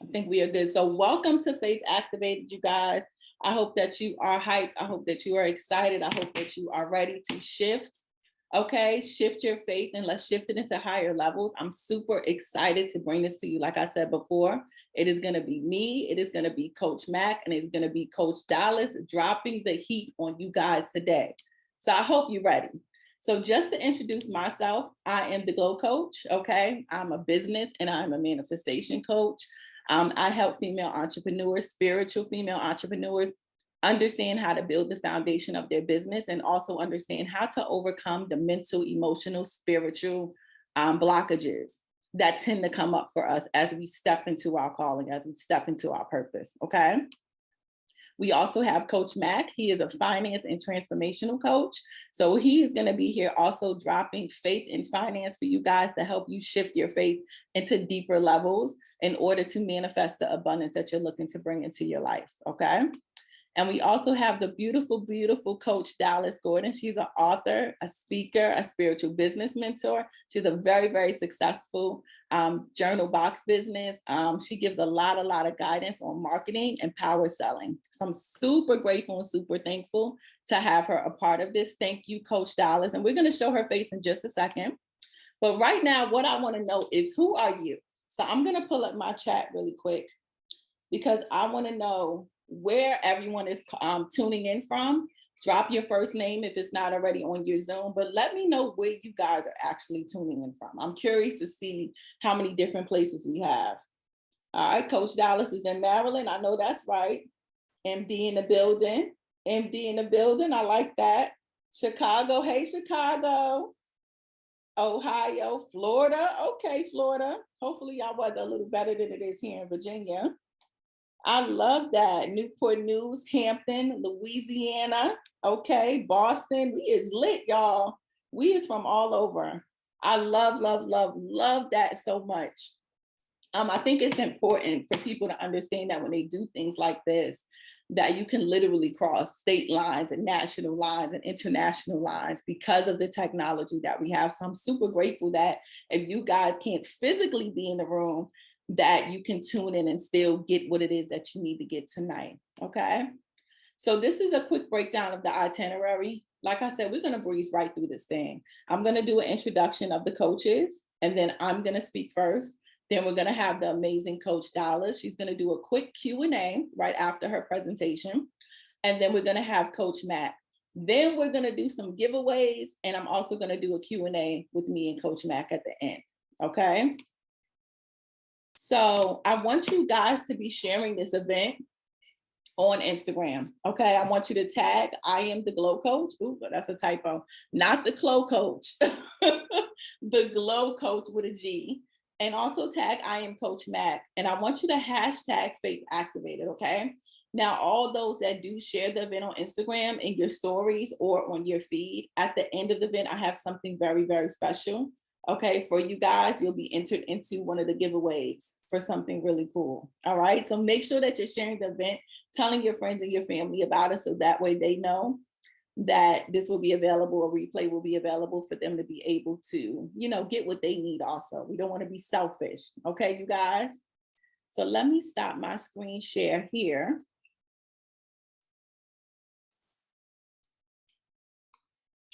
I think we are good. So welcome to Faith Activated, you guys. I hope that you are hyped. I hope that you are excited. I hope that you are ready to shift. Okay, shift your faith and let's shift it into higher levels. I'm super excited to bring this to you. Like I said before, it is going to be me, it is going to be Coach Mac, and it's going to be Coach Dallas dropping the heat on you guys today. So I hope you're ready. So just to introduce myself, I am the Glow Coach. Okay, I'm a business and I'm a manifestation coach. I help female entrepreneurs, spiritual female entrepreneurs, understand how to build the foundation of their business and also understand how to overcome the mental, emotional, spiritual blockages that tend to come up for us as we step into our calling, as we step into our purpose. Okay. We also have Coach Mac. He is a finance and transformational coach. So he is going to be here also dropping faith in finance for you guys to help you shift your faith into deeper levels in order to manifest the abundance that you're looking to bring into your life. Okay. And we also have the beautiful, beautiful Coach Dallas Gordon. She's an author, a speaker, a spiritual business mentor. She's a very, very successful journal box business. She gives a lot of guidance on marketing and power selling. So I'm super grateful and super thankful to have her a part of this. Thank you, Coach Dallas. And we're going to show her face in just a second. But right now, what I want to know is, who are you? So I'm going to pull up my chat really quick because I want to know where everyone is tuning in from. Drop your first name if it's not already on your Zoom, but let me know where you guys are actually tuning in from. I'm curious to see how many different places we have. All right, Coach Dallas is in Maryland. I know that's right. MD in the building. MD in the building. I like that. Chicago. Hey, Chicago. Ohio, Florida. Okay, Florida. Hopefully y'all weather a little better than it is here in Virginia. I love that. Newport News, Hampton, Louisiana. Okay, Boston. We is lit, y'all. We is from all over. I love that so much. I think it's important for people to understand that when they do things like this, that you can literally cross state lines and national lines and international lines because of the technology that we have. So I'm super grateful that if you guys can't physically be in the room, that you can tune in and still get what it is that you need to get tonight. Okay. So this is a quick breakdown of the itinerary. Like I said, we're going to breeze right through this thing. I'm going to do an introduction of the coaches, and then I'm going to speak first. Then we're going to have the amazing Coach Dallas. She's going to do a quick Q&A right after her presentation. And then we're going to have Coach Matt. Then we're going to do some giveaways. And I'm also going to do a Q&A with me and Coach Mac at the end. Okay. So I want you guys to be sharing this event on Instagram. Okay. I want you to tag I am the Glow Coach. Ooh, that's a typo. Not the Glow Coach. The Glow Coach with a G. And also tag I am Coach Mac. And I want you to hashtag Faith Activated. Okay. Now, all those that do share the event on Instagram in your stories or on your feed, at the end of the event, I have something very, very special. Okay, for you guys, you'll be entered into one of the giveaways for something really cool. All right, so make sure that you're sharing the event, telling your friends and your family about it, so that way they know that this will be available, a replay will be available for them to be able to, get what they need also. We don't want to be selfish. Okay, you guys? So let me stop my screen share here.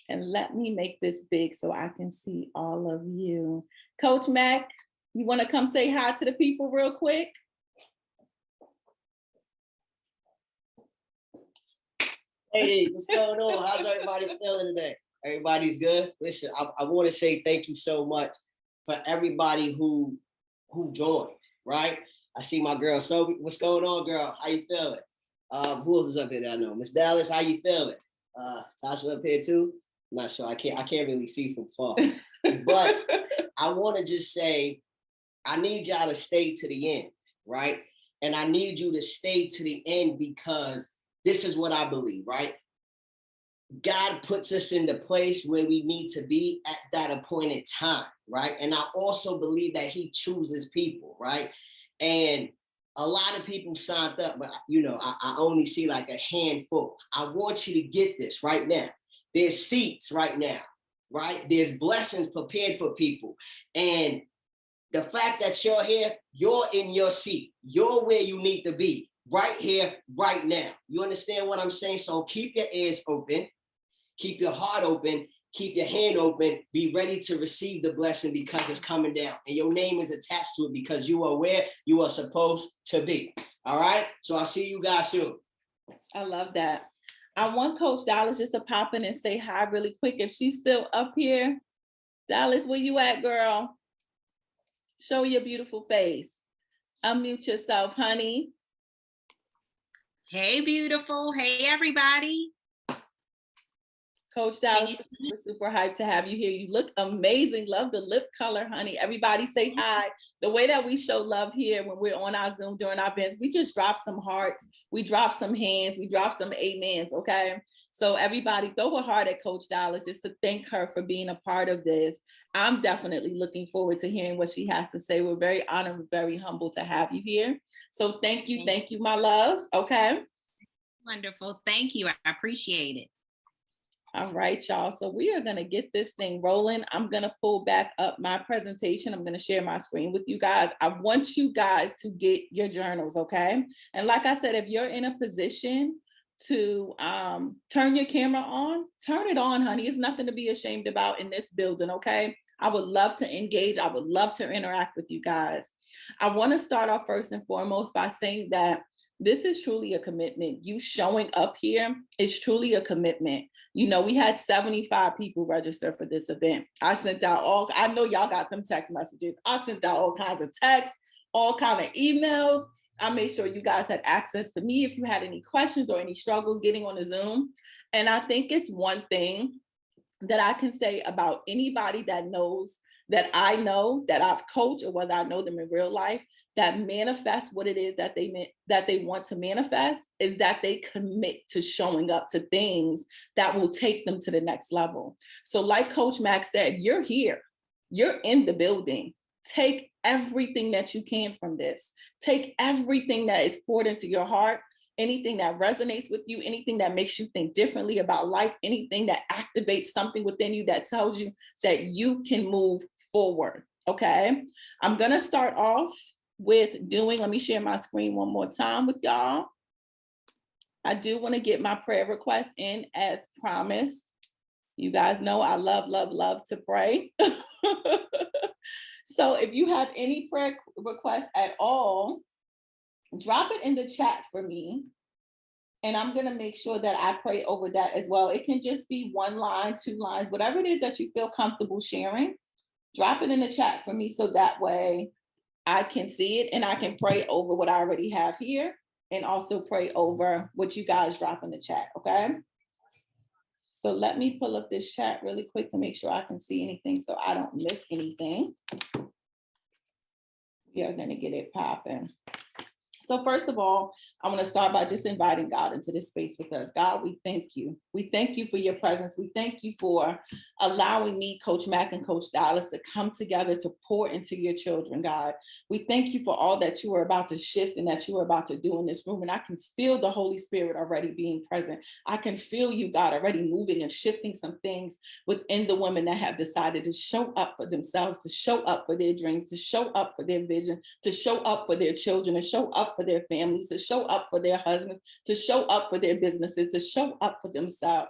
And let me make this big so I can see all of you. Coach Mac, you want to come say hi to the people real quick? Hey, what's going on? How's everybody feeling today? Everybody's good? Listen, I want to say thank you so much for everybody who joined, right? I see my girl Sophie. What's going on, girl? How you feeling? Who else is up here that I know? Miss Dallas, how you feeling? Tasha up here too? I'm not sure. I can't really see from far. But I want to just say, I need y'all to stay to the end, right? And I need you to stay to the end because this is what I believe, right? God puts us in the place where we need to be at that appointed time, right? And I also believe that he chooses people, right? And a lot of people signed up, but I only see like a handful. I want you to get this right now. There's seats right now, right? There's blessings prepared for people. And The fact that you're here, you're in your seat. You're where you need to be, right here, right now. You understand what I'm saying? So keep your ears open, keep your heart open, keep your hand open, be ready to receive the blessing because it's coming down. And your name is attached to it because you are where you are supposed to be. All right? So I'll see you guys soon. I love that. I want Coach Dallas just to pop in and say hi really quick. If she's still up here, Dallas, where you at, girl? Show your beautiful face. Unmute yourself, honey. Hey, beautiful. Hey, everybody. Coach Dallas, we're super hyped to have you here. You look amazing. Love the lip color, honey. Everybody say hi. The way that we show love here when we're on our Zoom during our events, we just drop some hearts, we drop some hands, we drop some amens, okay? So everybody throw a heart at Coach Dallas just to thank her for being a part of this. I'm definitely looking forward to hearing what she has to say. We're very honored, very humble to have you here. So thank you, my love, okay? Wonderful. Thank you. I appreciate it. All right, y'all. So we are going to get this thing rolling. I'm going to pull back up my presentation. I'm going to share my screen with you guys. I want you guys to get your journals, okay? And like I said, if you're in a position to turn your camera on, turn it on, honey. It's nothing to be ashamed about in this building, okay? I would love to engage. I would love to interact with you guys. I want to start off first and foremost by saying that this is truly a commitment. You showing up here is truly a commitment. You know, we had 75 people register for this event. I sent out I know y'all got them text messages. I sent out all kinds of texts, all kinds of emails. I made sure you guys had access to me if you had any questions or any struggles getting on the Zoom. And I think it's one thing that I can say about anybody that knows that I know that I've coached or whether I know them in real life, that manifest what it is that they want to manifest is that they commit to showing up to things that will take them to the next level. So like Coach Max said, you're here, you're in the building. Take everything that you can from this. Take everything that is poured into your heart, anything that resonates with you, anything that makes you think differently about life, anything that activates something within you that tells you that you can move forward, okay? I'm gonna start off with let me share my screen one more time with y'all. I do want to get my prayer request in as promised. You guys know I love, love, love to pray. So if you have any prayer requests at all, drop it in the chat for me. And I'm going to make sure that I pray over that as well. It can just be one line, two lines, whatever it is that you feel comfortable sharing. Drop it in the chat for me so that way I can see it and I can pray over what I already have here and also pray over what you guys drop in the chat, okay? So let me pull up this chat really quick to make sure I can see anything so I don't miss anything. We are gonna get it popping. So first of all, I want to start by just inviting God into this space with us. God, we thank you. We thank you for your presence. We thank you for allowing me, Coach Mack and Coach Dallas, to come together to pour into your children, God. We thank you for all that you are about to shift and that you are about to do in this room. And I can feel the Holy Spirit already being present. I can feel you, God, already moving and shifting some things within the women that have decided to show up for themselves, to show up for their dreams, to show up for their vision, to show up for their children, and show up for their families, to show up for their husbands, to show up for their businesses, to show up for themselves.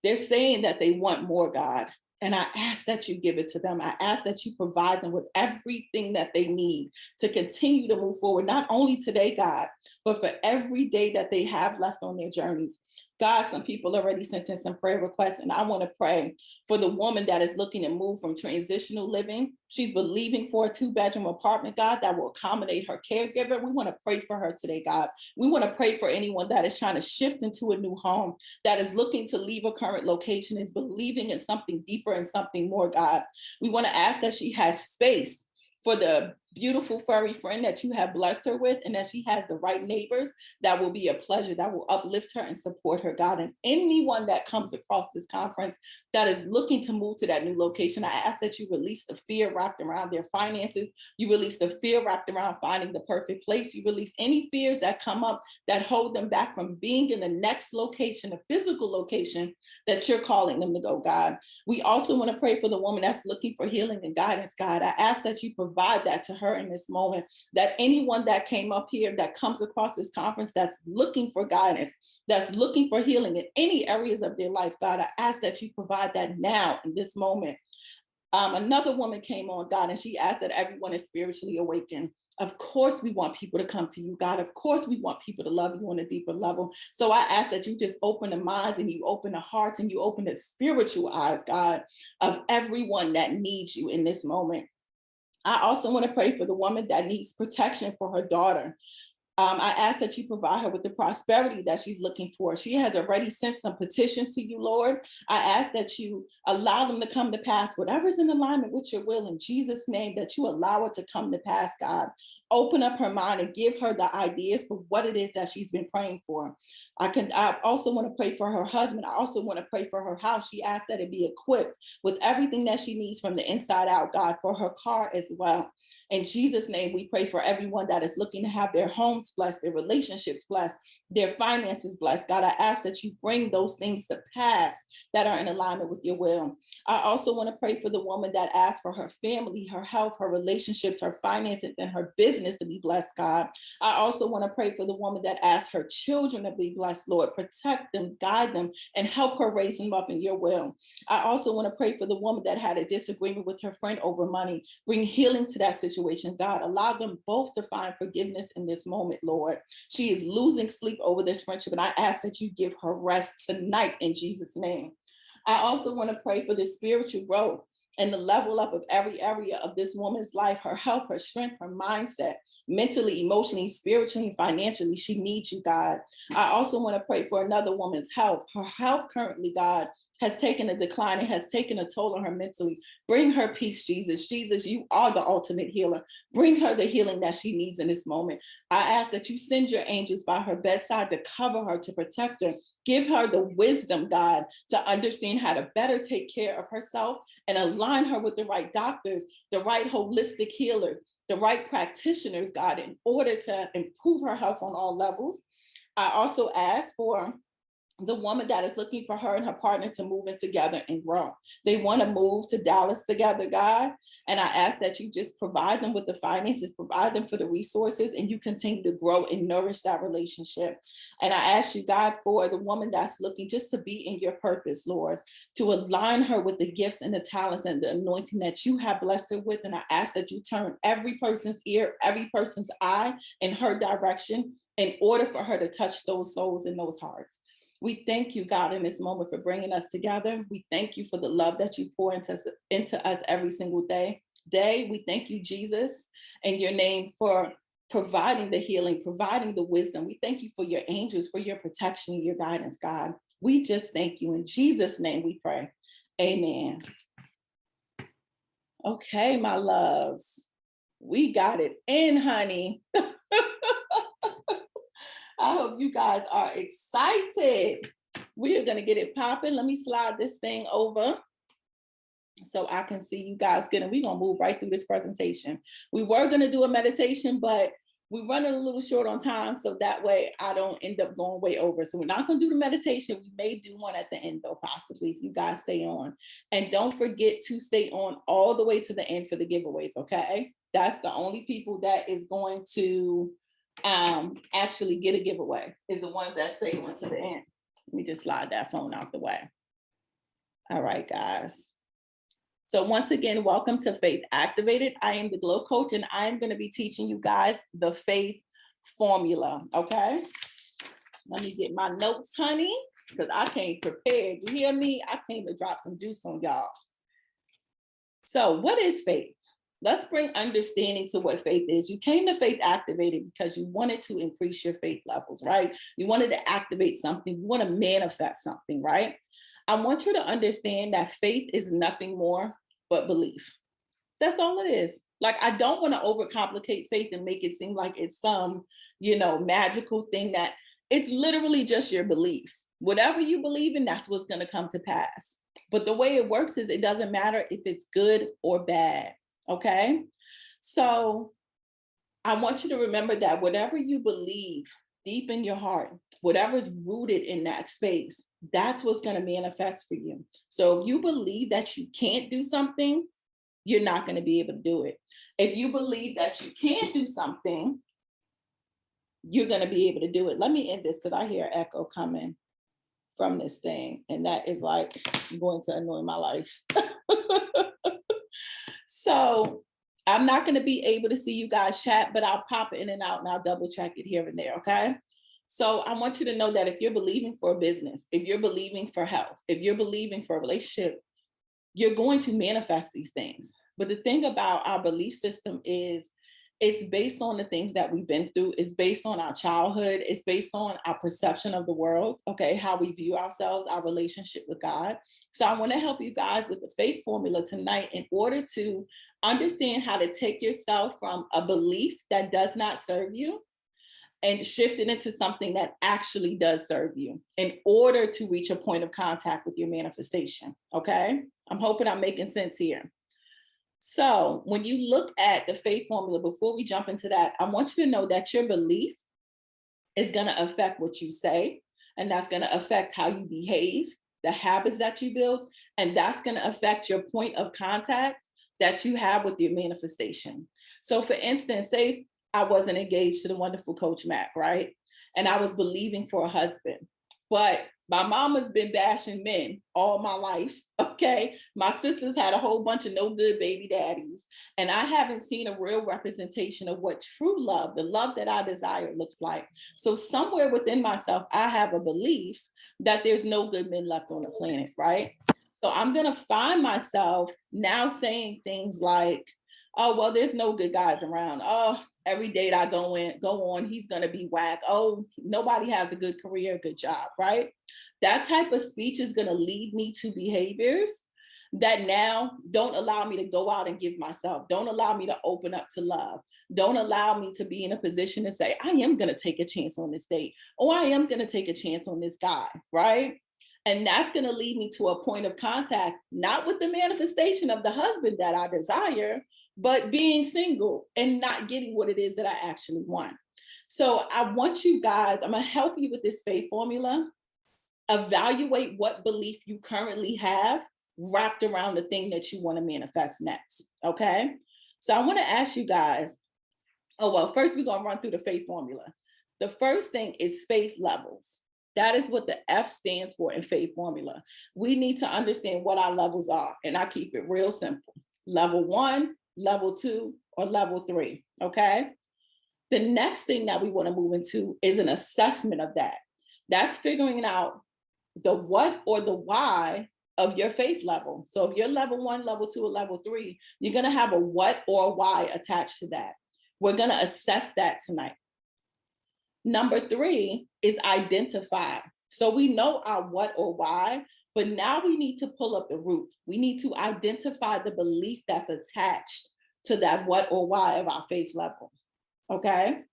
They're saying that they want more, God. And I ask that you give it to them. I ask that you provide them with everything that they need to continue to move forward, not only today, God, but for every day that they have left on their journeys. God, some people already sent in some prayer requests, and I want to pray for the woman that is looking to move from transitional living. She's believing for a 2-bedroom apartment, God, that will accommodate her caregiver. We want to pray for her today, God. We want to pray for anyone that is trying to shift into a new home, that is looking to leave a current location, is believing in something deeper and something more, God. We want to ask that she has space for the beautiful furry friend that you have blessed her with, and that she has the right neighbors that will be a pleasure, that will uplift her and support her, God. And anyone that comes across this conference that is looking to move to that new location, I ask that you release the fear wrapped around their finances. You release the fear wrapped around finding the perfect place. You release any fears that come up that hold them back from being in the next location, a physical location that you're calling them to go, God. We also want to pray for the woman that's looking for healing and guidance, God. I ask that you provide that to her in this moment, that anyone that came up here that comes across this conference that's looking for guidance, that's looking for healing in any areas of their life, God, I ask that you provide that now in this moment. Another woman came on, God, and she asked that everyone is spiritually awakened. Of course, we want people to come to you, God. Of course, we want people to love you on a deeper level. So I ask that you just open the minds and you open the hearts and you open the spiritual eyes, God, of everyone that needs you in this moment. I also want to pray for the woman that needs protection for her daughter. I ask that you provide her with the prosperity that she's looking for. She has already sent some petitions to you, Lord. I ask that you allow them to come to pass, whatever's in alignment with your will, in Jesus' name, that you allow it to come to pass, God. Open up her mind and give her the ideas for what it is that she's been praying for. I also want to pray for her husband. I also want to pray for her house. She asked that it be equipped with everything that she needs from the inside out, God, for her car as well. In Jesus' name, we pray for everyone that is looking to have their homes blessed, their relationships blessed, their finances blessed. God, I ask that you bring those things to pass that are in alignment with your will. I also want to pray for the woman that asked for her family, her health, her relationships, her finances, and her business to be blessed, God. I also want to pray for the woman that asked her children to be blessed, Lord. Protect them, guide them, and help her raise them up in your will. I also want to pray for the woman that had a disagreement with her friend over money. Bring healing to that situation, God. Allow them both to find forgiveness in this moment, Lord. She is losing sleep over this friendship, and I ask that you give her rest tonight in Jesus' name. I also want to pray for the spiritual growth and the level up of every area of this woman's life, her health, her strength, her mindset, mentally, emotionally, spiritually, financially. She needs you, God. I also want to pray for another woman's health. Her health currently, God, has taken a decline and has taken a toll on her mentally. Bring her peace, Jesus. Jesus, you are the ultimate healer. Bring her the healing that she needs in this moment. I ask that you send your angels by her bedside to cover her, to protect her. Give her the wisdom, God, to understand how to better take care of herself and align her with the right doctors, the right holistic healers, the right practitioners, God, in order to improve her health on all levels. I also ask for the woman that is looking for her and her partner to move in together and grow. They want to move to Dallas together, God. And I ask that you just provide them with the finances, provide them for the resources, and you continue to grow and nourish that relationship. And I ask you, God, for the woman that's looking just to be in your purpose, Lord, to align her with the gifts and the talents and the anointing that you have blessed her with. And I ask that you turn every person's ear, every person's eye in her direction in order for her to touch those souls and those hearts. We thank you, God, in this moment for bringing us together. We thank you for the love that you pour into us every single day. We thank you, Jesus, in your name for providing the healing, providing the wisdom. We thank you for your angels, for your protection, your guidance, God. We just thank you. In Jesus' name we pray. Amen. Okay, my loves. We got it in, honey. I hope you guys are excited. We are going to get it popping. Let me slide this thing over so I can see you guys good. And we're going to move right through this presentation. We were going to do a meditation, but we're running a little short on time. So that way I don't end up going way over. So we're not going to do the meditation. We may do one at the end though, possibly, if you guys stay on. And don't forget to stay on all the way to the end for the giveaways, okay? That's the only people that is going to actually get a giveaway, is the ones that stay on to the end. Let me just slide that phone out the way. All right, guys. So once again, welcome to Faith Activated. I am the Glow Coach, and I am going to be teaching you guys the faith formula, okay? Let me get my notes, honey, because I came prepared. You hear me? I came to drop some juice on y'all. So what is faith? Let's bring understanding to what faith is. You came to Faith Activated because you wanted to increase your faith levels, right? You wanted to activate something. You want to manifest something, right? I want you to understand that faith is nothing more but belief. That's all it is. Like, I don't want to overcomplicate faith and make it seem like it's some, magical thing. That it's literally just your belief. Whatever you believe in, that's what's going to come to pass. But the way it works is it doesn't matter if it's good or bad. Okay. So I want you to remember that whatever you believe deep in your heart, whatever's rooted in that space, that's what's going to manifest for you. So if you believe that you can't do something, you're not going to be able to do it. If you believe that you can't do something, you're going to be able to do it. Let me end this because I hear echo coming from this thing, and that is like going to annoy my life. So I'm not going to be able to see you guys chat, but I'll pop in and out and I'll double check it here and there. Okay. So I want you to know that if you're believing for a business, if you're believing for health, if you're believing for a relationship, you're going to manifest these things. But the thing about our belief system is it's based on the things that we've been through. It's based on our childhood. It's based on our perception of the world, okay, how we view ourselves, our relationship with God. So I want to help you guys with the faith formula tonight in order to understand how to take yourself from a belief that does not serve you and shift it into something that actually does serve you in order to reach a point of contact with your manifestation, okay? I'm hoping I'm making sense here. So when you look at the faith formula, before we jump into that, I want you to know that your belief is going to affect what you say, and that's going to affect how you behave, the habits that you build, and that's going to affect your point of contact that you have with your manifestation. So for instance, say I wasn't engaged to the wonderful Coach Mac, right? And I was believing for a husband, but my mama's been bashing men all my life, okay? My sisters had a whole bunch of no good baby daddies, and I haven't seen a real representation of what true love, the love that I desire, looks like. So somewhere within myself, I have a belief that there's no good men left on the planet, right? So I'm gonna find myself now saying things like, oh, well, there's no good guys around. Oh, every date I go on, he's gonna be whack. Oh, nobody has a good career, good job, right? That type of speech is gonna lead me to behaviors that now don't allow me to go out and give myself, don't allow me to open up to love, don't allow me to be in a position to say, I am gonna take a chance on this date, or I am gonna take a chance on this guy, right? And that's going to lead me to a point of contact, not with the manifestation of the husband that I desire, but being single and not getting what it is that I actually want. So I want you guys, I'm going to help you with this faith formula. Evaluate what belief you currently have wrapped around the thing that you want to manifest next. Okay. So I want to ask you guys, first we're going to run through the faith formula. The first thing is faith levels. That is what the F stands for in faith formula. We need to understand what our levels are, and I keep it real simple. Level 1, level 2, or level 3, okay? The next thing that we want to move into is an assessment of that. That's figuring out the what or the why of your faith level. So if you're level 1, level 2, or level 3, you're going to have a what or a why attached to that. We're going to assess that tonight. Number 3 is identify. So we know our what or why, but now we need to pull up the root. We need to identify the belief that's attached to that what or why of our faith level, okay?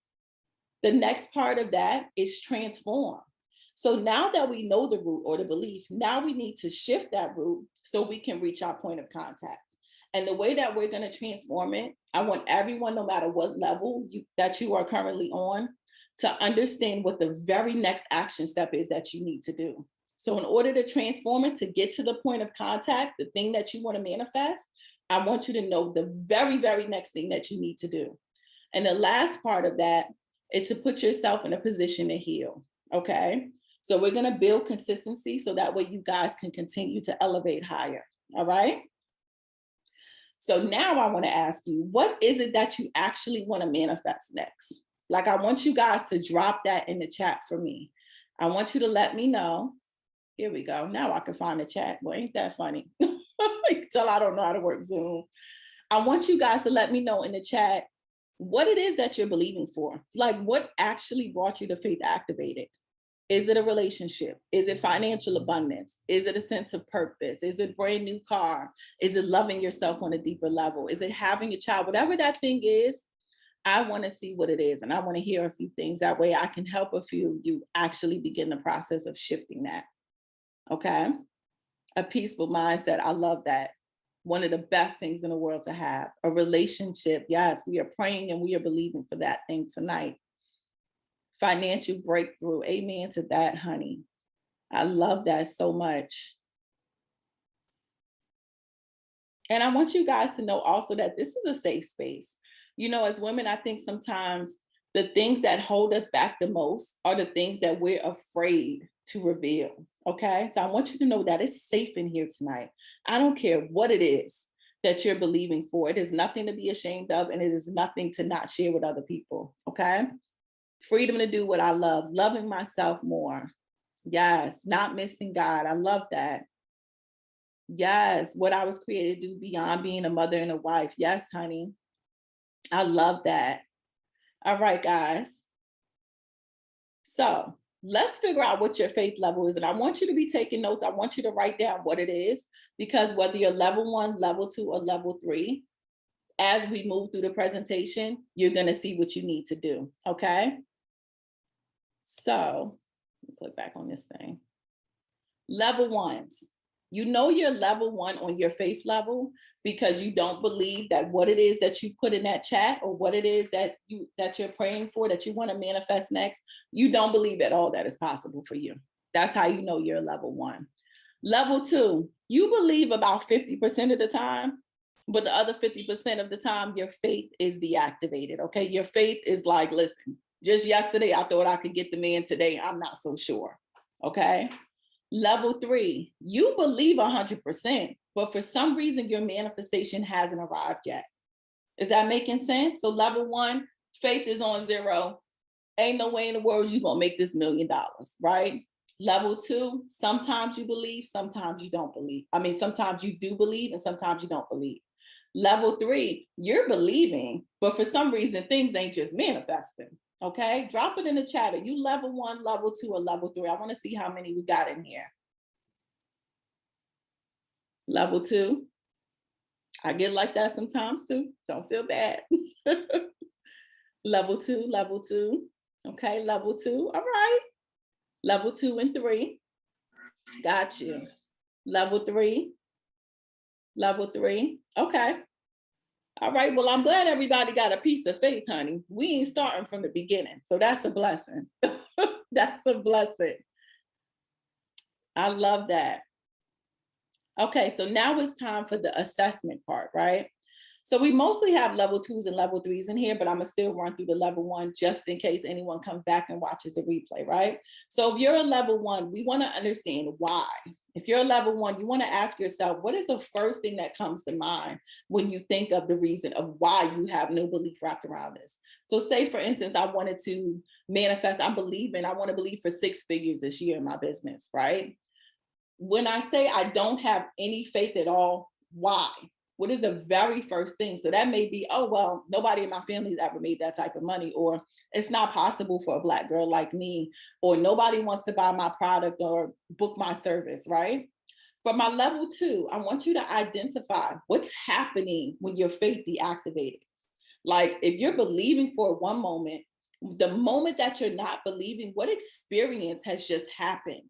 The next part of that is transform. So now that we know the root or the belief, now we need to shift that root so we can reach our point of contact. And the way that we're going to transform it, I want everyone, no matter what level that you are currently on, to understand what the very next action step is that you need to do. So in order to transform it, to get to the point of contact, the thing that you want to manifest, I want you to know the very, very next thing that you need to do. And the last part of that is to put yourself in a position to heal, okay? So we're going to build consistency so that way you guys can continue to elevate higher, all right? So now I want to ask you, what is it that you actually want to manifest next? Like, I want you guys to drop that in the chat for me. I want you to let me know. Here we go. Now I can find the chat. Well, ain't that funny? Tell I don't know how to work Zoom. I want you guys to let me know in the chat what it is that you're believing for. Like, what actually brought you to Faith Activated? Is it a relationship? Is it financial abundance? Is it a sense of purpose? Is it a brand new car? Is it loving yourself on a deeper level? Is it having a child? Whatever that thing is, I want to see what it is. And I want to hear a few things. That way I can help a few of you actually begin the process of shifting that. Okay. A peaceful mindset. I love that. One of the best things in the world to have. A relationship. Yes, we are praying and we are believing for that thing tonight. Financial breakthrough. Amen to that, honey. I love that so much. And I want you guys to know also that this is a safe space. You know, as women, I think sometimes the things that hold us back the most are the things that we're afraid to reveal. Okay. So I want you to know that it's safe in here tonight. I don't care what it is that you're believing for. It is nothing to be ashamed of, and it is nothing to not share with other people. Okay. Freedom to do what I love, loving myself more. Yes. Not missing God. I love that. Yes. What I was created to do beyond being a mother and a wife. Yes, honey. I love that. All right, guys. So let's figure out what your faith level is. And I want you to be taking notes. I want you to write down what it is, because whether you're level 1, level 2, or level 3, as we move through the presentation, you're going to see what you need to do. Okay. So let me click back on this thing. Level 1s. You know you're level 1 on your faith level because you don't believe that what it is that you put in that chat, or what it is that you're praying for, that you want to manifest next, you don't believe at all that is possible for you. That's how you know you're level 1. Level 2, you believe about 50% of the time, but the other 50% of the time, your faith is deactivated. Okay. Your faith is like, listen, just yesterday, I thought I could get the man. Today, I'm not so sure. Okay. Level 3, you believe 100%, but for some reason, your manifestation hasn't arrived yet. Is that making sense? So level 1, faith is on 0. Ain't no way in the world you're going to make this $1 million, right? Level 2, sometimes you believe, sometimes you don't believe. I mean, sometimes you do believe and sometimes you don't believe. Level 3, you're believing, but for some reason, things ain't just manifesting. Okay, drop it in the chat. Are you level 1, level 2, or level 3? I want to see how many we got in here. Level 2. I get like that sometimes too. Don't feel bad. Level 2, level 2. Okay, level 2. All right. Level 2 and 3. Got you. Level 3. Level 3. Okay. All right. Well, I'm glad everybody got a piece of faith, honey. We ain't starting from the beginning. So that's a blessing. That's a blessing. I love that. Okay, so now it's time for the assessment part, right? So we mostly have level 2s and level 3s in here, but I'm gonna still run through the level 1 just in case anyone comes back and watches the replay, right? So if you're a level 1, we wanna understand why. If you're a level 1, you wanna ask yourself, what is the first thing that comes to mind when you think of the reason of why you have no belief wrapped around this? So say, for instance, I wanted to manifest, I want to believe for 6 figures this year in my business, right? When I say I don't have any faith at all, why? What is the very first thing? So that may be, oh, well, nobody in my family's ever made that type of money, or it's not possible for a Black girl like me, or nobody wants to buy my product or book my service, right? For my level 2, I want you to identify what's happening when your faith deactivated. Like if you're believing for one moment, the moment that you're not believing, what experience has just happened?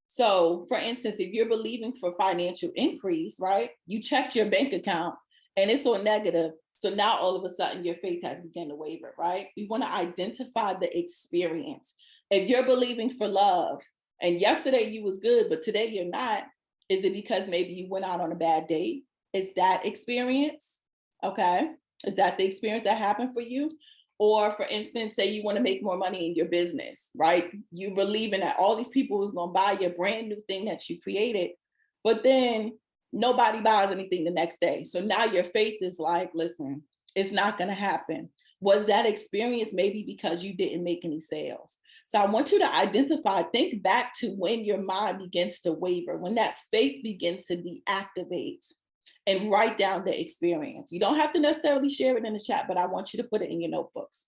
So for instance, if you're believing for financial increase, right? You checked your bank account and it's on negative. So now all of a sudden your faith has begun to waver, right? We want to identify the experience. If you're believing for love and yesterday you was good, but today you're not, is it because maybe you went out on a bad date? Is that experience? Okay. Is that the experience that happened for you? Or for instance, say you want to make more money in your business, right? You believing that all these people is going to buy your brand new thing that you created, but then nobody buys anything the next day. So now your faith is like, listen, it's not going to happen. Was that experience maybe because you didn't make any sales? So I want you to identify, think back to when your mind begins to waver, when that faith begins to deactivate, and write down the experience. You don't have to necessarily share it in the chat, but I want you to put it in your notebooks.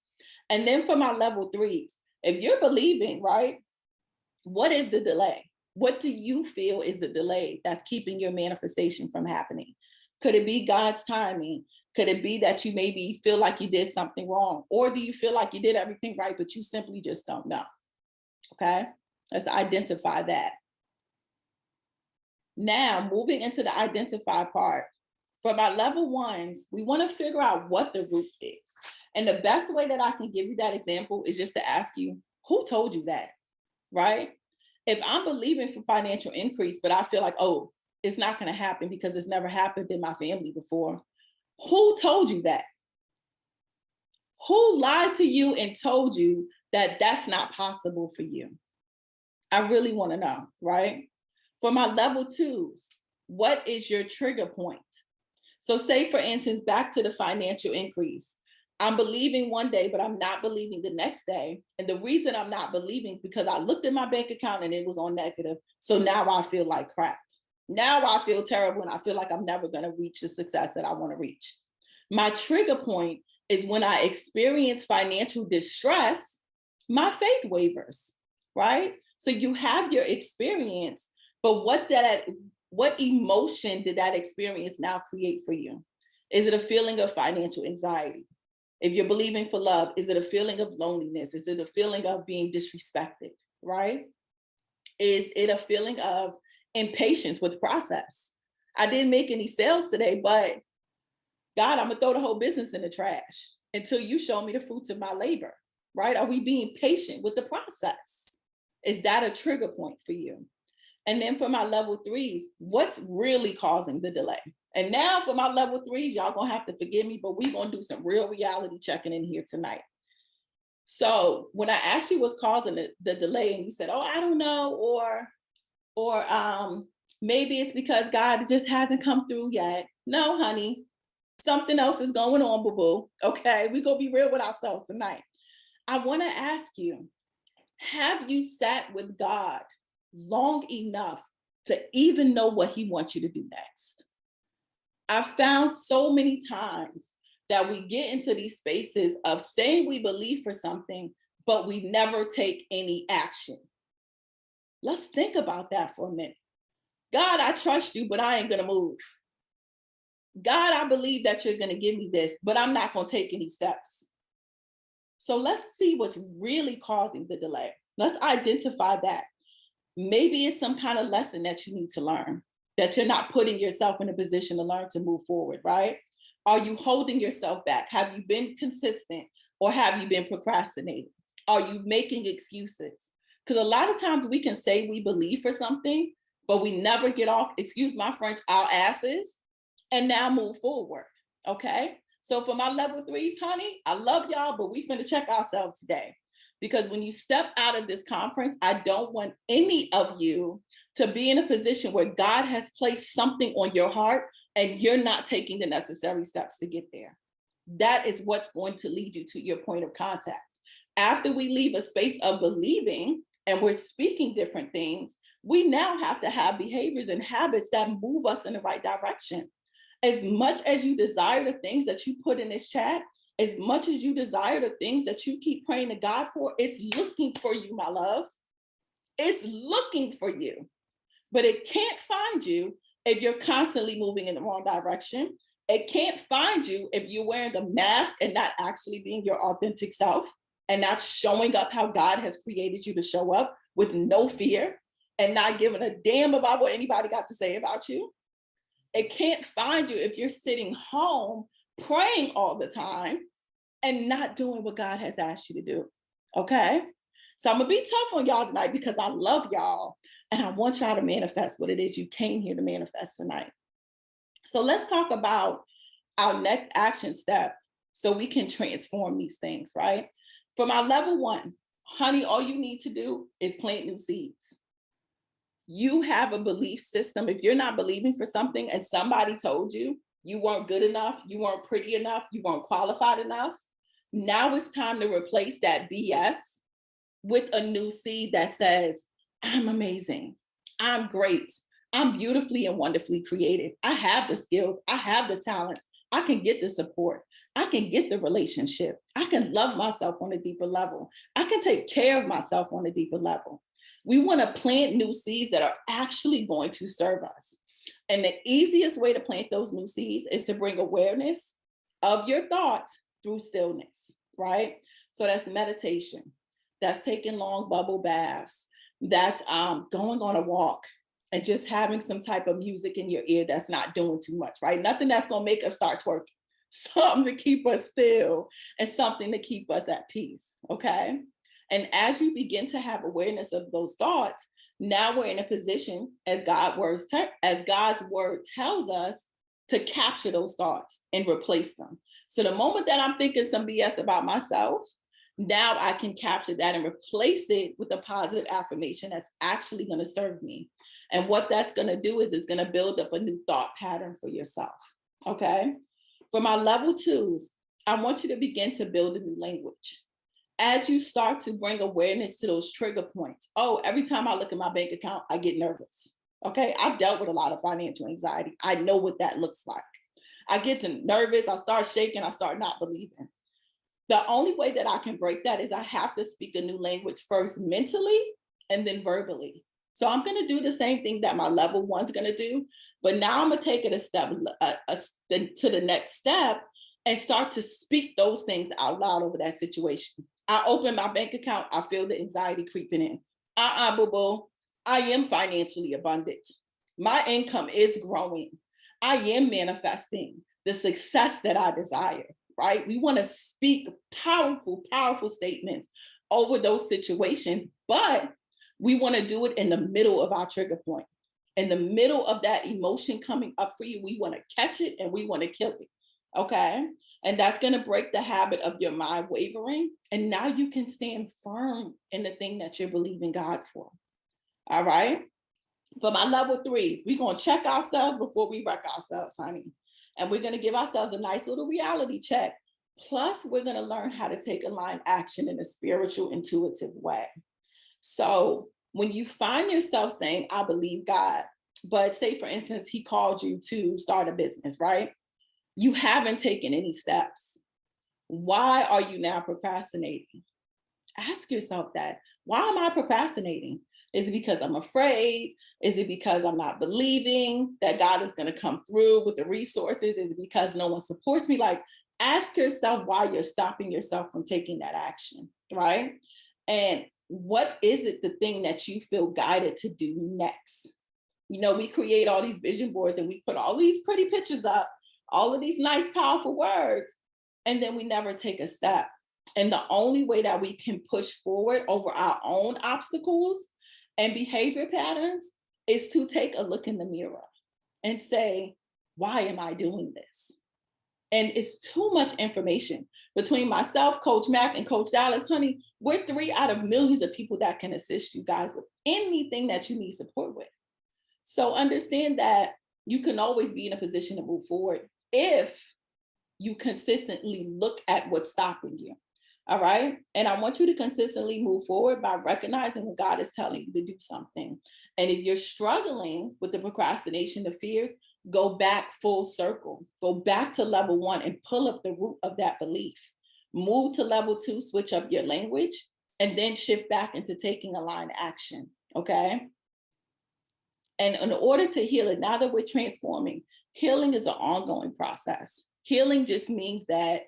And then for my level 3s, if you're believing, right, What is the delay? What do you feel is the delay that's keeping your manifestation from happening? Could it be God's timing? Could it be that you maybe feel like you did something wrong? Or do you feel like you did everything right, but you simply just don't know? Okay, let's identify that. Now, moving into the identify part, for my level ones, we want to figure out what the root is. And the best way that I can give you that example is just to ask you, who told you that? Right? If I'm believing for financial increase, but I feel like, oh, it's not going to happen because it's never happened in my family before, who told you that? Who lied to you and told you that that's not possible for you? I really want to know, right? For my level twos, what is your trigger point? So say, for instance, back to the financial increase. I'm believing one day, but I'm not believing the next day. And the reason I'm not believing is because I looked at my bank account and it was on negative. So now I feel like crap. Now I feel terrible and I feel like I'm never going to reach the success that I want to reach. My trigger point is when I experience financial distress, my faith wavers, right? So you have your experience, but what emotion did that experience now create for you? Is it a feeling of financial anxiety? If you're believing for love, is it a feeling of loneliness? Is it a feeling of being disrespected, right? Is it a feeling of impatience with the process? I didn't make any sales today, but God, I'm gonna throw the whole business in the trash until you show me the fruits of my labor, right? Are we being patient with the process? Is that a trigger point for you? And then for my level threes, what's really causing the delay? And now for my level threes, y'all gonna have to forgive me, but we're gonna do some real reality checking in here tonight. So when I asked you what's causing the delay, and you said, oh, I don't know, or maybe it's because God just hasn't come through yet. No, honey, something else is going on, boo-boo. Okay, we're gonna be real with ourselves tonight. I wanna ask you, have you sat with God long enough to even know what he wants you to do next? I've found so many times that we get into these spaces of saying we believe for something, but we never take any action. Let's think about that for a minute. God, I trust you, but I ain't gonna move. God, I believe that you're gonna give me this, but I'm not gonna take any steps. So let's see what's really causing the delay. Let's identify that. Maybe it's some kind of lesson that you need to learn, that you're not putting yourself in a position to learn to move forward, right? Are you holding yourself back? Have you been consistent or have you been procrastinating? Are you making excuses? Because a lot of times we can say we believe for something, but we never get off, excuse my French, our asses and now move forward, okay? So for my level threes, honey, I love y'all, but we finna check ourselves today. Because when you step out of this conference, I don't want any of you to be in a position where God has placed something on your heart and you're not taking the necessary steps to get there. That is what's going to lead you to your point of contact. After we leave a space of believing and we're speaking different things, we now have to have behaviors and habits that move us in the right direction. As much as you desire the things that you put in this chat, as much as you desire the things that you keep praying to God for, it's looking for you, my love. It's looking for you, but it can't find you if you're constantly moving in the wrong direction. It can't find you if you're wearing a mask and not actually being your authentic self and not showing up how God has created you to show up with no fear and not giving a damn about what anybody got to say about you. It can't find you if you're sitting home praying all the time and not doing what God has asked you to do, okay? So I'm gonna be tough on y'all tonight because I love y'all and I want y'all to manifest what it is you came here to manifest tonight. So let's talk about our next action step so we can transform these things, right? For my level one, honey, all you need to do is plant new seeds. You have a belief system. If you're not believing for something and somebody told you you weren't good enough, you weren't pretty enough, you weren't qualified enough, now it's time to replace that BS with a new seed that says, I'm amazing, I'm great, I'm beautifully and wonderfully created. I have the skills, I have the talents, I can get the support, I can get the relationship, I can love myself on a deeper level, I can take care of myself on a deeper level. We want to plant new seeds that are actually going to serve us. And the easiest way to plant those new seeds is to bring awareness of your thoughts through stillness, right? So that's meditation, that's taking long bubble baths, that's going on a walk and just having some type of music in your ear that's not doing too much, right? Nothing that's going to make us start twerking, something to keep us still and something to keep us at peace, okay? And as you begin to have awareness of those thoughts, now we're in a position, as God's word tells us, to capture those thoughts and replace them. So the moment that I'm thinking some BS about myself, now I can capture that and replace it with a positive affirmation that's actually going to serve me. And what that's going to do is it's going to build up a new thought pattern for yourself. Okay. For my level 2s, I want you to begin to build a new language. As you start to bring awareness to those trigger points. Oh, every time I look at my bank account, I get nervous. Okay. I've dealt with a lot of financial anxiety. I know what that looks like. I get nervous. I start shaking. I start not believing. The only way that I can break that is I have to speak a new language first mentally and then verbally. So I'm going to do the same thing that my level 1's going to do, but now I'm going to take it a step to the next step and start to speak those things out loud over that situation. I open my bank account, I feel the anxiety creeping in. Boo-boo, I am financially abundant. My income is growing. I am manifesting the success that I desire. Right? We want to speak powerful, powerful statements over those situations, but we want to do it in the middle of our trigger point. In the middle of that emotion coming up for you, we want to catch it and we want to kill it. Okay. And that's going to break the habit of your mind wavering. And now you can stand firm in the thing that you're believing God for. All right. For my level 3s, we're going to check ourselves before we wreck ourselves, honey. And we're going to give ourselves a nice little reality check. Plus, we're going to learn how to take aligned action in a spiritual, intuitive way. So when you find yourself saying, I believe God, but say, for instance, he called you to start a business, right? You haven't taken any steps. Why are you now procrastinating? Ask yourself that. Why am I procrastinating? Is it because I'm afraid? Is it because I'm not believing that God is going to come through with the resources? Is it because no one supports me? Like, ask yourself why you're stopping yourself from taking that action, right? And what is it, the thing that you feel guided to do next? You know, we create all these vision boards and we put all these pretty pictures up, all of these nice, powerful words, and then we never take a step. And the only way that we can push forward over our own obstacles and behavior patterns is to take a look in the mirror and say, why am I doing this? And it's too much information between myself, Coach Mac, and Coach Dallas. Honey, we're 3 out of millions of people that can assist you guys with anything that you need support with. So understand that you can always be in a position to move forward if you consistently look at what's stopping you. All right. And I want you to consistently move forward by recognizing when God is telling you to do something. And if you're struggling with the procrastination, the fears, go back full circle, go back to level 1 and pull up the root of that belief. Move to level 2, switch up your language, and then shift back into taking aligned action. Okay. And in order to heal it, now that we're transforming, healing is an ongoing process. Healing just means that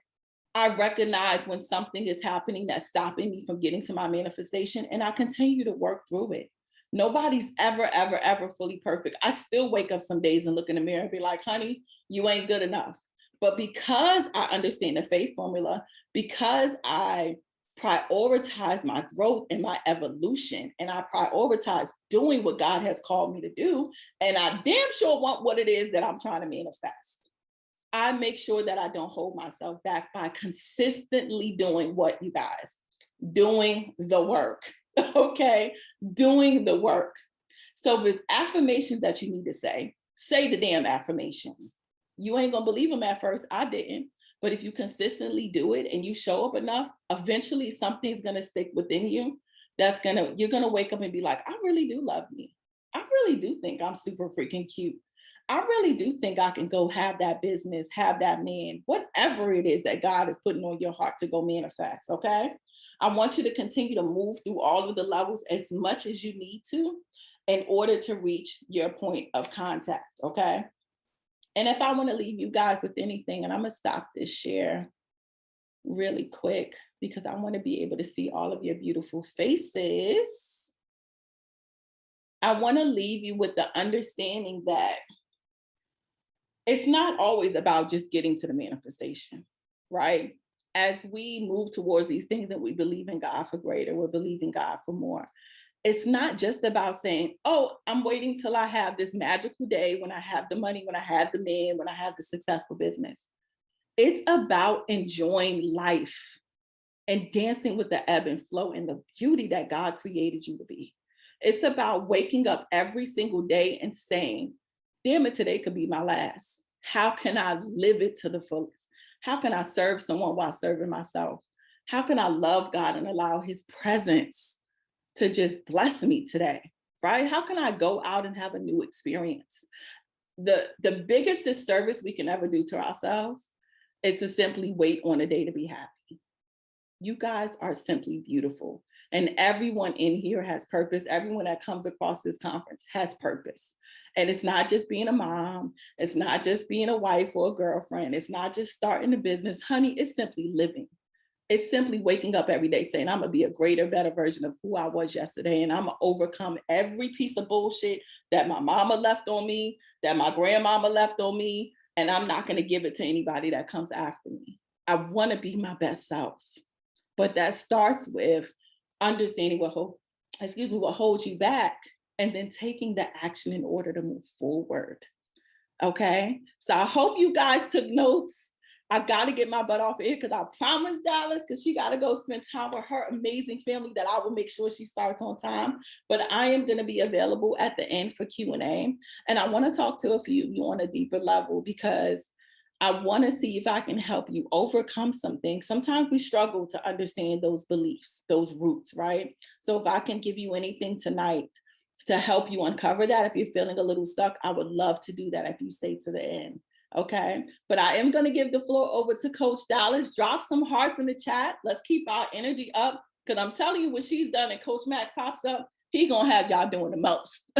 I recognize when something is happening that's stopping me from getting to my manifestation, and I continue to work through it. Nobody's ever fully perfect. I still wake up some days and look in the mirror and be like, honey, you ain't good enough. But because I understand the faith formula, because I prioritize my growth and my evolution, and I prioritize doing what God has called me to do, and I damn sure want what it is that I'm trying to manifest, I make sure that I don't hold myself back by consistently doing what, you guys? Doing the work, okay? Doing the work. So with affirmations that you need to say the damn affirmations. You ain't gonna believe them at first. I didn't. But if you consistently do it and you show up enough, eventually something's gonna stick within you you're gonna wake up and be like, I really do love me. I really do think I'm super freaking cute. I really do think I can go have that business, have that man, whatever it is that God is putting on your heart to go manifest, okay? I want you to continue to move through all of the levels as much as you need to in order to reach your point of contact, okay? And if I want to leave you guys with anything, and I'm going to stop this share really quick because I want to be able to see all of your beautiful faces. I want to leave you with the understanding that it's not always about just getting to the manifestation, right? As we move towards these things and we believe in God for greater, we're believing God for more. It's not just about saying, oh, I'm waiting till I have this magical day when I have the money, when I have the man, when I have the successful business. It's about enjoying life and dancing with the ebb and flow and the beauty that God created you to be. It's about waking up every single day and saying, damn it, today could be my last. How can I live it to the fullest? How can I serve someone while serving myself? How can I love God and allow his presence to just bless me today, right? How can I go out and have a new experience? The biggest disservice we can ever do to ourselves is to simply wait on a day to be happy. You guys are simply beautiful. And everyone in here has purpose. Everyone that comes across this conference has purpose. And it's not just being a mom. It's not just being a wife or a girlfriend. It's not just starting a business. Honey, it's simply living. It's simply waking up every day saying, I'm going to be a greater, better version of who I was yesterday. And I'm going to overcome every piece of bullshit that my mama left on me, that my grandmama left on me. And I'm not going to give it to anybody that comes after me. I want to be my best self. But that starts with understanding what holds you back, and then taking the action in order to move forward. Okay. So I hope you guys took notes. I got to get my butt off of here because I promised Dallas, because she got to go spend time with her amazing family, that I will make sure she starts on time. But I am going to be available at the end for Q&A. And I want to talk to a few of you on a deeper level, because I want to see if I can help you overcome something. Sometimes we struggle to understand those beliefs, those roots, right? So if I can give you anything tonight to help you uncover that, if you're feeling a little stuck, I would love to do that if you stay to the end. Okay. But I am going to give the floor over to Coach Dallas. Drop some hearts in the chat. Let's keep our energy up, because I'm telling you, what she's done and Coach Mac pops up, he's going to have y'all doing the most.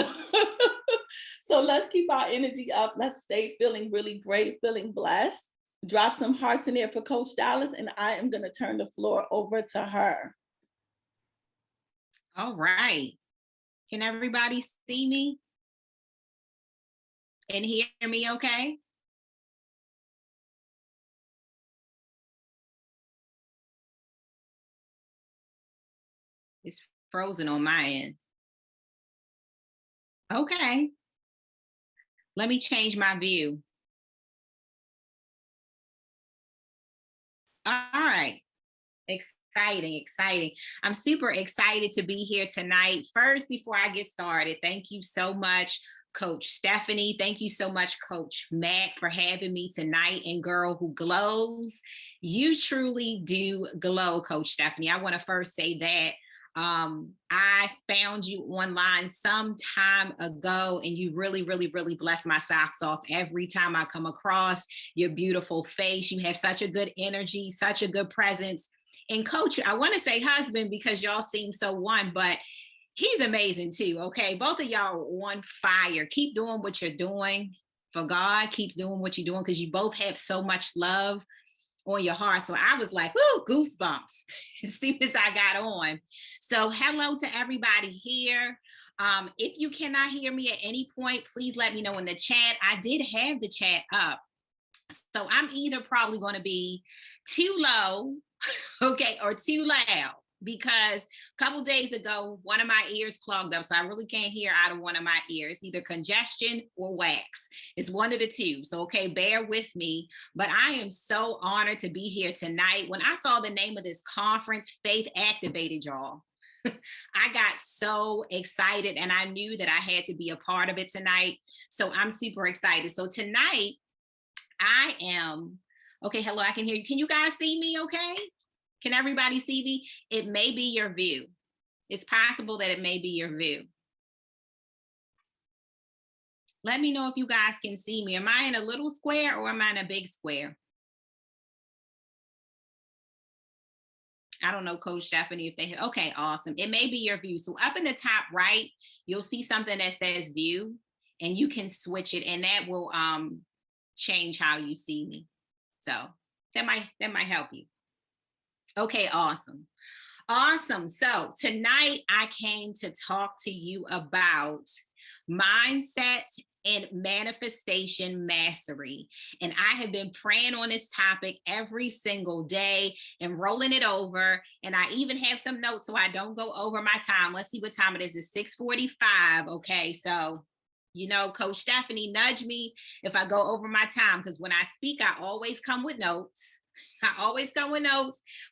So let's keep our energy up. Let's stay feeling really great, feeling blessed. Drop some hearts in there for Coach Dallas, and I am going to turn the floor over to her. All right. Can everybody see me and hear me okay? It's frozen on my end. Okay. Let me change my view. All right. Exciting. I'm super excited to be here tonight. First, before I get started, thank you so much, Coach Stephanie. Thank you so much, Coach Mac, for having me tonight. And girl who glows, you truly do glow, Coach Stephanie. I want to first say that. I found you online some time ago, and you really bless my socks off every time I come across your beautiful face. You have such a good energy, such a good presence. And Coach, I want to say husband because y'all seem so one, but he's amazing too. Okay. Both of y'all are on fire. Keep doing what you're doing for God. Keep doing what you're doing, because you both have so much love on your heart. So I was like, whoo, goosebumps as soon as I got on. So hello to everybody here. If you cannot hear me at any point, please let me know in the chat. I did have the chat up. So I'm either probably going to be too low, okay, or too loud, because a couple days ago, one of my ears clogged up. So I really can't hear out of one of my ears, either congestion or wax. It's one of the two. So, okay, bear with me. But I am so honored to be here tonight. When I saw the name of this conference, Faith Activated, y'all, I got so excited, and I knew that I had to be a part of it tonight. So I'm super excited. So tonight, I am, okay, hello, I can hear you. Can you guys see me okay? Can everybody see me? It may be your view. It's possible that it may be your view. Let me know if you guys can see me. Am I in a little square or am I in a big square? I don't know, Coach Stephanie, if they had, okay, awesome. It may be your view. So up in the top right, you'll see something that says view, and you can switch it, and that will change how you see me. So that might help you. Okay, awesome. Awesome. So tonight I came to talk to you about mindset and manifestation mastery. And I have been praying on this topic every single day and rolling it over. And I even have some notes so I don't go over my time. Let's see what time it is. It's 6:45. Okay. So, Coach Stephanie, nudge me if I go over my time, because when I speak, I always come with notes.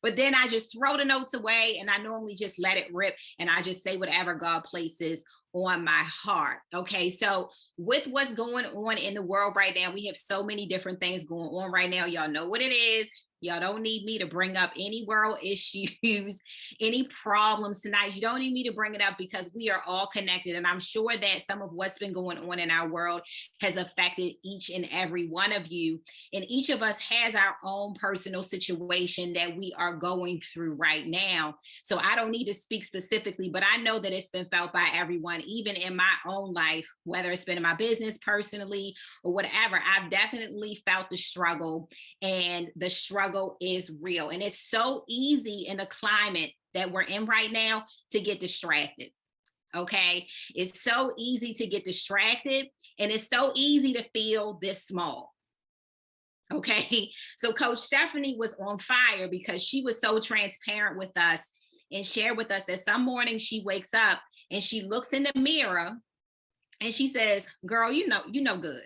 But then I just throw the notes away, and I normally just let it rip, and I just say whatever God places on my heart. Okay, so with what's going on in the world right now, we have so many different things going on right now. Y'all know what it is. Y'all don't need me to bring up any world issues, any problems tonight. You don't need me to bring it up, because we are all connected. And I'm sure that some of what's been going on in our world has affected each and every one of you. And each of us has our own personal situation that we are going through right now. So I don't need to speak specifically, but I know that it's been felt by everyone, even in my own life, whether it's been in my business personally or whatever. I've definitely felt the struggle, and the struggle is real. And it's so easy in the climate that we're in right now to get distracted. Okay. It's so easy to get distracted, and it's so easy to feel this small. Okay. So Coach Stephanie was on fire because she was so transparent with us and shared with us that some mornings she wakes up and she looks in the mirror and she says, girl, you know good.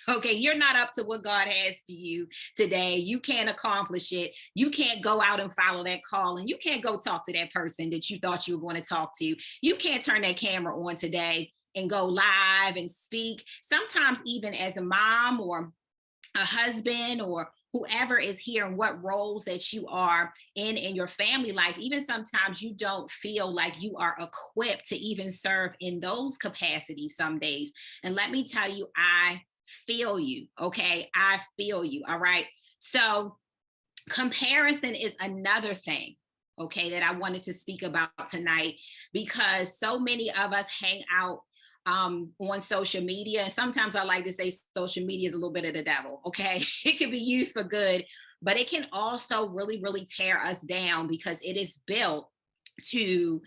Okay, you're not up to what God has for you today. You can't accomplish it. You can't go out and follow that call, and you can't go talk to that person that you thought you were going to talk to. You can't turn that camera on today and go live and speak. Sometimes even as a mom or a husband or whoever is here and what roles that you are in your family life, even sometimes you don't feel like you are equipped to even serve in those capacities some days. And let me tell you, I feel you. Okay. I feel you. All right. So comparison is another thing, okay, that I wanted to speak about tonight, because so many of us hang out on social media. And sometimes I like to say social media is a little bit of the devil. Okay. It can be used for good, but it can also really, really tear us down, because it is built to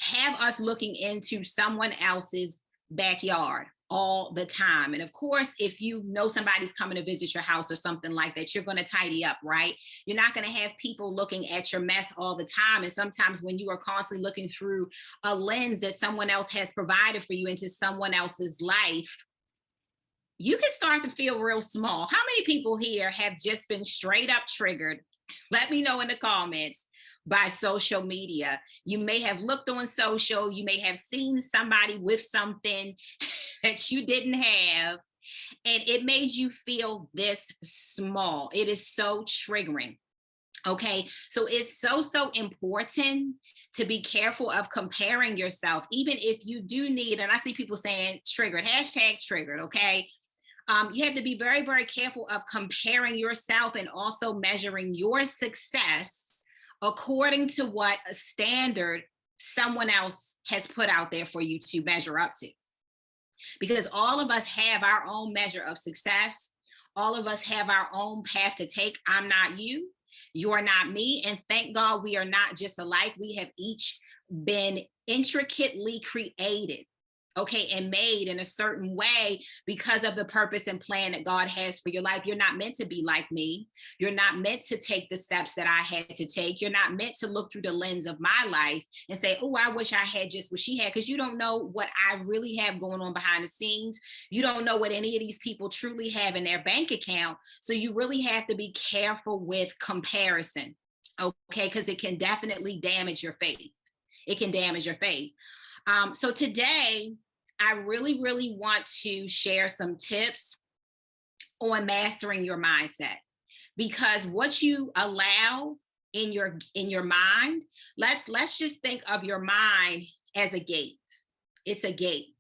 have us looking into someone else's backyard all the time. And of course, if you know somebody's coming to visit your house or something like that, you're going to tidy up, right? You're not going to have people looking at your mess all the time. And sometimes when you are constantly looking through a lens that someone else has provided for you into someone else's life, you can start to feel real small. How many people here have just been straight up triggered? Let me know in the comments. By social media. You may have looked on social, you may have seen somebody with something that you didn't have, and it made you feel this small. It is so triggering. Okay, so it's so important to be careful of comparing yourself, even if you do need, and I see people saying triggered, hashtag triggered, okay? You have to be very, very careful of comparing yourself and also measuring your success according to what a standard someone else has put out there for you to measure up to. Because all of us have our own measure of success. All of us have our own path to take. I'm not you. You're not me. And thank God we are not just alike. We have each been intricately created, okay, and made in a certain way because of the purpose and plan that God has for your life. You're not meant to be like me. You're not meant to take the steps that I had to take. You're not meant to look through the lens of my life and say, oh, I wish I had just what she had, because you don't know what I really have going on behind the scenes. You don't know what any of these people truly have in their bank account. So you really have to be careful with comparison, okay, because it can definitely damage your faith. It can damage your faith. So today, I really, really want to share some tips on mastering your mindset, because what you allow in your mind, let's just think of your mind as a gate. It's a gate,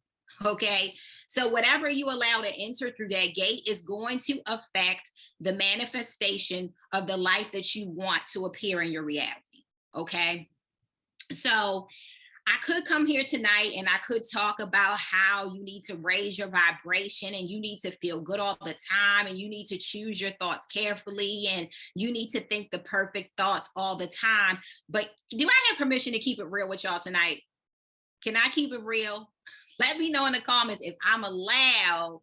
okay? So whatever you allow to enter through that gate is going to affect the manifestation of the life that you want to appear in your reality. Okay. So I could come here tonight and I could talk about how you need to raise your vibration and you need to feel good all the time and you need to choose your thoughts carefully and you need to think the perfect thoughts all the time. But do I have permission to keep it real with y'all tonight? Can I keep it real? Let me know in the comments if I'm allowed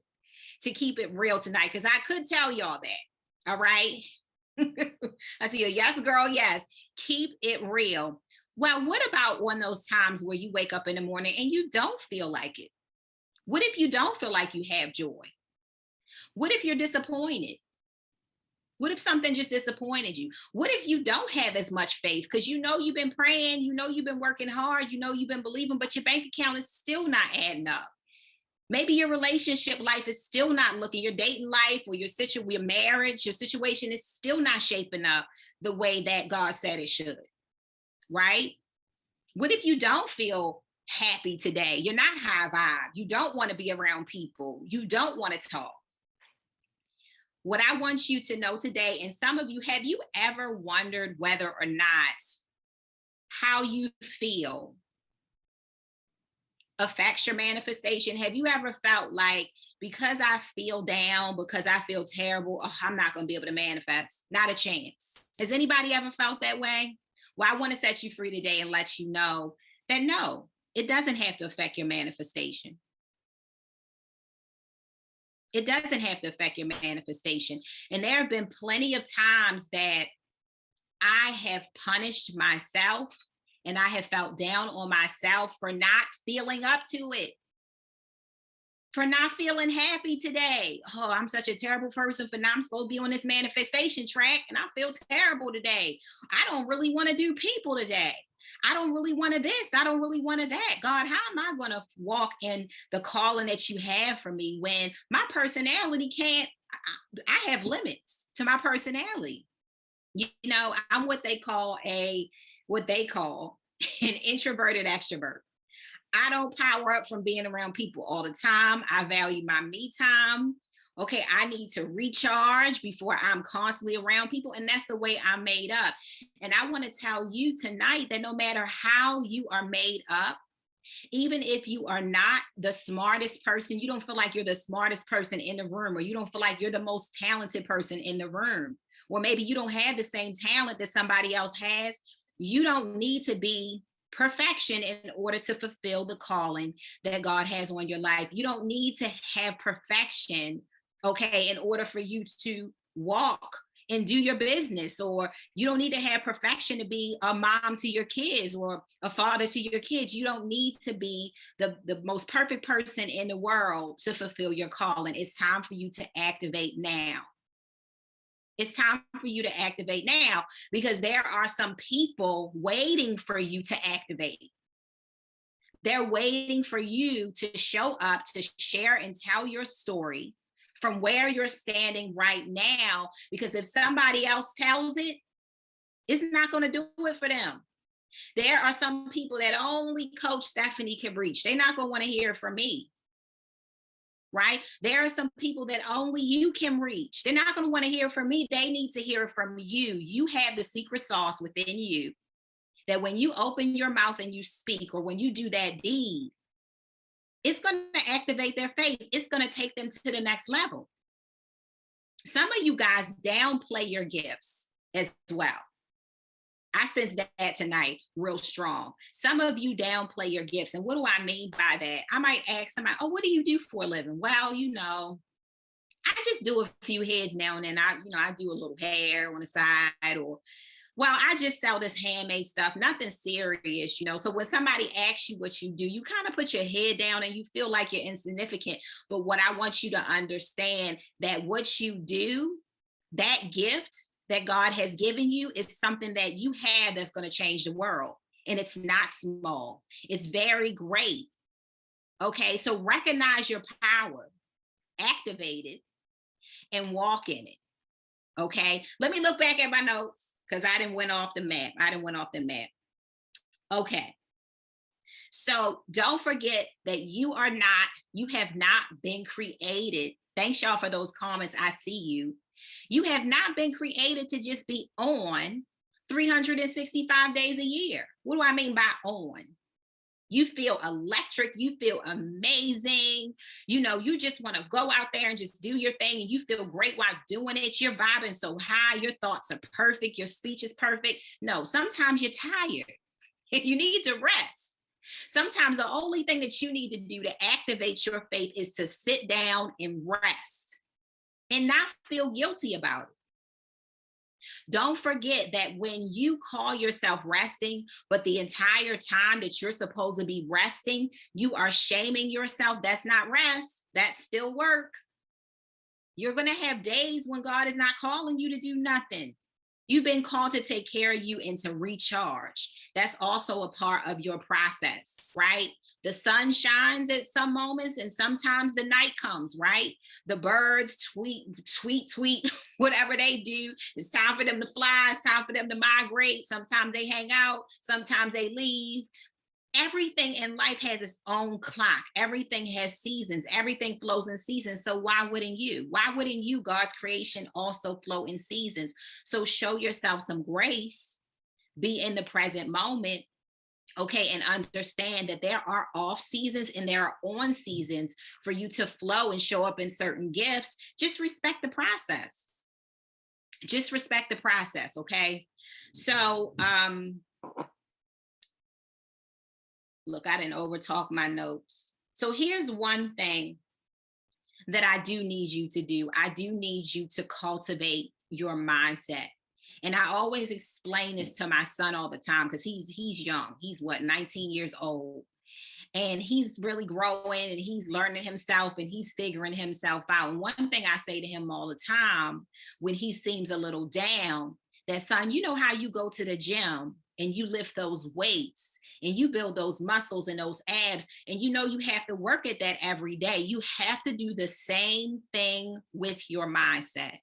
to keep it real tonight, because I could tell y'all that. All right. I see a yes, girl. Yes. Keep it real. Well, what about one of those times where you wake up in the morning and you don't feel like it? What if you don't feel like you have joy? What if you're disappointed? What if something just disappointed you? What if you don't have as much faith because you know you've been praying, you know you've been working hard, you know you've been believing, but your bank account is still not adding up? Maybe your relationship life is still not looking, your dating life or your marriage, your situation is still not shaping up the way that God said it should, right? What if you don't feel happy today? You're not high vibe. You don't want to be around people. You don't want to talk. What I want you to know today, and some of you, have you ever wondered whether or not how you feel affects your manifestation? Have you ever felt like, because I feel down, because I feel terrible, oh, I'm not going to be able to manifest? Not a chance. Has anybody ever felt that way? Well, I want to set you free today and let you know that no, it doesn't have to affect your manifestation. It doesn't have to affect your manifestation. And there have been plenty of times that I have punished myself and I have felt down on myself for not feeling up to it, for not feeling happy today. Oh, I'm such a terrible person for not, I'm supposed to be on this manifestation track and I feel terrible today. I don't really want to do people today. I don't really want to this. I don't really want to that. God, how am I going to walk in the calling that you have for me when my personality can't, I have limits to my personality. You know, I'm what they call an introverted extrovert. I don't power up from being around people all the time. I value my me time. Okay, I need to recharge before I'm constantly around people. And that's the way I'm made up. And I want to tell you tonight that no matter how you are made up, even if you are not the smartest person, you don't feel like you're the smartest person in the room, or you don't feel like you're the most talented person in the room, or maybe you don't have the same talent that somebody else has, you don't need to be perfection in order to fulfill the calling that God has on your life. You don't need to have perfection, okay, in order for you to walk and do your business, or you don't need to have perfection to be a mom to your kids or a father to your kids. You don't need to be the most perfect person in the world to fulfill your calling. It's time for you to activate now. It's time for you to activate now, because there are some people waiting for you to activate. They're waiting for you to show up, to share and tell your story from where you're standing right now, because if somebody else tells it, it's not going to do it for them. There are some people that only Coach Stephanie can reach. They're not going to want to hear from me. Right? There are some people that only you can reach. They're not going to want to hear from me. They need to hear from you. You have the secret sauce within you that when you open your mouth and you speak, or when you do that deed, it's going to activate their faith. It's going to take them to the next level. Some of you guys downplay your gifts as well. I sense that tonight real strong. Some of you downplay your gifts. And what do I mean by that? I might ask somebody, oh, what do you do for a living? Well, you know, I just do a few heads now and then. I do a little hair on the side, or, well, I just sell this handmade stuff, nothing serious, you know. So when somebody asks you what you do, you kind of put your head down and you feel like you're insignificant. But what I want you to understand, that what you do, that gift that God has given you, is something that you have that's going to change the world. And it's not small. It's very great. Okay, so recognize your power, activate it, and walk in it. Okay, let me look back at my notes, because I didn't went off the map. Okay, so don't forget that you have not been created. Thanks y'all for those comments. I see you. You have not been created to just be on, 365 days a year. What do I mean by on? You feel electric, you feel amazing. You just want to go out there and just do your thing, and you feel great while doing it. You're vibing so high, your thoughts are perfect, your speech is perfect. No, sometimes you're tired and you need to rest. Sometimes the only thing that you need to do to activate your faith is to sit down and rest and not feel guilty about it. Don't forget that when you call yourself resting, but the entire time that you're supposed to be resting, you are shaming yourself. That's not rest. That's still work. You're going to have days when God is not calling you to do nothing. You've been called to take care of you and to recharge. That's also a part of your process, right? The sun shines at some moments, and sometimes the night comes, right? The birds tweet, whatever they do. It's time for them to fly. It's time for them to migrate. Sometimes they hang out. Sometimes they leave. Everything in life has its own clock. Everything has seasons. Everything flows in seasons. So why wouldn't you? Why wouldn't you, God's creation, also flow in seasons? So show yourself some grace. Be in the present moment. Okay, and understand that there are off seasons and there are on seasons for you to flow and show up in certain gifts. Just respect the process. Just respect the process, okay? So, look, I didn't overtalk my notes. So here's one thing that I do need you to do. I do need you to cultivate your mindset. And I always explain this to my son all the time because he's young. He's 19 years old. And he's really growing and he's learning himself and he's figuring himself out. And one thing I say to him all the time when he seems a little down, that son, you know how you go to the gym and you lift those weights and you build those muscles and those abs, and you know you have to work at that every day. You have to do the same thing with your mindset.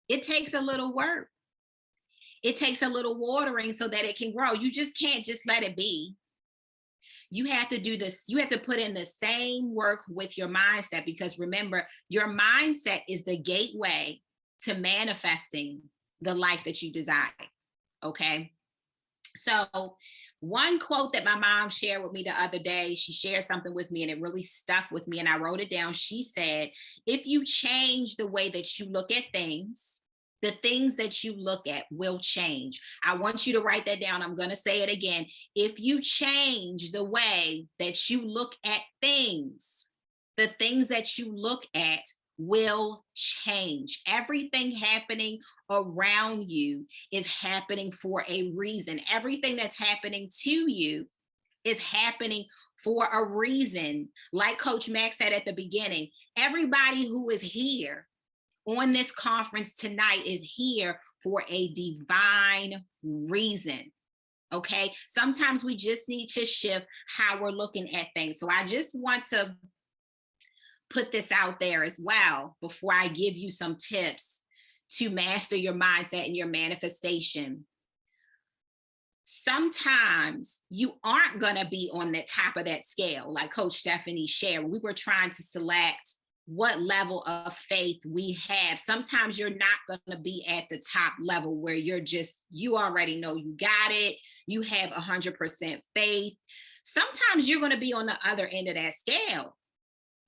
It takes a little work. It takes a little watering so that it can grow. You just can't just let it be. You have to do this. You have to put in the same work with your mindset, because remember, your mindset is the gateway to manifesting the life that you desire. Okay. So one quote that my mom shared with me the other day, she shared something with me and it really stuck with me and I wrote it down. She said, if you change the way that you look at things, the things that you look at will change. I want you to write that down. I'm going to say it again. If you change the way that you look at things, the things that you look at will change. Everything happening around you is happening for a reason. Everything that's happening to you is happening for a reason. Like Coach Mack said at the beginning, everybody who is here on this conference tonight is here for a divine reason. Okay. Sometimes we just need to shift how we're looking at things. So I just want to put this out there as well before I give you some tips to master your mindset and your manifestation. Sometimes you aren't going to be on the top of that scale, like Coach Stephanie shared. We were trying to select what level of faith we have. Sometimes you're not going to be at the top level where you already know you got it. You have 100% faith. Sometimes you're going to be on the other end of that scale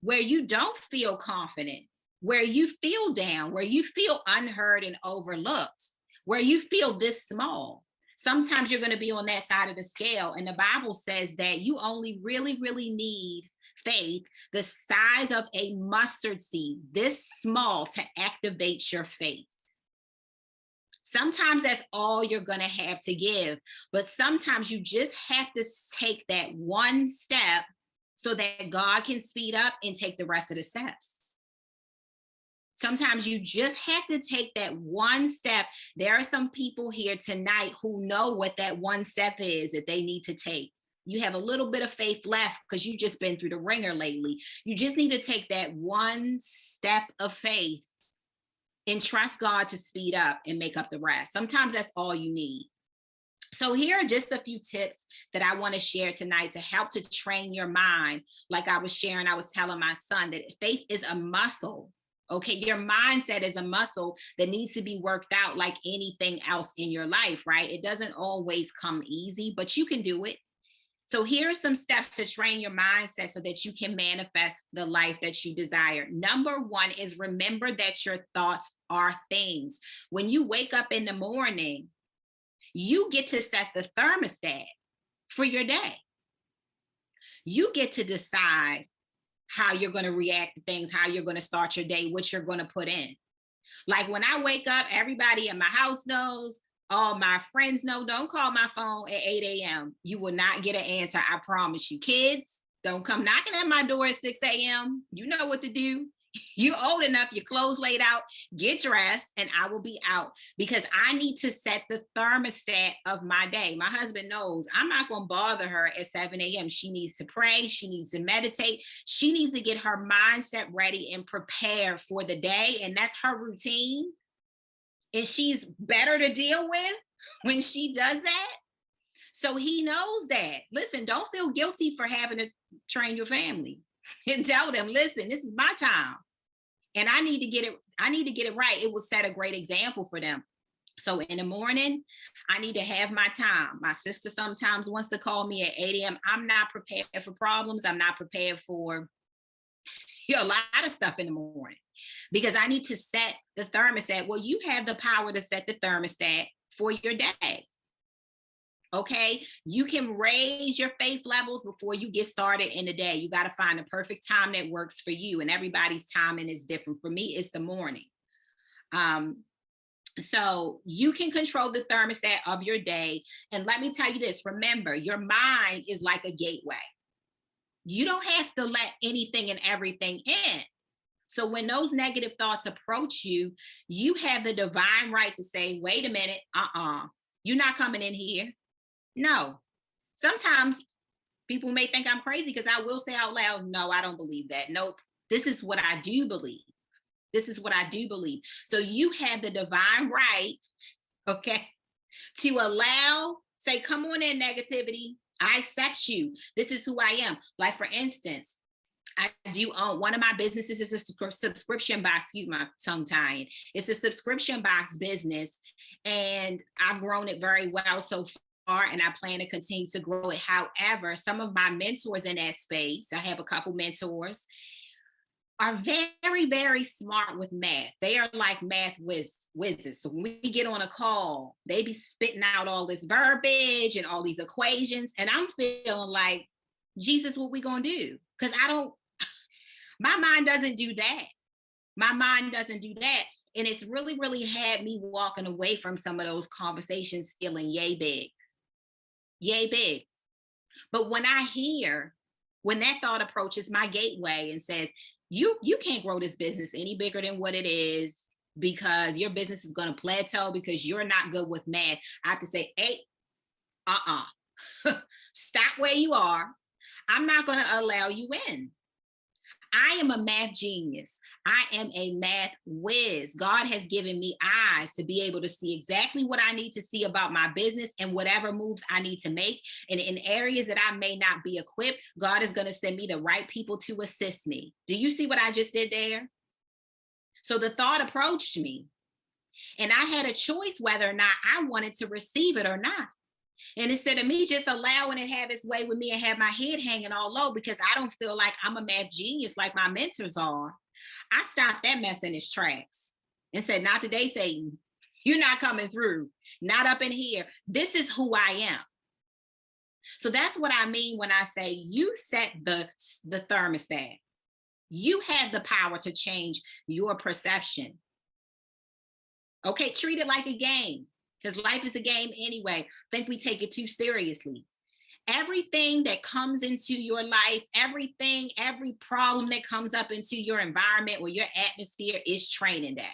where you don't feel confident, where you feel down, where you feel unheard and overlooked, where you feel this small. Sometimes you're going to be on that side of the scale. And the Bible says that you only really, really need faith the size of a mustard seed, this small, to activate your faith. Sometimes that's all you're going to have to give, but sometimes you just have to take that one step so that God can speed up and take the rest of the steps. Sometimes you just have to take that one step. There are some people here tonight who know what that one step is that they need to take. You have a little bit of faith left because you've just been through the ringer lately. You just need to take that one step of faith and trust God to speed up and make up the rest. Sometimes that's all you need. So here are just a few tips that I want to share tonight to help to train your mind. Like I was sharing, I was telling my son that faith is a muscle Okay, your mindset is a muscle that needs to be worked out like anything else in your life, right? It doesn't always come easy, but you can do it. So here are some steps to train your mindset so that you can manifest the life that you desire. Number one is remember that your thoughts are things. When you wake up in the morning, you get to set the thermostat for your day. You get to decide how you're going to react to things, how you're going to start your day, what you're going to put in. Like when I wake up, everybody in my house knows, all my friends know, don't call my phone at 8 a.m. You will not get an answer, I promise you. Kids, don't come knocking at my door at 6 a.m. You know what to do. You're old enough, your clothes laid out, get dressed, and I will be out because I need to set the thermostat of my day. My husband knows I'm not going to bother her at 7 a.m. She needs to pray. She needs to meditate. She needs to get her mindset ready and prepare for the day. And that's her routine. And she's better to deal with when she does that. So he knows that. Listen, don't feel guilty for having to train your family and tell them, listen, this is my time. And I need to get it right. It will set a great example for them. So in the morning, I need to have my time. My sister sometimes wants to call me at 8 a.m. I'm not prepared for problems. I'm not prepared for a lot of stuff in the morning because I need to set the thermostat. Well, you have the power to set the thermostat for your day. Okay, you can raise your faith levels before you get started in the day. You got to find the perfect time that works for you, and everybody's timing is different. For me, it's the morning. So you can control the thermostat of your day. And let me tell you this, remember, your mind is like a gateway. You don't have to let anything and everything in. So when those negative thoughts approach you, you have the divine right to say, wait a minute, you're not coming in here. No. Sometimes people may think I'm crazy because I will say out loud, no, I don't believe that. Nope. This is what I do believe. This is what I do believe. So you have the divine right, okay, to allow, say, come on in, negativity. I accept you. This is who I am. Like, for instance, I do own one of my businesses is a subscription box. Excuse my tongue tying. It's a subscription box business, and I've grown it very well so far, and I plan to continue to grow it. However, some of my mentors in that space, I have a couple mentors, are very, very smart with math. They are like math wizards. So when we get on a call, they be spitting out all this verbiage and all these equations, and I'm feeling like, Jesus, what we gonna do? Because my mind doesn't do that. My mind doesn't do that. And it's really, really had me walking away from some of those conversations feeling yay big. Yay big. But when that thought approaches my gateway and says, you can't grow this business any bigger than what it is because your business is going to plateau because you're not good with math. I have to say, hey, stop where you are. I'm not going to allow you in. I am a math genius. I am a math whiz. God has given me eyes to be able to see exactly what I need to see about my business and whatever moves I need to make. And in areas that I may not be equipped, God is going to send me the right people to assist me. Do you see what I just did there? So the thought approached me, and I had a choice whether or not I wanted to receive it or not. And instead of me just allowing it have its way with me and have my head hanging all low because I don't feel like I'm a math genius like my mentors are, I stopped that mess in its tracks and said, not today, Satan. You're not coming through. Not up in here. This is who I am. So that's what I mean when I say you set the thermostat. You have the power to change your perception. Okay, treat it like a game. Because life is a game anyway. I think we take it too seriously. Everything that comes into your life, every problem that comes up into your environment or your atmosphere is training day.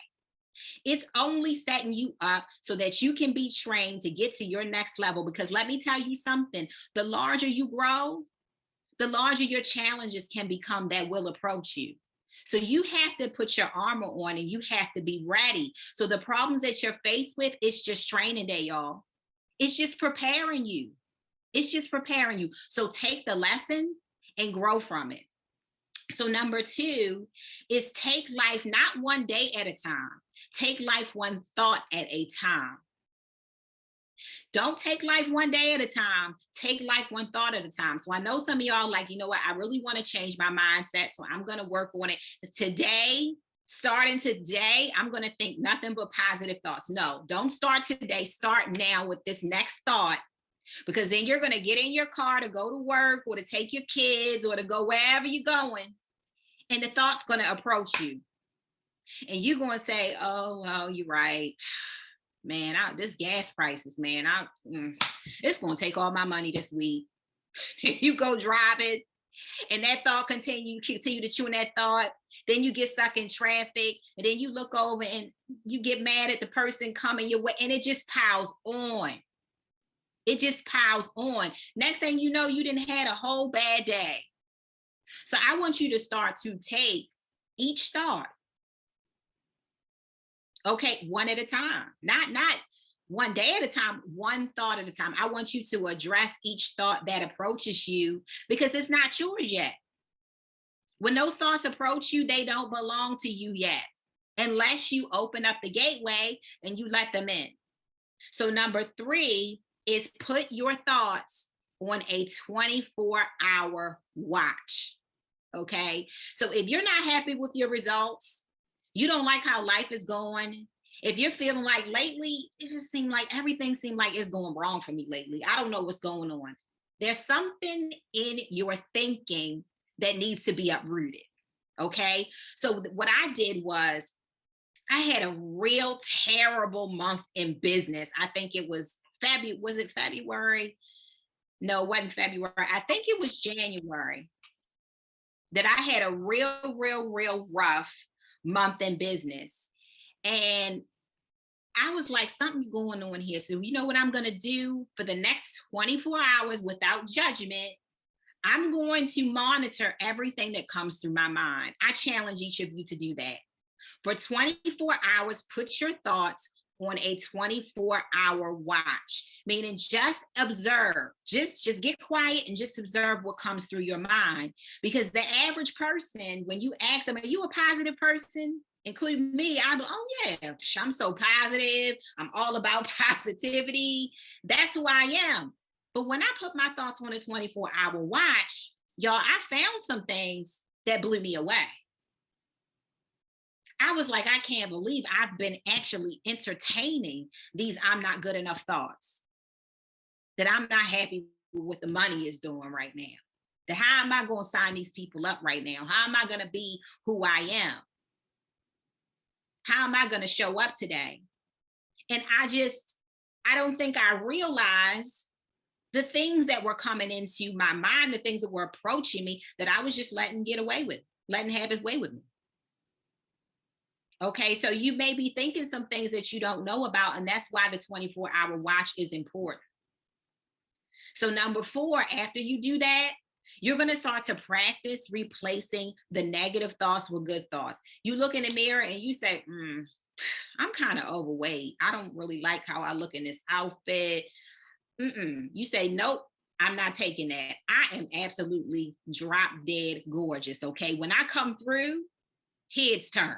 It's only setting you up so that you can be trained to get to your next level. Because let me tell you something, the larger you grow, the larger your challenges can become that will approach you. So you have to put your armor on and you have to be ready. So the problems that you're faced with, it's just training day, y'all. It's just preparing you. It's just preparing you. So take the lesson and grow from it. So number 2 is take life not one day at a time. Take life one thought at a time. Don't take life one day at a time. Take life one thought at a time. So I know some of y'all like, you know what? I really want to change my mindset. So I'm going to work on it today. Starting today, I'm going to think nothing but positive thoughts. No, don't start today. Start now with this next thought, because then you're going to get in your car to go to work or to take your kids or to go wherever you're going. And the thought's going to approach you. And you're going to say, oh, well, you're right. Man, this gas prices, man, it's going to take all my money this week. You go drive it, and that thought continue to chew in that thought. Then you get stuck in traffic, and then you look over and you get mad at the person coming your way, and it just piles on. It just piles on. Next thing you know, you didn't had a whole bad day. So I want you to start to take each thought, okay, one at a time, not one day at a time, one thought at a time. I want you to address each thought that approaches you, because it's not yours yet. When those thoughts approach you, they don't belong to you yet, unless you open up the gateway and you let them in. So number 3 is put your thoughts on a 24-hour watch. Okay. So if you're not happy with your results, you don't like how life is going, if you're feeling like lately, it just seemed like everything seemed like it's going wrong for me lately, I don't know what's going on. There's something in your thinking that needs to be uprooted. Okay. So what I did was I had a real terrible month in business. I think it was February. Was it February? No, it wasn't February. I think it was January that I had a real rough month in business. And I was like, something's going on here. So you know what I'm going to do for the next 24 hours without judgment? I'm going to monitor everything that comes through my mind. I challenge each of you to do that. For 24 hours, put your thoughts on a 24-hour watch, meaning just observe, just get quiet and just observe what comes through your mind. Because the average person, when you ask them, are you a positive person? Including me, I'm, oh yeah, I'm so positive. I'm all about positivity. That's who I am. But when I put my thoughts on a 24-hour watch, y'all, I found some things that blew me away. I was like, I can't believe I've been actually entertaining these I'm not good enough thoughts, that I'm not happy with what the money is doing right now, that how am I going to sign these people up right now? How am I going to be who I am? How am I going to show up today? And I don't think I realized the things that were coming into my mind, the things that were approaching me, that I was just letting have its way with me. Okay, so you may be thinking some things that you don't know about, and that's why the 24-hour watch is important. So number 4, after you do that, you're going to start to practice replacing the negative thoughts with good thoughts. You look in the mirror and you say, I'm kind of overweight. I don't really like how I look in this outfit. You say, nope, I'm not taking that. I am absolutely drop dead gorgeous. Okay, when I come through, heads turn.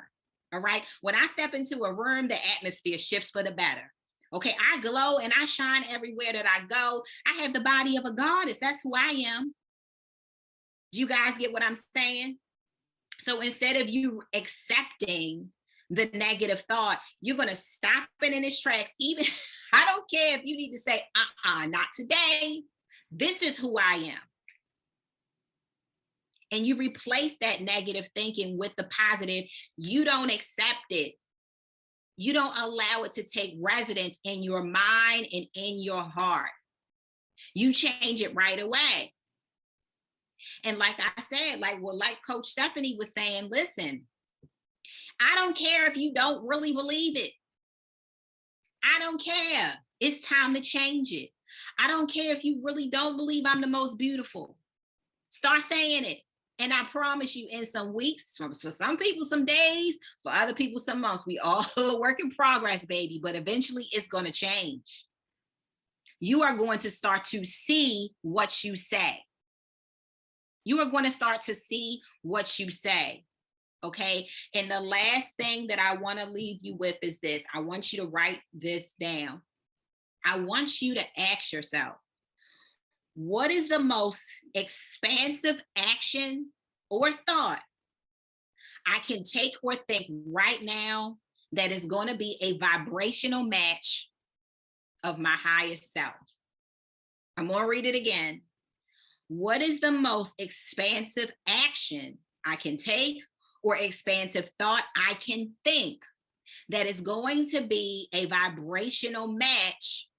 All right. When I step into a room, the atmosphere shifts for the better. Okay. I glow and I shine everywhere that I go. I have the body of a goddess. That's who I am. Do you guys get what I'm saying? So instead of you accepting the negative thought, you're going to stop it in its tracks. Even, I don't care if you need to say, not today. This is who I am. And you replace that negative thinking with the positive. You don't accept it. You don't allow it to take residence in your mind and in your heart. You change it right away. And like I said, like Coach Stephanie was saying, listen, I don't care if you don't really believe it. I don't care. It's time to change it. I don't care if you really don't believe I'm the most beautiful. Start saying it. And I promise you, in some weeks, for some people, some days, for other people, some months, we all a work in progress, baby, but eventually it's going to change. You are going to start to see what you say. You are going to start to see what you say. Okay. And the last thing that I want to leave you with is this. I want you to write this down. I want you to ask yourself, what is the most expansive action or thought I can take or think right now that is going to be a vibrational match of my highest self? I'm going to read it again. What is the most expansive action I can take or expansive thought I can think that is going to be a vibrational match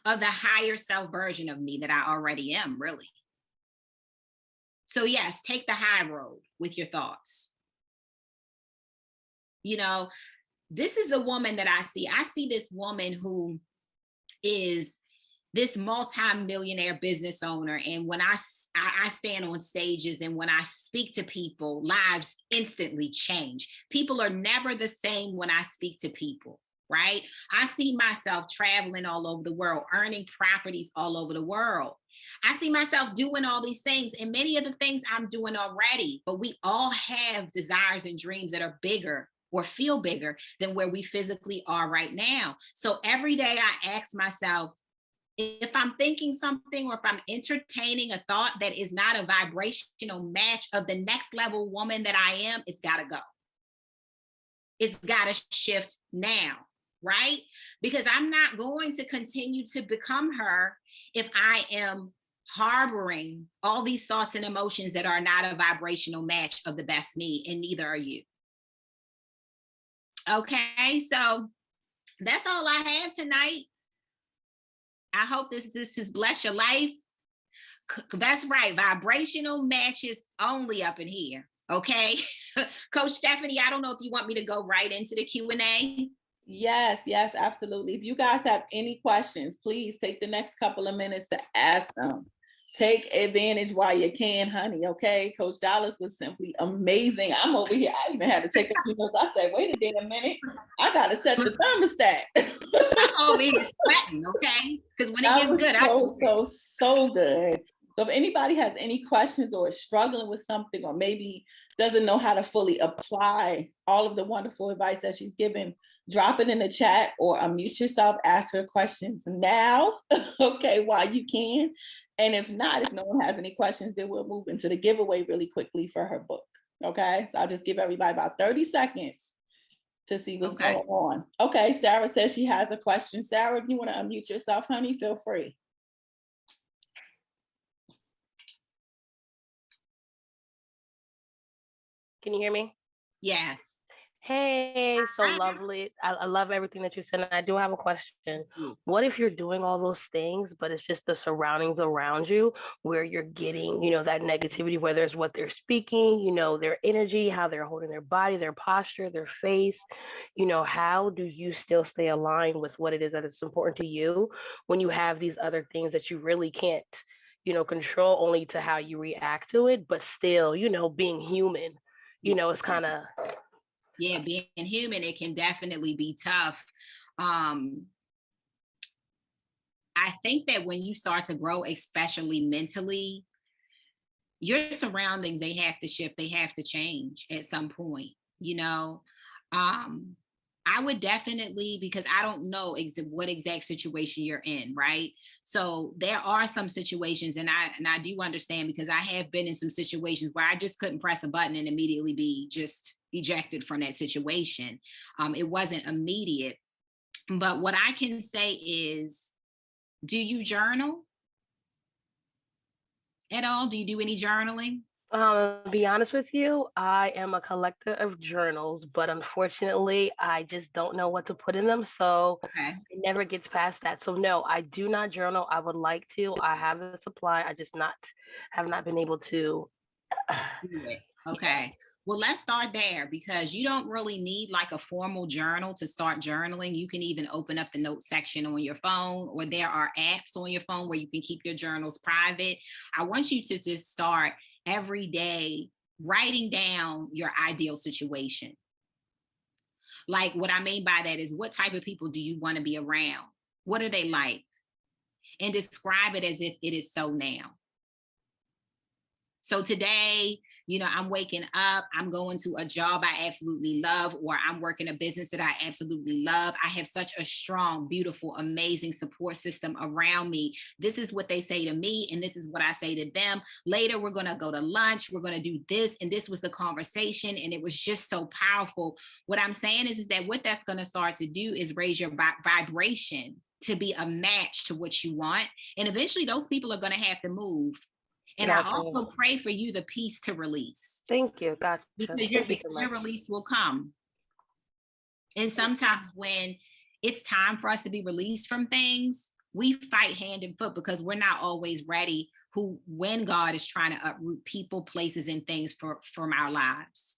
of the higher self version of me that I already am, really? So yes, take the high road with your thoughts. You know, this is the woman that I see. I see this woman who is this multi-millionaire business owner. And when I stand on stages and when I speak to people, lives instantly change. People are never the same when I speak to people, right? I see myself traveling all over the world, earning properties all over the world. I see myself doing all these things, and many of the things I'm doing already, but we all have desires and dreams that are bigger or feel bigger than where we physically are right now. So every day I ask myself, if I'm thinking something or if I'm entertaining a thought that is not a vibrational match of the next level woman that I am, it's got to go. It's got to shift now, right? Because I'm not going to continue to become her if I am harboring all these thoughts and emotions that are not a vibrational match of the best me, and neither are you. Okay, so that's all I have tonight. I hope this has blessed your life. That's right. Vibrational matches only up in here. Okay. Coach Stephanie, I don't know if you want me to go right into the Q&A. Yes, absolutely. If you guys have any questions, please take the next couple of minutes to ask them. Take advantage while you can, honey. Okay. Coach Dallas was simply amazing. I'm over here. I even had to take a few notes. I said, wait a damn minute. I got to set the thermostat. I'm over here sweating. Okay. Because when it gets good, so good. So if anybody has any questions or is struggling with something, or maybe doesn't know how to fully apply all of the wonderful advice that she's given, drop it in the chat or unmute yourself, ask her questions now, okay, while you can. And if not, if no one has any questions, then we'll move into the giveaway really quickly for her book. Okay, so I'll just give everybody about 30 seconds to see what's going on. Okay, Sarah says she has a question. Sarah, if you want to unmute yourself, honey, feel free. Can you hear me? Yes. Hey, so lovely. I love everything that you said. And I do have a question. What if you're doing all those things, but it's just the surroundings around you where you're getting, that negativity, whether it's what they're speaking, their energy, how they're holding their body, their posture, their face, how do you still stay aligned with what it is that is important to you when you have these other things that you really can't, control, only to how you react to it, but still, being human, it's kind of... Yeah, being human, it can definitely be tough. I think that when you start to grow, especially mentally, your surroundings, they have to shift, they have to change at some point, I would definitely, because I don't know what exact situation you're in, right? So there are some situations, and I do understand, because I have been in some situations where I just couldn't press a button and immediately be just ejected from that situation. It wasn't immediate. But what I can say is, do you journal at all? Do you do any journaling? To be honest with you, I am a collector of journals, but unfortunately, I just don't know what to put in them. So it never gets past that. So no, I do not journal. I would like to. I have the supply. I just have not been able to do it. Okay. Well, let's start there, because you don't really need like a formal journal to start journaling. You can even open up the note section on your phone, or there are apps on your phone where you can keep your journals private. I want you to just start every day writing down your ideal situation. Like, what I mean by that is, what type of people do you want to be around? What are they like? And describe it as if it is so now. So today, you know, I'm waking up, I'm going to a job I absolutely love, or I'm working a business that I absolutely love. I have such a strong, beautiful, amazing support system around me. This is what they say to me, and this is what I say to them. Later, we're going to go to lunch, we're going to do this, and this was the conversation, and it was just so powerful. What I'm saying is that what that's going to start to do is raise your vibration to be a match to what you want. And eventually those people are going to have to move. And I also pray for you the peace to release. Thank you. Gotcha. Because your release will come. And sometimes when it's time for us to be released from things, we fight hand and foot because we're not always ready when God is trying to uproot people, places, and things from our lives.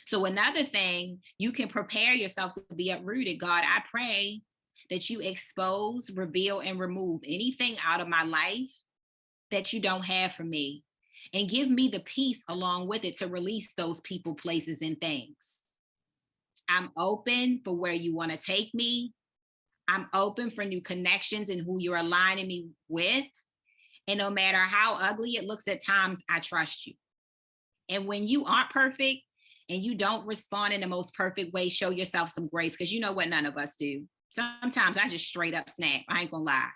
So another thing, you can prepare yourself to be uprooted. God, I pray that you expose, reveal, and remove anything out of my life that you don't have for me, and give me the peace along with it to release those people, places, and things. I'm open for where you want to take me. I'm open for new connections and who you're aligning me with. And no matter how ugly it looks at times, I trust you. And when you aren't perfect and you don't respond in the most perfect way, show yourself some grace, because you know what none of us do. Sometimes I just straight up snap. I ain't gonna lie.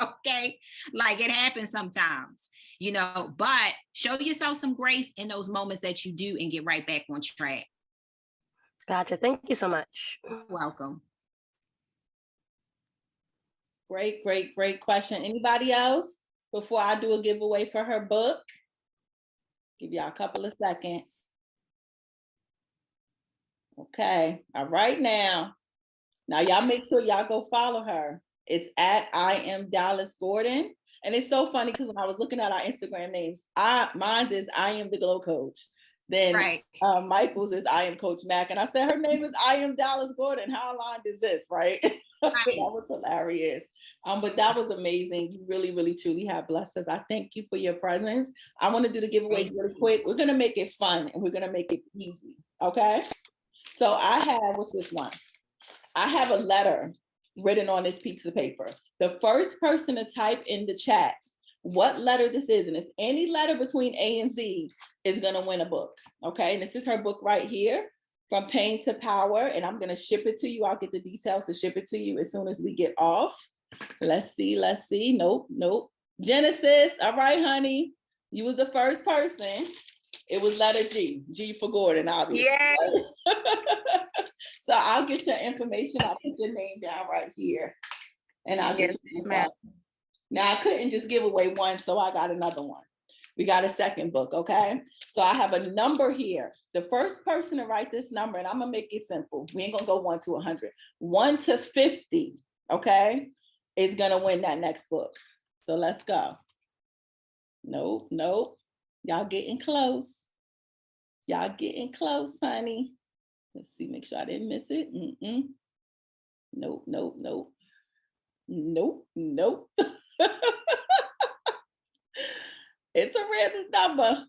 Okay, like it happens sometimes, you know, but show yourself some grace in those moments that you do and get right back on track. Gotcha. Thank you so much. You're welcome. Great question. Anybody else before I do a giveaway for her book? Give y'all a couple of seconds. Okay, all right now y'all make sure y'all go follow her. It's at I am Dallas Gordon. And it's so funny because when I was looking at our Instagram names, mine is I am the Glow Coach. Then right. Michael's is I am Coach Mac. And I said, her name is I am Dallas Gordon. How aligned is this, right? Right. So that was hilarious. But that was amazing. You really, really, truly have blessed us. I thank you for your presence. I want to do the giveaways really quick. We're going to make it fun and we're going to make it easy. Okay. So what's this one? I have a letter written on this piece of paper. The first person to type in the chat what letter this is, and it's any letter between A and Z, is going to win a book. Okay. And this is her book right here, From Pain to Power. And I'm going to ship it to you. I'll get the details to ship it to you as soon as we get off. Let's see. Nope. Genesis. All right, honey. You was the first person. It was letter G for Gordon, obviously. Yeah. So I'll get your information. I'll put your name down right here. And I'll get you. Now I couldn't just give away one, so I got another one. We got a second book, okay? So I have a number here. The first person to write this number, and I'm gonna make it simple. We ain't gonna go 1 to 100. 1 to 50, okay, is gonna win that next book. So let's go. Nope. Y'all getting close. Honey. Let's see, make sure I didn't miss it. Nope. It's a random number.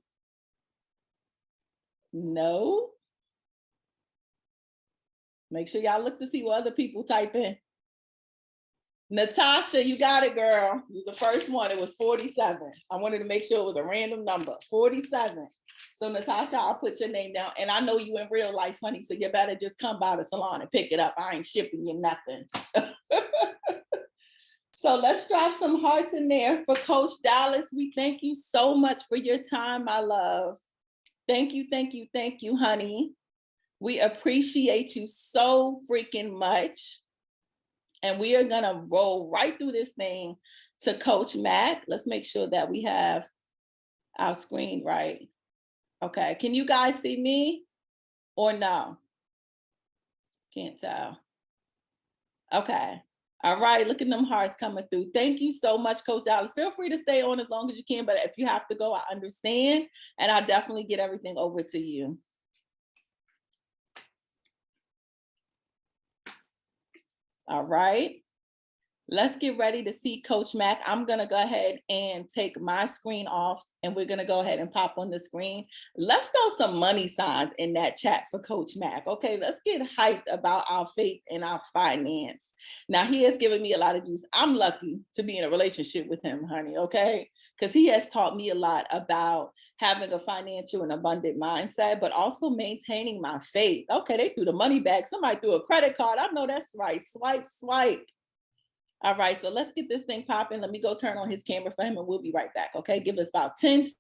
No. Make sure y'all look to see what other people type in. Natasha, you got it, girl. You was the first one. It was 47. I wanted to make sure it was a random number. 47. So Natasha, I'll put your name down. And I know you in real life, honey, so you better just come by the salon and pick it up. I ain't shipping you nothing. So let's drop some hearts in there for Coach Dallas. We thank you so much for your time, my love. Thank you, honey. We appreciate you so freaking much. And we are going to roll right through this thing to Coach Mac. Let's make sure that we have our screen right. Okay. Can you guys see me or no? Can't tell. Okay. All right. Look at them hearts coming through. Thank you so much, Coach Dallas. Feel free to stay on as long as you can, but if you have to go, I understand. And I'll definitely get everything over to you. All right. Let's get ready to see Coach Mac. I'm going to go ahead and take my screen off and we're going to go ahead and pop on the screen. Let's throw some money signs in that chat for Coach Mac. Okay, let's get hyped about our faith and our finance. Now, he has given me a lot of juice. I'm lucky to be in a relationship with him, honey, okay? Because he has taught me a lot about having a financial and abundant mindset, but also maintaining my faith. Okay, they threw the money back. Somebody threw a credit card. I know that's right. Swipe, swipe. All right, so let's get this thing popping. Let me go turn on his camera for him and we'll be right back, okay? Give us about 10 seconds.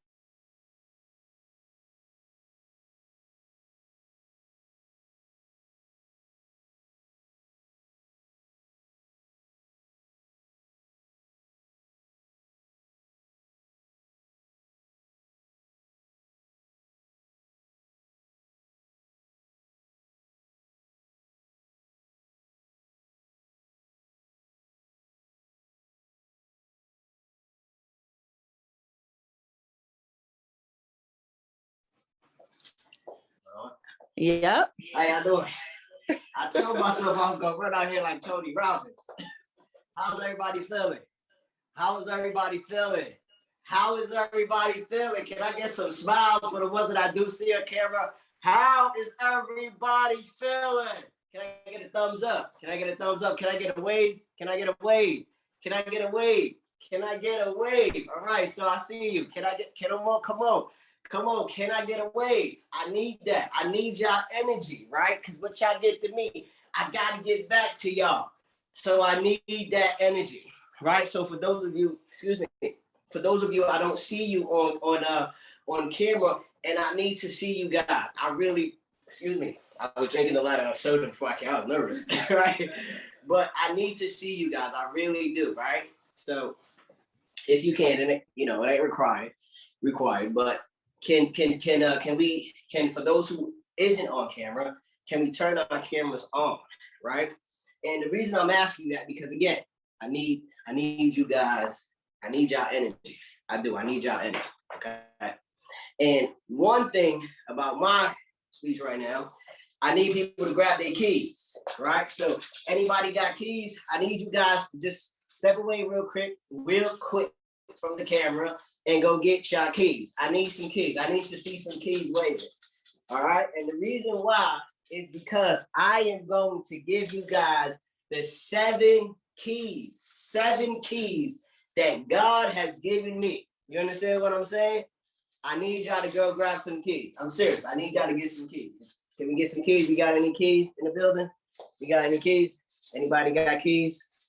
Yep. How y'all doing? I told myself I was gonna run out here like Tony Robbins. How's everybody feeling? How is everybody feeling? How is everybody feeling? Can I get some smiles for the ones that I do see on camera? How is everybody feeling? Can I get a thumbs up? Can I get a thumbs up? Can I get a wave? Can I get a wave? Can I get a wave? Can I get a wave? All right, so I see you. Can on, come on. Come on, can I get a wave? I need that. I need y'all energy, right? Because what y'all get to me, I got to get back to y'all. So I need that energy, right? So for those of you, for those of you, I don't see you on camera, and I need to see you guys. I really, I was drinking a lot of soda before I came. I was nervous, right? But I need to see you guys. I really do, right? So if you can, and it ain't required, but can we for those who isn't on camera, can we turn our cameras on, right? And the reason I'm asking you that, because again, I need you guys, I need y'all energy. I do, I need y'all energy, okay? And one thing about my speech right now, I need people to grab their keys, right? So anybody got keys? I need you guys to just step away real quick from the camera and go get your keys. I need some keys. I need to see some keys waving. All right. And the reason why is because I am going to give you guys the 7 keys that God has given me. You understand what I'm saying? I need y'all to go grab some keys. I'm serious. I need y'all to get some keys. Can we get some keys? We got any keys in the building? We got any keys? Anybody got keys?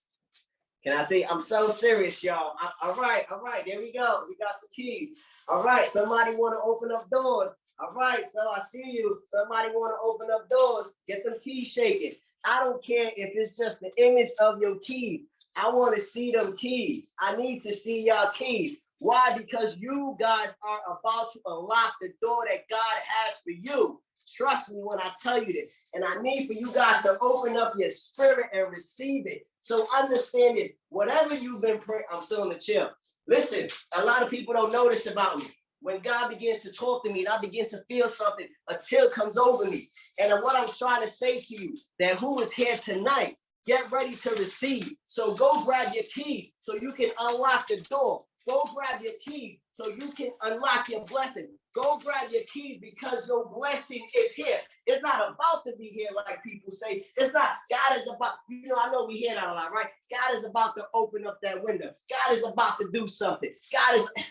Can I see? I'm so serious, y'all. All right. There we go. We got some keys. All right. Somebody want to open up doors. All right. So I see you. Somebody want to open up doors. Get them keys shaking. I don't care if it's just the image of your keys. I want to see them keys. I need to see y'all keys. Why? Because you guys are about to unlock the door that God has for you. Trust me when I tell you this. And I need for you guys to open up your spirit and receive it. So understand it. Whatever you've been praying, I'm still in the chill. Listen, a lot of people don't know this about me. When God begins to talk to me and I begin to feel something, a chill comes over me. And what I'm trying to say to you, that who is here tonight, get ready to receive. So go grab your key so you can unlock the door. Go grab your keys so you can unlock your blessing. Go grab your keys because your blessing is here. It's not about to be here like people say. It's not. God is about, I know we hear that a lot, right? God is about to open up that window. God is about to do something.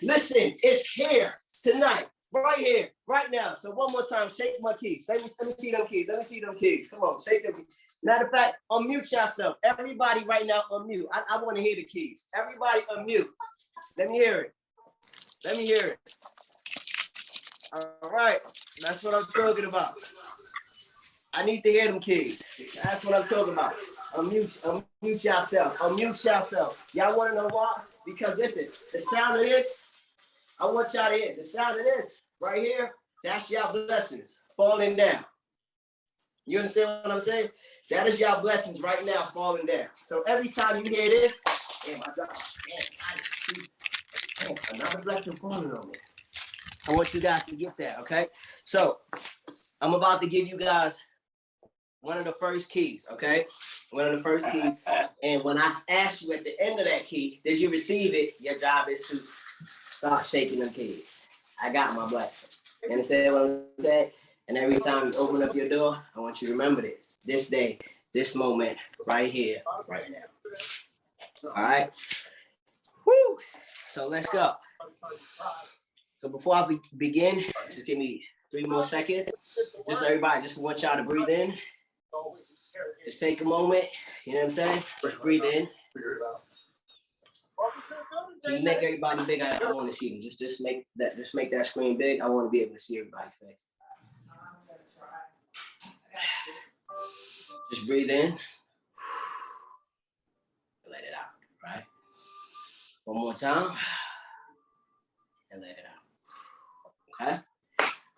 Listen, it's here tonight, right here, right now. So one more time, shake my keys. Let me see them keys. Let me see them keys. Come on, shake them keys. Matter of fact, unmute yourself. Everybody right now, unmute. I want to hear the keys. Everybody unmute. Let me hear it. Let me hear it. All right. That's what I'm talking about. I need to hear them keys. That's what I'm talking about. Unmute yourself. Unmute yourself. Y'all want to know why? Because listen, the sound of this, I want y'all to hear. The sound of this right here, that's y'all blessings falling down. You understand what I'm saying? That is y'all blessings right now falling down. So every time you hear this, oh my gosh, another blessing falling on me. I want you guys to get that, okay? So I'm about to give you guys one of the first keys, okay? One of the first keys. And when I ask you at the end of that key, did you receive it? Your job is to start shaking them keys. I got my blessing. You understand what I'm saying? And every time you open up your door, I want you to remember this day, this moment, right here, right now. All right? Woo! So let's go. So before I begin, just give me 3 more seconds. Just everybody, just want y'all to breathe in. Just take a moment. You know what I'm saying? Just breathe in. Can you make everybody big? I want to see them. Just make that screen big. I want to be able to see everybody's face. Just breathe in. Let it out. Right? One more time. And let it out. Okay?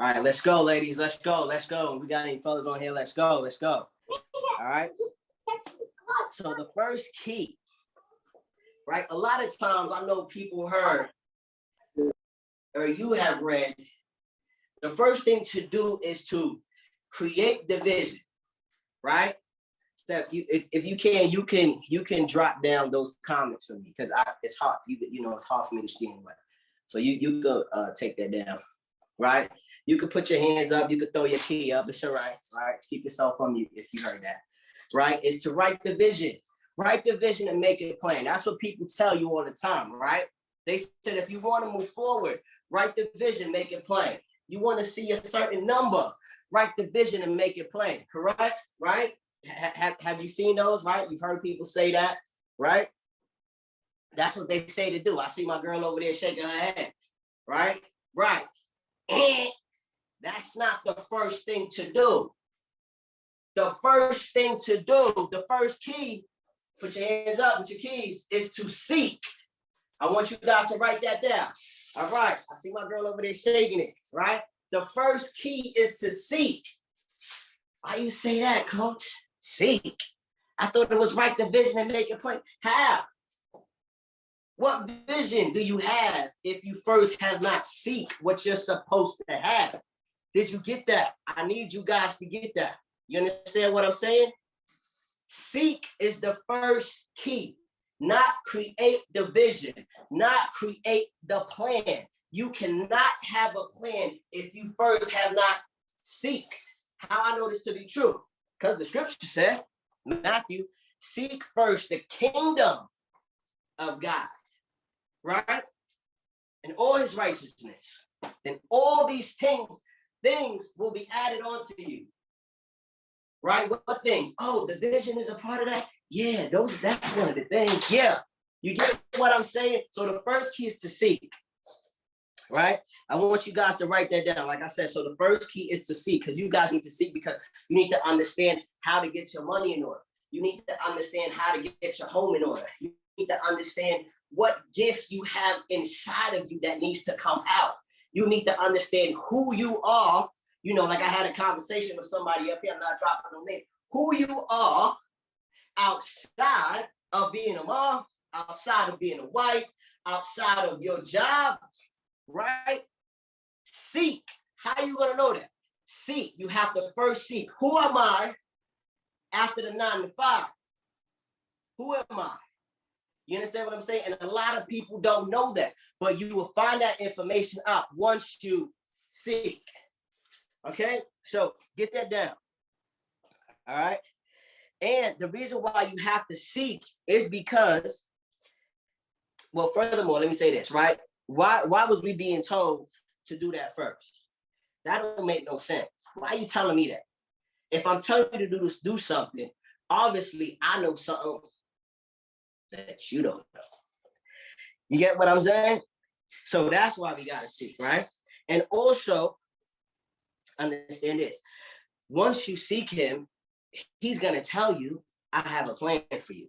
All right, let's go, ladies. Let's go. We got any fellas on here? Let's go. All right. So the first key, right? A lot of times I know people heard or you have read, the first thing to do is to create division, right? Steph, if you can drop down those comments for me because it's hard. It's hard for me to see anyway. So you go take that down, right? You can put your hands up. You can throw your key up. It's all right. All right. Keep yourself on mute if you heard that. Right? It's to write the vision. Write the vision and make it plain. That's what people tell you all the time, right? They said if you want to move forward, write the vision, make it plain. You want to see a certain number, write the vision and make it plain. Correct? Right? Have you seen those? Right? You've heard people say that, right? That's what they say to do. I see my girl over there shaking her head. Right? Right. And that's not the first thing to do. The first thing to do, the first key, put your hands up with your keys, is to seek. I want you guys to write that down. All right. I see my girl over there shaking it, right? The first key is to seek. Why you say that, coach? Seek. I thought it was write the vision and make it plain. How? What vision do you have if you first have not seek what you're supposed to have? Did you get that? I need you guys to get that. You understand what I'm saying? Seek is the first key, not create the vision, not create the plan. You cannot have a plan if you first have not seek. How I know this to be true? Because the scripture said, Matthew, seek first the kingdom of God, right? And all his righteousness. And all these things will be added onto you. Right? What things? Oh, the vision is a part of that. Yeah, that's one of the things. Yeah. You get what I'm saying? So the first key is to seek. Right? I want you guys to write that down. Like I said, so the first key is to seek because you guys need to seek because you need to understand how to get your money in order. You need to understand how to get your home in order. You need to understand what gifts you have inside of you that needs to come out. You need to understand who you are. You know, like I had a conversation with somebody up here, I'm not dropping no name, who you are outside of being a mom, outside of being a wife, outside of your job, right? Seek. How are you going to know that? Seek. You have to first seek. Who am I after the 9 to 5? Who am I? You understand what I'm saying? And a lot of people don't know that, but you will find that information out once you seek. Okay, so get that down. All right. And the reason why you have to seek is because, well, furthermore, let me say this, right? Why was we being told to do that first? That don't make no sense. Why are you telling me that? If I'm telling you to do something, obviously I know something that you don't know. You get what I'm saying? So that's why we got to seek, right? And also, understand this. Once you seek him, he's going to tell you, I have a plan for you.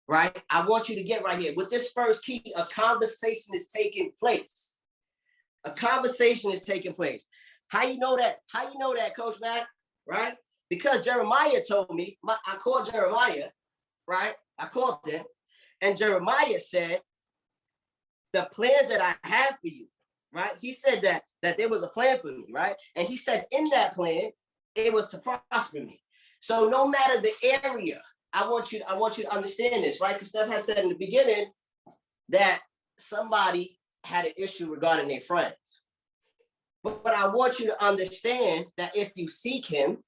Right? I want you to get right here. With this first key, a conversation is taking place. A conversation is taking place. How you know that? How you know that, Coach Mac? Right? Because Jeremiah told me, I called Jeremiah, right? I called him, and Jeremiah said, the plans that I have for you, right? He said that there was a plan for me, right? And he said in that plan, It was to prosper me. So no matter the area, I want you to understand this, right? Because Steph has said in the beginning that somebody had an issue regarding their friends. But I want you to understand that if you seek him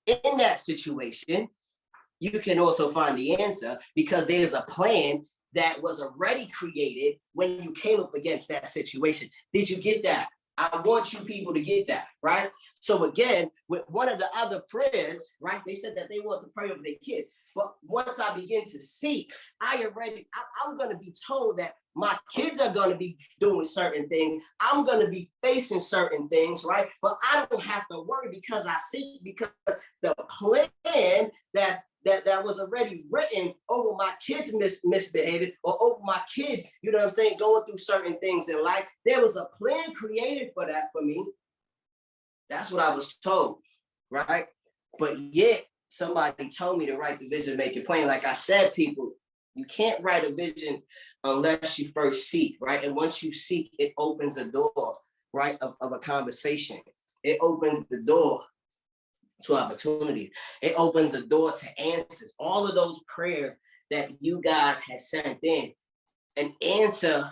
in that situation, you can also find the answer, because there's a plan that was already created when you came up against that situation. Did you get that? I want you people to get that, right? So again, with one of the other prayers, right, they said that they want to pray over their kid. But once I begin to seek, I'm going to be told that my kids are going to be doing certain things. I'm going to be facing certain things, right? But I don't have to worry because I seek, because the plan that was already written over my kids misbehaving, or over my kids, you know what I'm saying, going through certain things in life. There was a plan created for that for me. That's what I was told, right? But yet, somebody told me to write the vision, make it plain. Like I said, people, you can't write a vision unless you first seek, right? And once you seek, it opens the door, right, of a conversation. It opens the door to opportunity. It opens the door to answers. All of those prayers that you guys had sent in, an answer,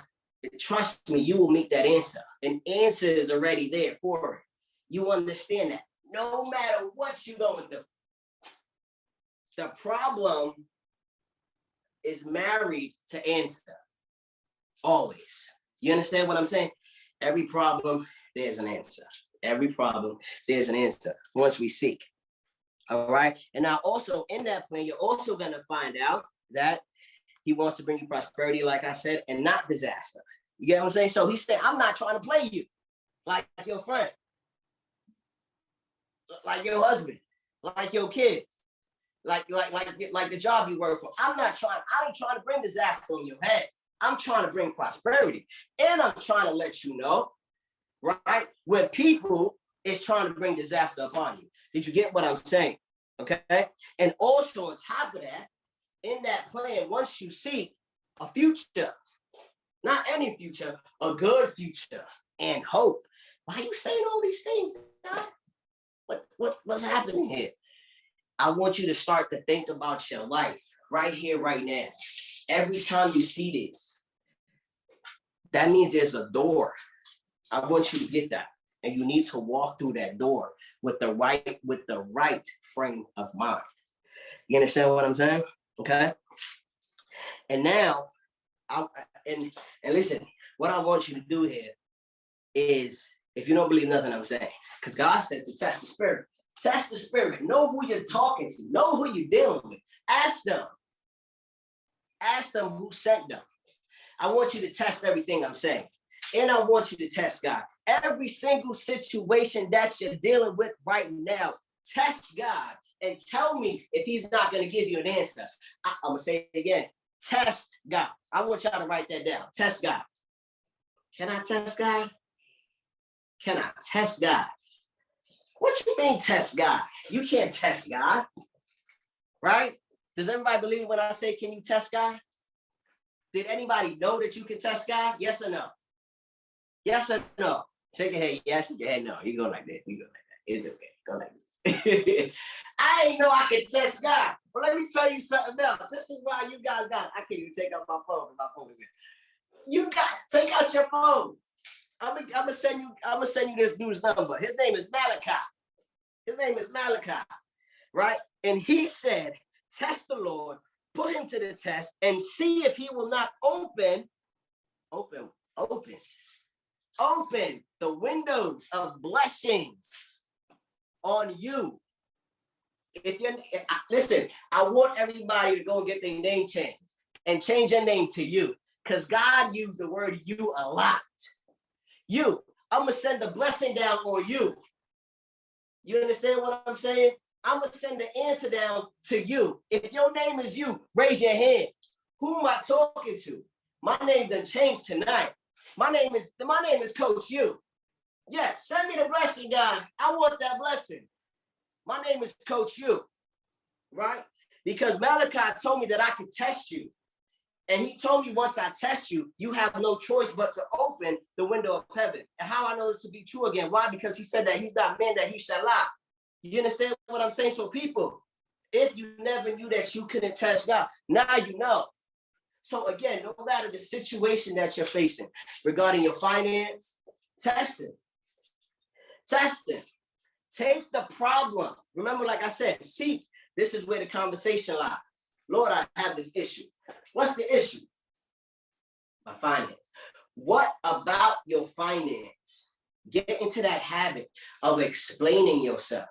trust me, you will meet that answer. An answer is already there for it. You understand that no matter what you're going through, the problem is married to answer. Always. You understand what I'm saying? Every problem, there's an answer. Every problem, there's an answer once we seek. All right. And now also in that plan, you're also going to find out that he wants to bring you prosperity, like I said, and not disaster. You get what I'm saying? So he's saying, I'm not trying to play you like your friend, like your husband, like your kids, like the job you work for. I ain't trying to bring disaster on your head. I'm trying to bring prosperity. And I'm trying to let you know, right, when people is trying to bring disaster upon you. Did you get what I'm saying? Okay. And also on top of that, in that plan, once you see a future, not any future, a good future and hope. Why are you saying all these things, God? What's happening here? I want you to start to think about your life right here, right now. Every time you see this, that means there's a door. I want you to get that. And you need to walk through that door with the right frame of mind. You understand what I'm saying? Okay. And now, and listen, what I want you to do here is, if you don't believe nothing I'm saying, because God said to test the spirit. Test the spirit. Know who you're talking to. Know who you're dealing with. Ask them. Ask them who sent them. I want you to test everything I'm saying. And I want you to test God. Every single situation that you're dealing with right now, test God and tell me if he's not going to give you an answer. I'm going to say it again. Test God. I want y'all to write that down. Test God. Can I test God? Can I test God? What you mean test God? You can't test God, right? Does everybody believe when I say, can you test God? Did anybody know that you can test God? Yes or no? Yes or no? Shake your head. Yes, shake your head. No. You go like this. You go like that. It's okay. Go like this. I ain't know I could test God. But let me tell you something else. This is why you guys got. I can't even take out my phone. My phone is here. You got take out your phone. I'm gonna send you this dude's number. His name is Malachi. His name is Malachi, right? And he said, test the Lord, put him to the test, and see if he will not open the windows of blessings on you. Listen, I want everybody to go and get their name changed and change their name to you, because God used the word you a lot. You, I'm gonna send the blessing down on you. You understand what I'm saying? I'm gonna send the answer down to you. If your name is you, raise your hand. Who am I talking to? My name done changed tonight. My name is Coach You. Yeah, send me the blessing, God. I want that blessing. My name is Coach You, right? Because Malachi told me that I could test you. And he told me once I test you, you have no choice but to open the window of heaven. And how I know this to be true again? Why? Because he said that he's not man that he shall lie. You understand what I'm saying? So people, if you never knew that you couldn't test God, now you know. So again, no matter the situation that you're facing regarding your finance, test it. Test it. Take the problem. Remember, like I said, seek. This is where the conversation lies. Lord, I have this issue. What's the issue? My finance. What about your finance? Get into that habit of explaining yourself.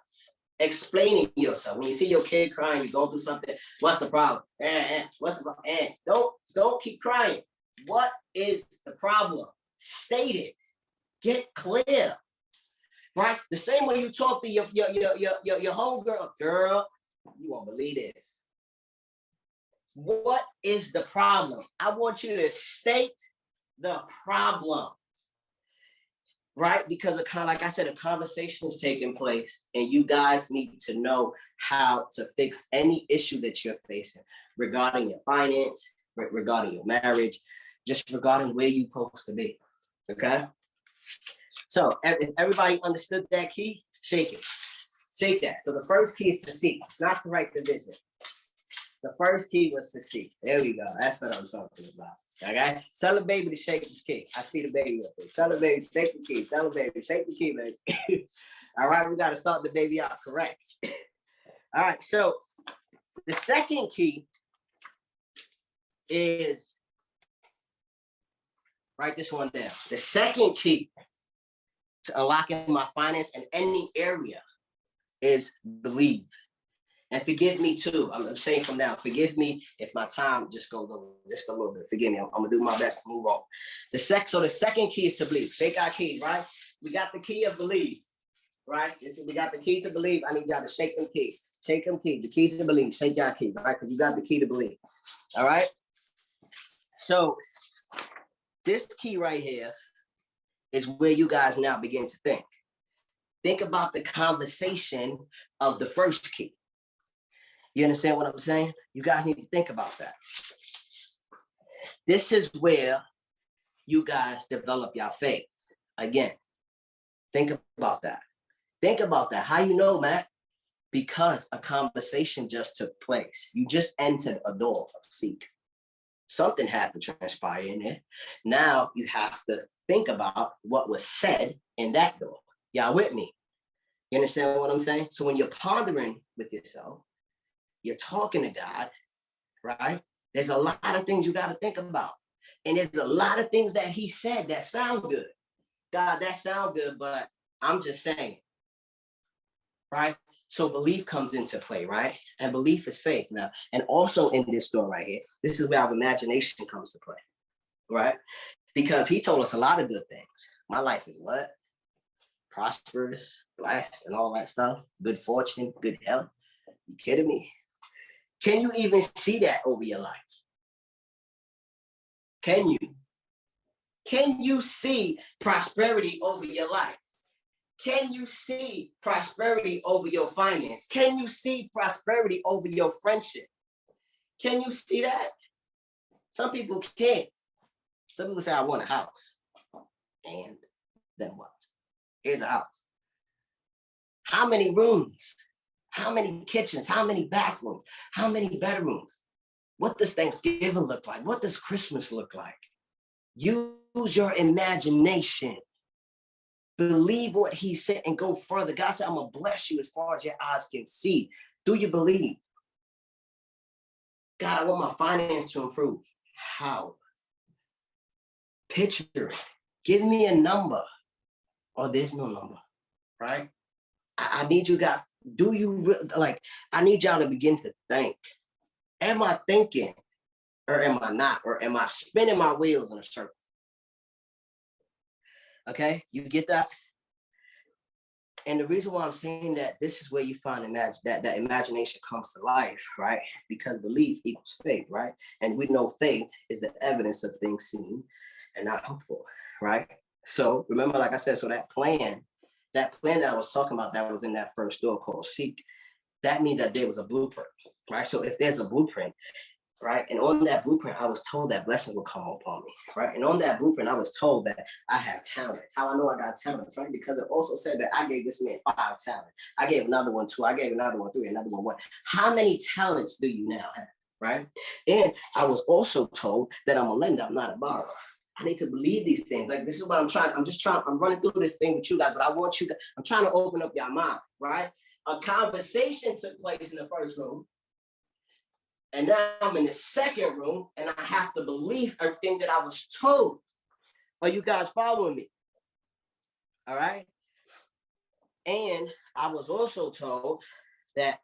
Explaining yourself. When you see your kid crying, you go through something. What's the problem? What's the problem? Don't keep crying. What is the problem? State it. Get clear. Right? The same way you talk to your homegirl, girl, you won't believe this. What is the problem? I want you to state the problem. Right? Because of kind of, like I said, a conversation is taking place, and you guys need to know how to fix any issue that you're facing regarding your finance, regarding your marriage, just regarding where you're supposed to be. Okay? So if everybody understood that key, shake it. Shake that. So the first key is to seek, not to write the vision. The first key was to seek. There we go. That's what I'm talking about. Okay? Tell the baby to shake his key. I see the baby up there. Tell the baby to shake the key. Tell the baby to shake the key, baby. All right, we got to start the baby out correct. All right, so the second key is, write this one down. The second key to unlocking my finance in any area is believe. And forgive me too. I'm saying from now, forgive me if my time just goes over just a little bit. Forgive me. I'm gonna do my best to move on. So the second key is to believe. Shake our key, right? We got the key of believe, right? We got the key to believe. I need y'all to shake them keys. Shake them keys. The key to believe. Shake your key, right? Because you got the key to believe. All right. So this key right here is where you guys now begin to think. Think about the conversation of the first key. You understand what I'm saying? You guys need to think about that. This is where you guys develop your faith. Again, think about that. Think about that. How you know, Matt? Because a conversation just took place. You just entered a door of seek. Something had to transpire in there. Now you have to think about what was said in that door. Y'all with me? You understand what I'm saying? So when you're pondering with yourself, you're talking to God, right? There's a lot of things you got to think about. And there's a lot of things that he said that sound good. God, that sound good, but I'm just saying, right? So belief comes into play, right? And belief is faith now. And also in this door right here, this is where our imagination comes to play, right? Because he told us a lot of good things. My life is what? Prosperous, blessed, and all that stuff. Good fortune, good health. You kidding me? Can you even see that over your life? Can you? Can you see prosperity over your life? Can you see prosperity over your finance? Can you see prosperity over your friendship? Can you see that? Some people can't. Some people say, I want a house. And then what? Here's a house. How many rooms? How many kitchens? How many bathrooms? How many bedrooms? What does Thanksgiving look like? What does Christmas look like? Use your imagination. Believe what he said and go further. God said, I'm going to bless you as far as your eyes can see. Do you believe? God, I want my finance to improve. How? Picture it. Give me a number. Or there's no number, right? I need you guys, I need y'all to begin to think. Am I thinking or am I not? Or am I spinning my wheels in a circle? Okay, you get that? And the reason why I'm saying that this is where you find that imagination comes to life, right? Because belief equals faith, right? And we know faith is the evidence of things seen and not hoped for, right? So remember, like I said, so that plan that I was talking about that was in that first door called seek, that means that there was a blueprint, right? So if there's a blueprint, right? And on that blueprint, I was told that blessings will come upon me, right? And on that blueprint, I was told that I have talents. How I know I got talents, right? Because it also said that I gave this man 5 talents. I gave another one 2. I gave another one 3, another one 1. How many talents do you now have, right? And I was also told that I'm a lender, I'm not a borrower. I need to believe these things. Like, this is what I'm trying. I'm running through this thing with you guys, but I want you to, I'm trying to open up your mind, right? A conversation took place in the first room. And now I'm in the second room and I have to believe everything that I was told. Are you guys following me? All right. And I was also told that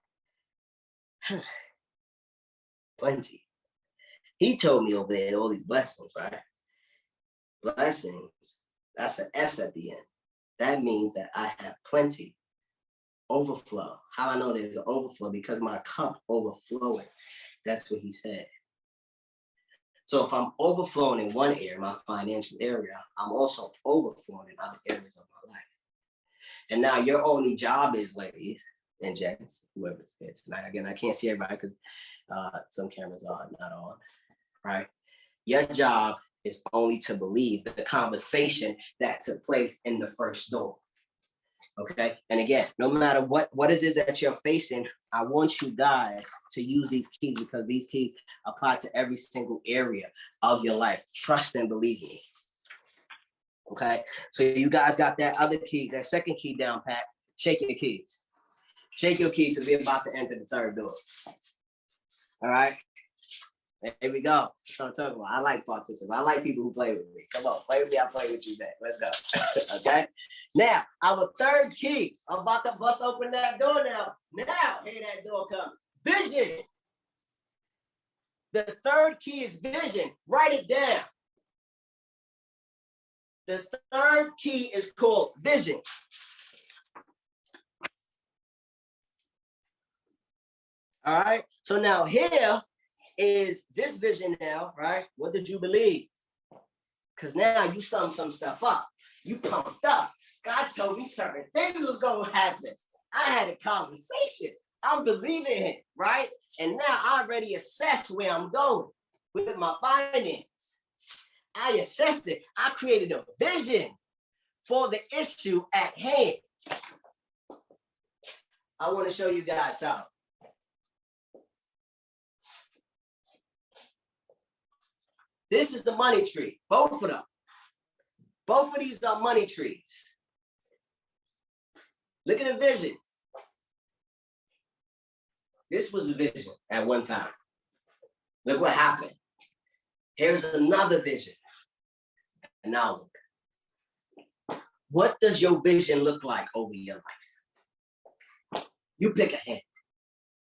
plenty. He told me over there all these blessings, right? Blessings, that's an S at the end. That means that I have plenty, overflow. How I know there's an overflow? Because my cup overflowing. That's what he said. So if I'm overflowing in one area, my financial area, I'm also overflowing in other areas of my life. And now your only job is, ladies and gents, whoever's here tonight. Again, I can't see everybody because some cameras are not on, right? Your job is only to believe the conversation that took place in the first door. Okay. And again, no matter what is it that you're facing, I want you guys to use these keys because these keys apply to every single area of your life. Trust and believe me. Okay. So you guys got that other key, that second key down pat. Shake your keys. Shake your keys because we're about to enter the third door. All right. There we go. That's what I'm talking about. I like participants. I like people who play with me. Come on, play with me. I'll play with you back. Let's go. Okay. Now, our third key. I'm about to bust open that door now. Now, hear that door come. Vision. The third key is vision. Write it down. The third key is called vision. All right. So now here is this vision now, right? What did you believe? Because now you sum some stuff up. You pumped up. God told me certain things was going to happen. I had a conversation. I'm believing him, right? And now I already assessed where I'm going with my finance. I assessed it. I created a vision for the issue at hand. I want to show you guys something. This is the money tree, both of them. Both of these are money trees. Look at the vision. This was a vision at one time. Look what happened. Here's another vision. And now look. What does your vision look like over your life? You pick a hand.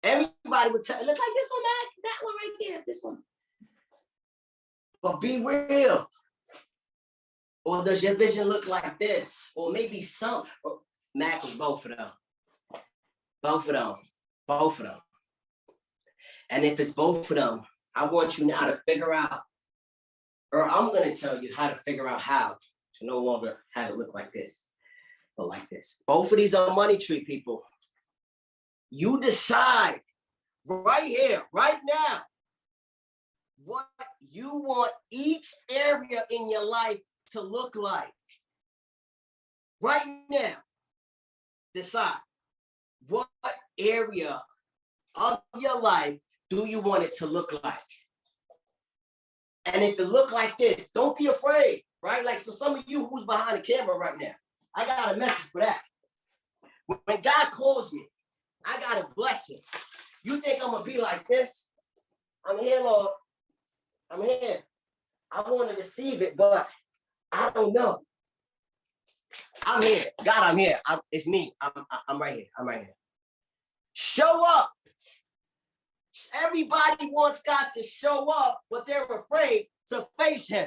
Everybody would tell, look like this one, Mac, that one right there, this one. But be real. Or does your vision look like this? Or maybe some, or Mac was both of them. Both of them. Both of them. And if it's both of them, I want you now to figure out, or I'm going to tell you how to figure out how to no longer have it look like this, but like this. Both of these are money tree, people. You decide right here, right now, what you want each area in your life to look like. Right now, decide what area of your life do you want it to look like? And if it look like this, don't be afraid, right? Like, so some of you who's behind the camera right now, I got a message for that. When God calls me, I got a blessing. You think I'm gonna be like this? I'm here, Lord. I'm here. I want to receive it, but I don't know. I'm here. God, I'm here. It's me. I'm right here. I'm right here. Show up. Everybody wants God to show up, but they're afraid to face him.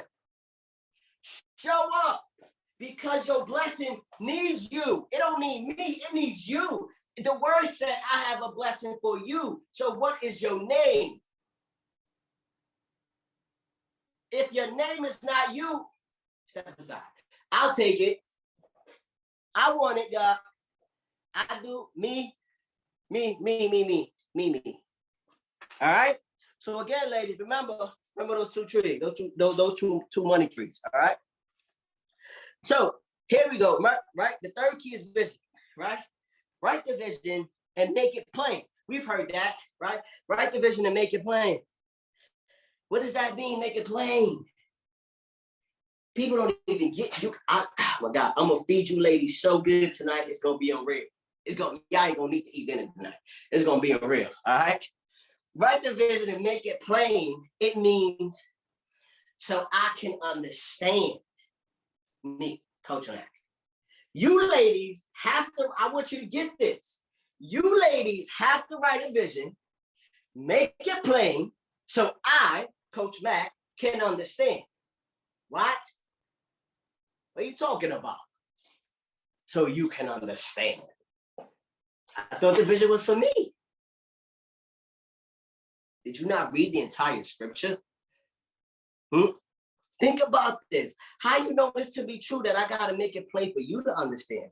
Show up because your blessing needs you. It don't need me. It needs you. The word said, I have a blessing for you. So what is your name? If your name is not you, step aside. I'll take it. I want it, God. I do me. All right? So again, ladies, remember those two trees, those two money trees. All right. So here we go. Right. The third key is vision. Right. Write the vision and make it plain. We've heard that, right? Write the vision and make it plain. What does that mean? Make it plain. People don't even get you. Oh my God, I'm gonna feed you ladies so good tonight. It's gonna be unreal. Y'all ain't gonna need to eat dinner tonight. It's gonna be unreal. All right. Write the vision and make it plain. It means so I can understand me, Coach Mac. You ladies have to, I want you to get this. You ladies have to write a vision, make it plain, so I, Coach Mac, can understand. What? What are you talking about? So you can understand. I thought the vision was for me. Did you not read the entire scripture? Think about this. How you know it's to be true that I got to make it plain for you to understand?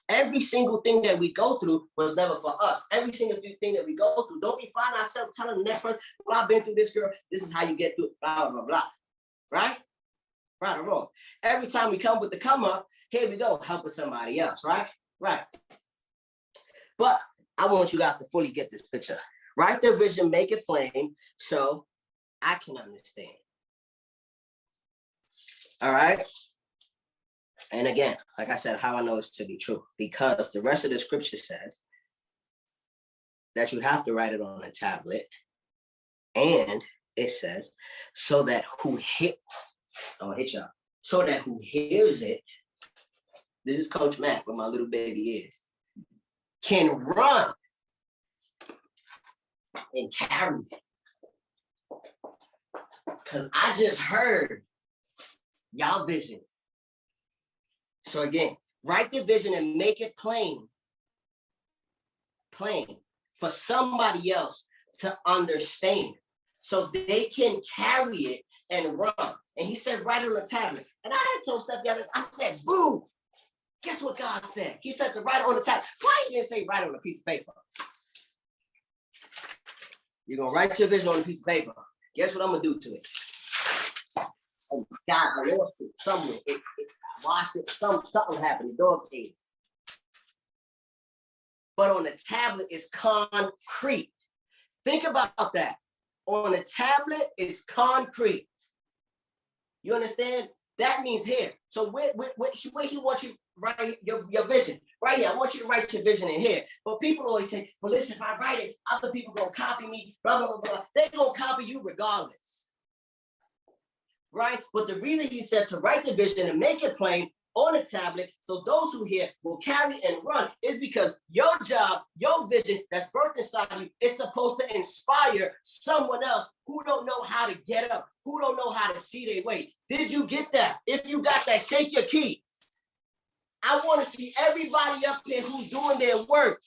Every single thing that we go through was never for us. Every single thing that we go through, don't we find ourselves telling the next person, well, I've been through this, girl. This is how you get through it, blah, blah, blah. Right? Right or wrong? Every time we come with the come up, here we go, helping somebody else, right? Right. But I want you guys to fully get this picture. Write the vision, make it plain, so I can understand. All right. And again, like I said, how I know it's to be true, because the rest of the scripture says that you have to write it on a tablet. And it says, so that who hears it, this is Coach Matt with my little baby ears, can run and carry it. Because I just heard y'all vision. So again, write the vision and make it plain for somebody else to understand, so they can carry it and run. And he said, write it on a tablet. And I had told Steph the other, I said, boo, guess what God said? He said to write it on the tablet. Why he didn't say write it on a piece of paper? You're going to write your vision on a piece of paper. Guess what I'm going to do to it? Oh God, I lost it somewhere. I washed it, something happened. The dog ate it. But on the tablet, it's concrete. Think about that. On a tablet, it's concrete. You understand? That means here. So where he wants you to write your vision? Right here. I want you to write your vision in here. But people always say, well, listen, if I write it, other people going to copy me, blah, blah, blah, blah. They're going to copy you regardless. Right? But the reason he said to write the vision and make it plain on a tablet, so those who hear will carry and run, is because your job, your vision that's birthed inside you, is supposed to inspire someone else who don't know how to get up, who don't know how to see their way. Did you get that? If you got that, shake your key. I want to see everybody up there who's doing their work.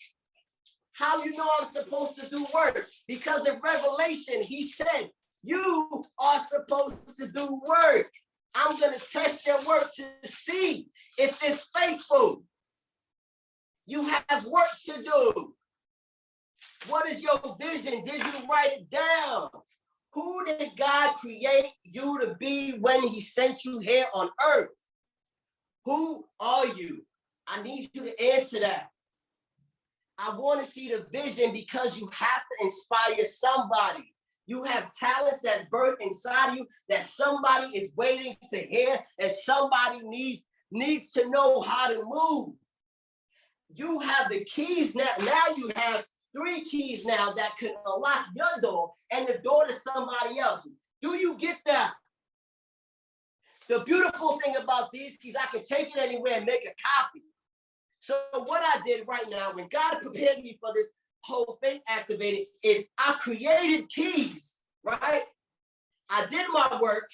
How you know I'm supposed to do work? Because in Revelation, he said, you are supposed to do work. I'm going to test your work to see if it's faithful. You have work to do. What is your vision? Did you write it down? Who did God create you to be when he sent you here on earth? Who are you? I need you to answer that. I want to see the vision, because you have to inspire somebody. You have talents that's birthed inside of you that somebody is waiting to hear, and somebody needs to know how to move. You have the keys now. Now you have 3 keys now that could unlock your door and the door to somebody else. Do you get that? The beautiful thing about these keys, I can take it anywhere and make a copy. So what I did right now, when God prepared me for this whole Faith Activated, is I created keys, right? I did my work.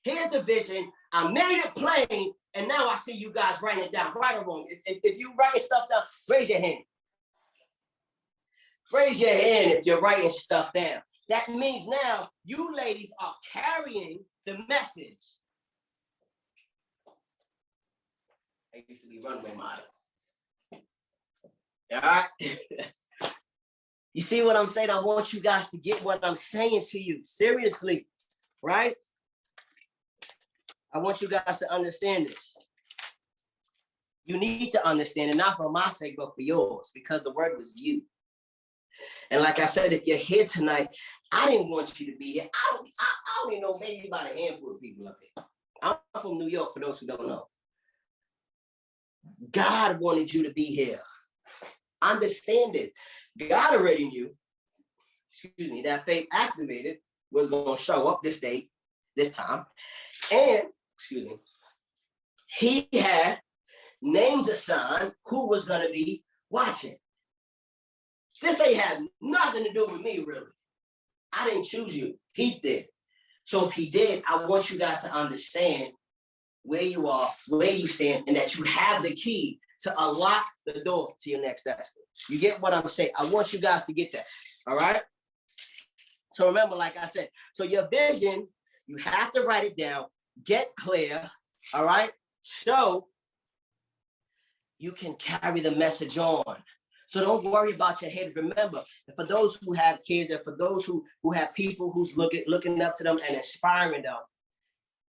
Here's the vision. I made it plain. And now I see you guys writing it down, right or wrong. If you writing stuff down, raise your hand. Raise your hand if you're writing stuff down. That means now you ladies are carrying the message. I used to be runway model. All right. You see what I'm saying? I want you guys to get what I'm saying to you. Seriously, right? I want you guys to understand this. You need to understand it, not for my sake, but for yours, because the word was you. And like I said, if you're here tonight, I didn't want you to be here. I don't even know, maybe about a handful of people up here. I'm from New York, for those who don't know. God wanted you to be here. Understand it. God already knew, that Faith Activated was going to show up this day, this time. And, he had names assigned who was going to be watching. This ain't had nothing to do with me, really. I didn't choose you. He did. So if he did, I want you guys to understand where you are, where you stand, and that you have the key to unlock the door to your next destiny. You get what I'm saying? I want you guys to get that. All right? So remember, like I said, so your vision, you have to write it down, get clear, all right? So you can carry the message on. So don't worry about your head. Remember, for those who have kids and for those who have people who's looking up to them and inspiring them,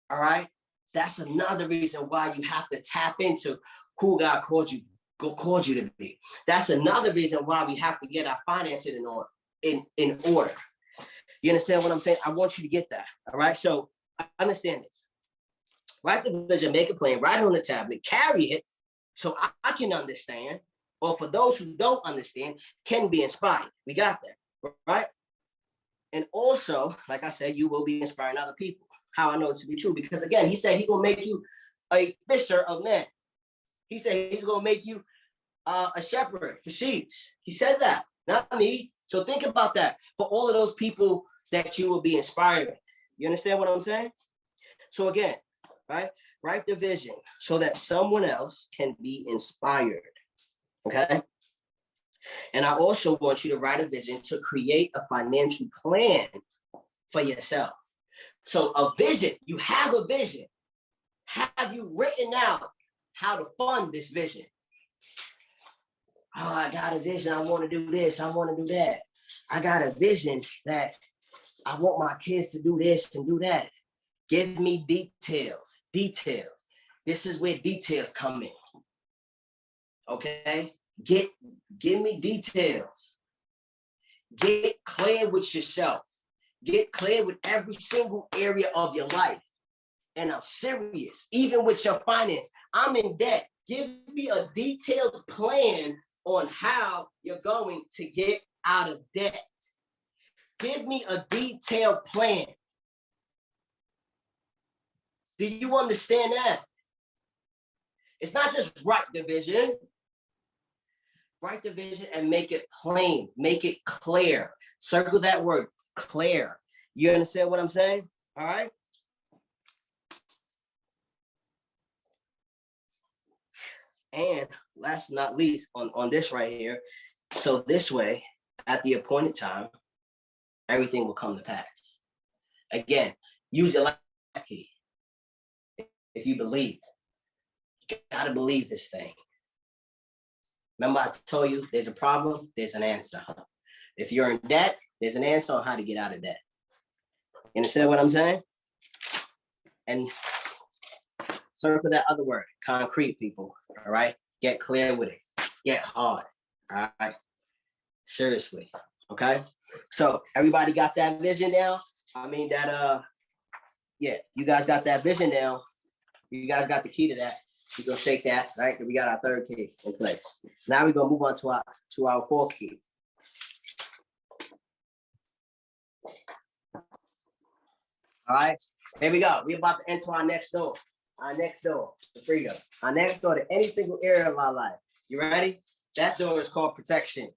all right? That's another reason why you have to tap into who God called you to be. That's another reason why we have to get our finances in order. You understand what I'm saying? I want you to get that, all right? So understand this. Write the vision, make a plan, write it on the tablet, carry it so I can understand, or for those who don't understand, can be inspired. We got that, right? And also, like I said, you will be inspiring other people. How I know it to be true, because again, he said he's going to make you a fisher of men. He said he's going to make you a shepherd for sheep. He said that, not me. So think about that for all of those people that you will be inspiring. You understand what I'm saying? So again, right? Write the vision so that someone else can be inspired. Okay? And I also want you to write a vision to create a financial plan for yourself. So a vision, you have a vision. Have you written out how to fund this vision? Oh, I got a vision. I want to do this. I want to do that. I got a vision that I want my kids to do this and do that. Give me details. Details. This is where details come in. Okay? Give me details. Get clear with yourself. Get clear with every single area of your life. And I'm serious, even with your finance. I'm in debt. Give me a detailed plan on how you're going to get out of debt. Give me a detailed plan. Do you understand that? It's not just write the vision. Write the vision and make it plain. Make it clear. Circle that word, clear. You understand what I'm saying? All right? And last but not least, on this right here, so this way, at the appointed time, everything will come to pass. Again, use your last key. If you believe, you gotta believe this thing. Remember I told you there's a problem, there's an answer. If you're in debt, there's an answer on how to get out of debt. You understand what I'm saying? And circle that other word, concrete, people, all right? Get clear with it. Get hard, all right? Seriously, okay? So everybody got that vision down? I mean yeah, you guys got that vision down. You guys got the key to that. We're gonna shake that, right? We got our third key in place. Now we're gonna move on to our fourth key. All right, here we go. We're about to enter our next door. Our next door to freedom. Our next door to any single area of our life. You ready? That door is called protection.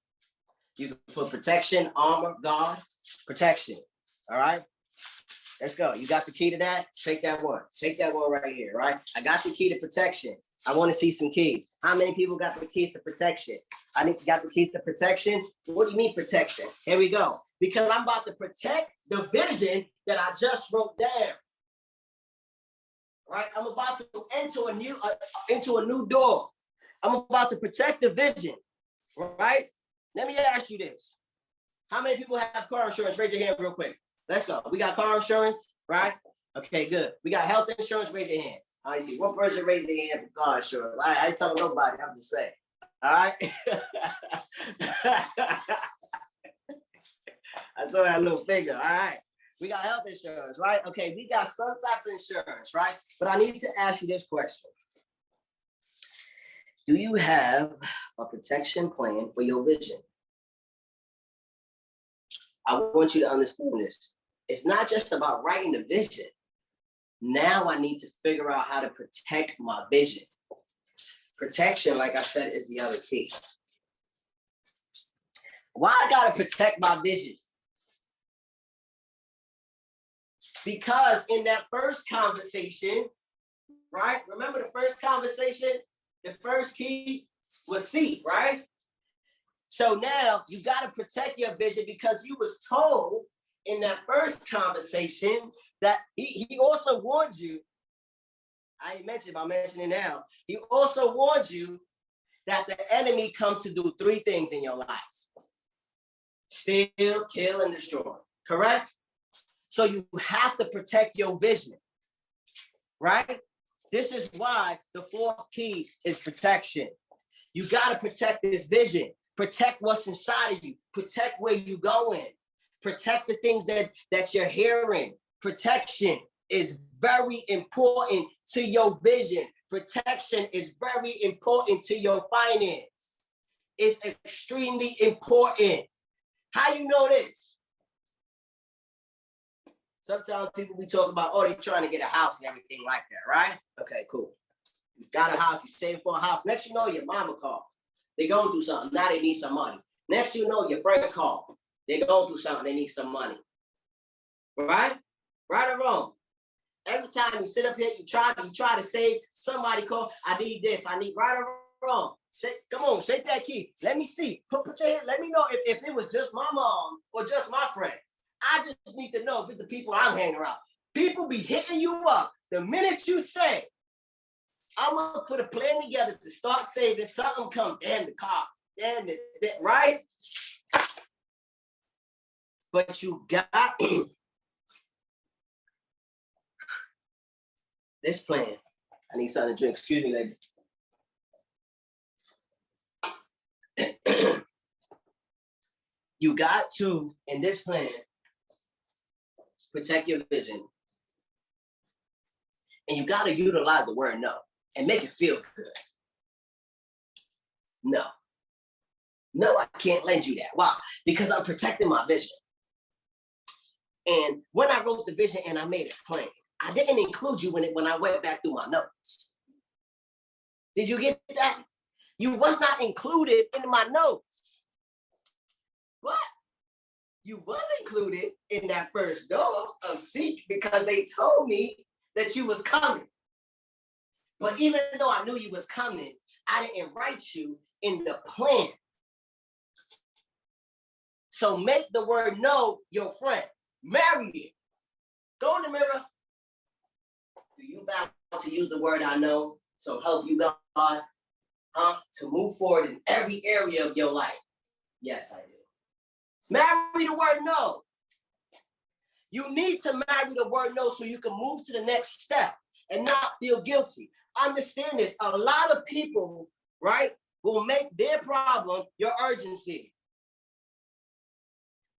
You can put protection, armor, guard, protection. All right? Let's go. You got the key to that? Take that one. Take that one right here, right? I got the key to protection. I want to see some keys. How many people got the keys to protection? Got the keys to protection. What do you mean protection? Here we go. Because I'm about to protect the vision that I just wrote down. Right? I'm about to enter into a new door. I'm about to protect the vision. Right? Let me ask you this. How many people have car insurance? Raise your hand real quick. Let's go. We got car insurance, right? Okay, good. We got health insurance. Raise your hand. I see. One person raised their hand for car insurance. I ain't telling nobody. I'm just saying. All right. I saw that little finger. All right. We got health insurance, right? Okay, we got some type of insurance, right? But I need to ask you this question. Do you have a protection plan for your vision? I want you to understand this. It's not just about writing the vision. Now I need to figure out how to protect my vision. Protection, like I said, is the other key. Why I gotta protect my vision? Because in that first conversation, right? Remember the first conversation? The first key was seed, right? So now you got to protect your vision because you was told in that first conversation that he also warned you. I ain't mentioned, but I'm mentioning now. He also warned you that the enemy comes to do three things in your life: steal, kill, and destroy. Correct? So you have to protect your vision, right? This is why the fourth key is protection. You got to protect this vision. Protect what's inside of you. Protect where you're going. Protect the things that you're hearing. Protection is very important to your vision. Protection is very important to your finance. It's extremely important. How you know this? Sometimes people be talking about, oh, they're trying to get a house and everything like that, right? Okay, cool. You got a house, you saving for a house. Next you know, your mama called. They going through something. Now they need some money. Next you know, your friend called. They going through something. They need some money. Right? Right or wrong? Every time you sit up here, you try to save. Somebody call. I need this. I need right or wrong. Come on, shake that key. Let me see. Put your hand. Let me know if it was just my mom or just my friend. I just need to know if it's the people I'm hanging around. People be hitting you up the minute you say, I'm gonna put a plan together to start saving. Something come, damn the car, damn it, right? But you got this plan. I need something to drink. Excuse me, lady. You got to, in this plan, protect your vision. And you got to utilize the word no and make it feel good. No. No, I can't lend you that. Why? Because I'm protecting my vision. And when I wrote the vision and I made it plain, I didn't include you when I went back through my notes. Did you get that? You was not included in my notes. But you was included in that first door of seek because they told me that you was coming. But even though I knew you was coming, I didn't write you in the plan. So make the word no your friend. Marry it. Go in the mirror. Do you vow to use the word I know? So help you God to move forward in every area of your life. Yes, I do. Marry the word no. You need to marry the word no so you can move to the next step and not feel guilty. Understand this. A lot of people, right, will make their problem your urgency.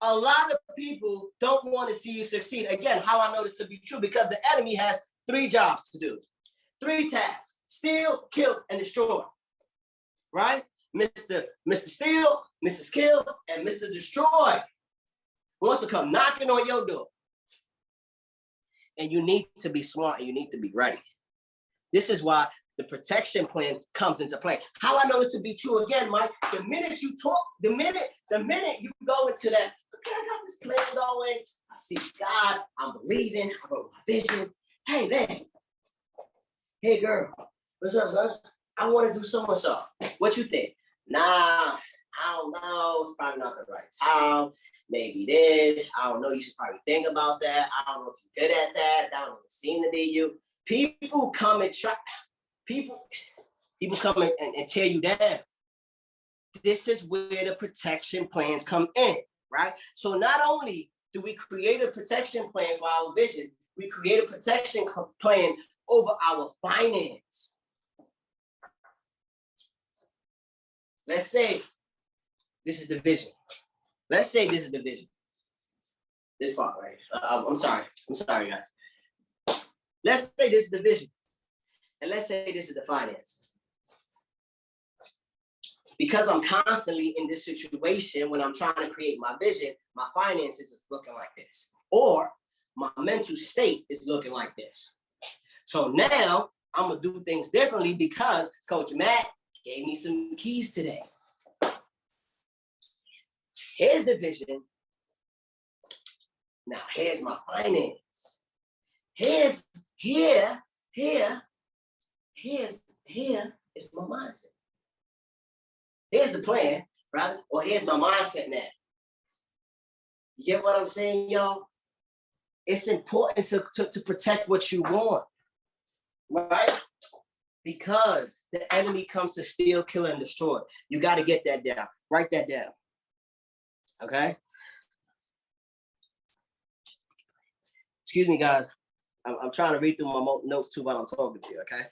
A lot of people don't want to see you succeed. Again, how I know this to be true, because the enemy has 3 jobs to do. 3 tasks: steal, kill, and destroy. Right? Mr. Steal, Mrs. Kill, and Mr. Destroy wants to come knocking on your door. And you need to be smart and you need to be ready. This is why the protection plan comes into play. How I know this to be true, again, Mike, the minute you talk, the minute you go into that, okay, I got this plan going, I see God, I'm believing, I wrote my vision. Hey, man. Hey, girl, what's up, son? I want to do so and so. What you think? Nah, I don't know. It's probably not the right time. Maybe this. I don't know. You should probably think about that. I don't know if you're good at that. That don't even seem to be you. People come and try. People come and tear you down. This is where the protection plans come in. right? So not only do we create a protection plan for our vision, we create a protection plan over our finance. Let's say this is the vision. Let's say this is the vision. This part, right? I'm sorry, guys. Let's say this is the vision. And let's say this is the finance. Because I'm constantly in this situation when I'm trying to create my vision, my finances is looking like this. Or my mental state is looking like this. So now I'm gonna do things differently because Coach Matt gave me some keys today. Here's the vision. Now here's my finance. Here is my mindset. Here's the plan, right? Or here's my mindset now. You get what I'm saying, y'all? It's important to protect what you want, right? Because the enemy comes to steal, kill, and destroy. You got to get that down. Write that down. Okay? Excuse me, guys. I'm trying to read through my notes too while I'm talking to you, okay?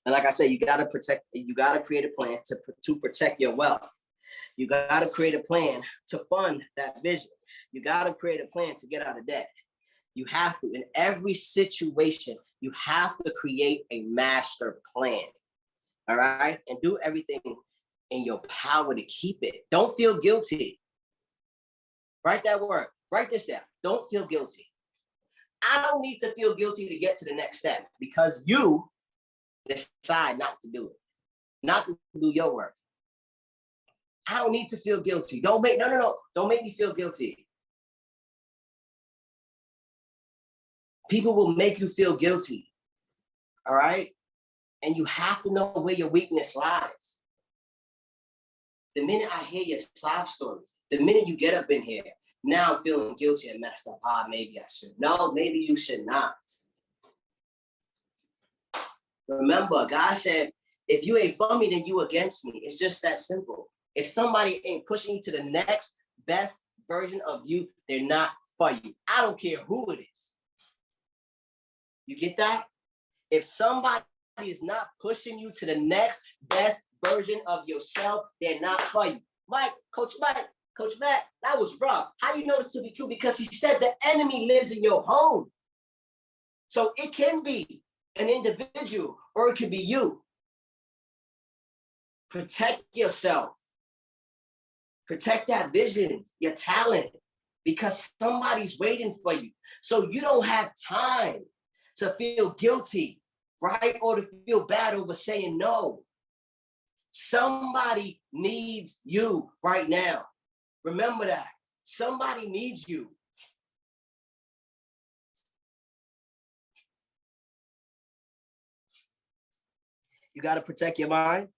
And like I said, you gotta create a plan to protect your wealth. You gotta create a plan to fund that vision. You gotta create a plan to get out of debt. You have to, in every situation, you have to create a master plan. All right? And do everything in your power to keep it. Don't feel guilty. Write that word. Write this down. Don't feel guilty. I don't need to feel guilty to get to the next step because you decide not to do it, not to do your work. I don't need to feel guilty. Don't make me feel guilty. People will make you feel guilty. All right? And you have to know where your weakness lies. The minute I hear your sob story, the minute you get up in here, now I'm feeling guilty and messed up. Maybe I should. No, maybe you should not. Remember, God said, if you ain't for me, then you against me. It's just that simple. If somebody ain't pushing you to the next best version of you, they're not for you. I don't care who it is. You get that? If somebody is not pushing you to the next best version of yourself, they're not for you. Coach Matt, that was wrong. How you know this to be true? Because he said the enemy lives in your home. So it can be an individual or it could be you. Protect yourself. Protect that vision, your talent, because somebody's waiting for you. So you don't have time to feel guilty, right? Or to feel bad over saying no. Somebody needs you right now. Remember that. Somebody needs you. You got to protect your mind,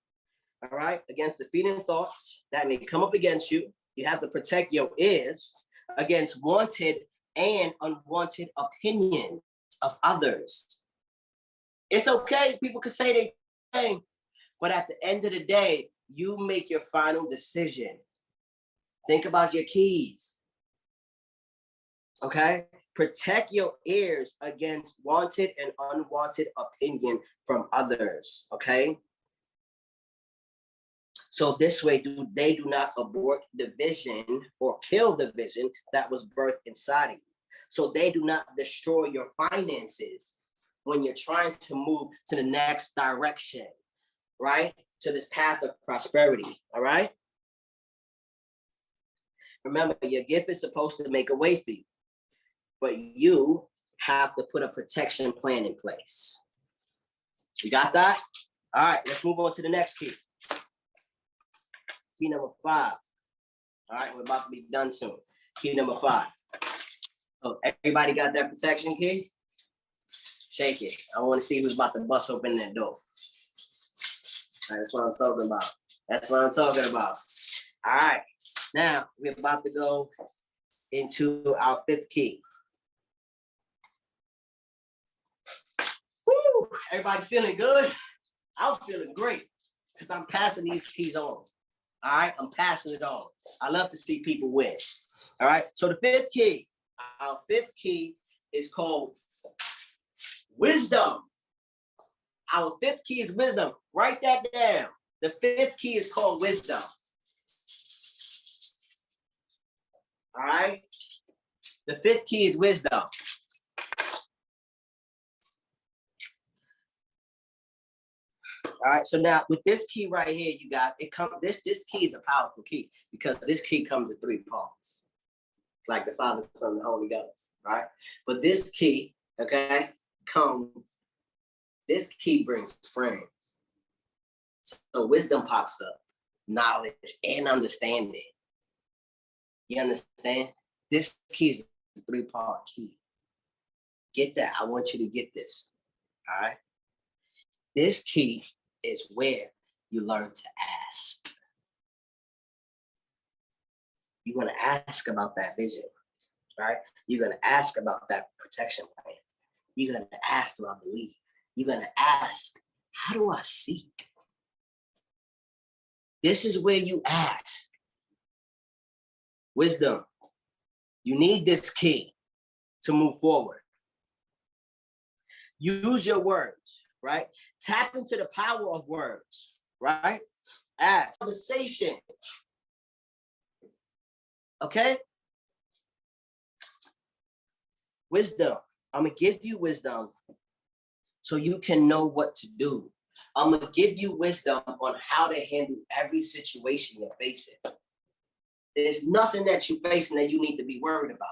all right, against defeating thoughts that may come up against you. You have to protect your ears against wanted and unwanted opinions of others. It's okay. People can say they thing, but at the end of the day, you make your final decision. Think about your keys. Okay? Protect your ears against wanted and unwanted opinion from others. Okay? So this way, they do not abort the vision or kill the vision that was birthed inside of you. So they do not destroy your finances when you're trying to move to the next direction, right? To this path of prosperity, all right? Remember, your gift is supposed to make a way for you, but you have to put a protection plan in place. You got that? All right, let's move on to the next key. Key number 5. All right, we're about to be done soon. Key number 5. So everybody got that protection key? Shake it. I want to see who's about to bust open that door. All right, that's what I'm talking about. That's what I'm talking about. All right. Now, we're about to go into our 5th key. Woo! Everybody feeling good? I'm feeling great because I'm passing these keys on. All right, I'm passing it on. I love to see people win. All right, so the fifth key, our fifth key is called wisdom. Our fifth key is wisdom. Write that down. The fifth key is called wisdom. All right, the fifth key is wisdom. All right, so now with this key right here, you guys, this key is a powerful key because this key comes in three parts, like the Father, Son, and the Holy Ghost, right? But this key, okay, this key brings friends. So wisdom pops up, knowledge and understanding. You understand? This key is a three-part key. Get that. I want you to get this, all right? This key is where you learn to ask. You're going to ask about that vision, right? You're going to ask about that protection plan. You're going to ask, do I believe? You're going to ask, how do I seek? This is where you ask. Wisdom. You need this key to move forward. Use your words, right? Tap into the power of words, right? Ask. Conversation. Okay? Wisdom. I'm going to give you wisdom so you can know what to do. I'm going to give you wisdom on how to handle every situation you're facing. There's nothing that you're facing that you need to be worried about.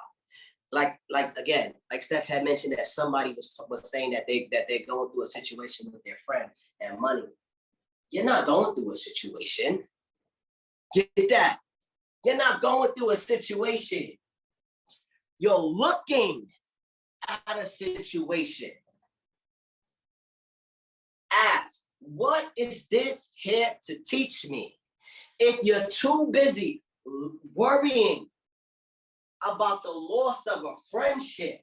Like again, like Steph had mentioned that somebody was saying that they're going through a situation with their friend and money. You're not going through a situation. Get that? You're not going through a situation. You're looking at a situation. Ask, what is this here to teach me? If you're too busy worrying about the loss of a friendship,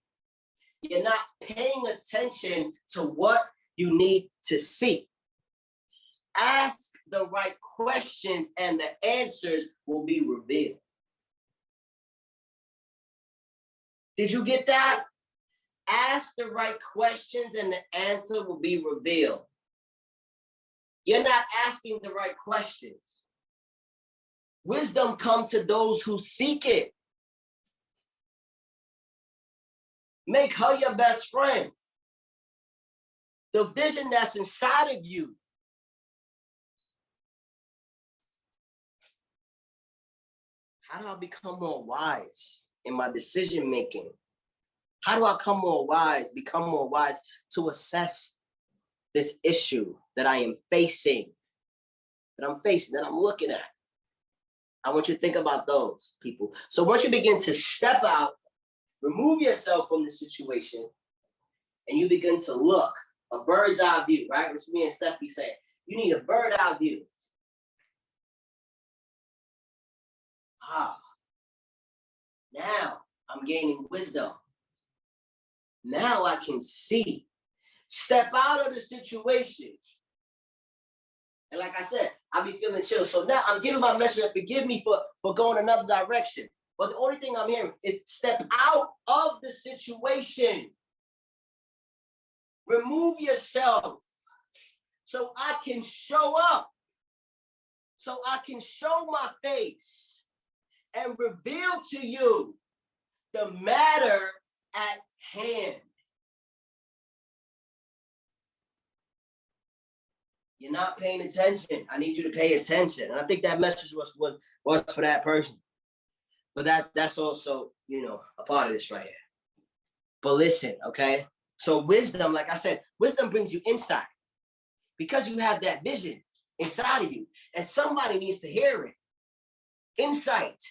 you're not paying attention to what you need to see. Ask the right questions and the answers will be revealed. Did you get that? Ask the right questions and the answer will be revealed. You're not asking the right questions. Wisdom comes to those who seek it. Make her your best friend. The vision that's inside of you. How do I become more wise in my decision making? How do I become more wise to assess this issue that I am facing, that I'm looking at? I want you to think about those people. So once you begin to step out, remove yourself from the situation, and you begin to look, a bird's eye view, right? Which me and Steph be saying, you need a bird's eye view. Now I'm gaining wisdom. Now I can see. Step out of the situation. And like I said, I be feeling chill. So now I'm giving my message, forgive me for going another direction. But the only thing I'm hearing is step out of the situation. Remove yourself so I can show up. So I can show my face and reveal to you the matter at hand. You're not paying attention. I need you to pay attention. And I think that message was for that person. But that's also, a part of this right here. But listen, okay? So wisdom, like I said, wisdom brings you insight because you have that vision inside of you and somebody needs to hear it. Insight.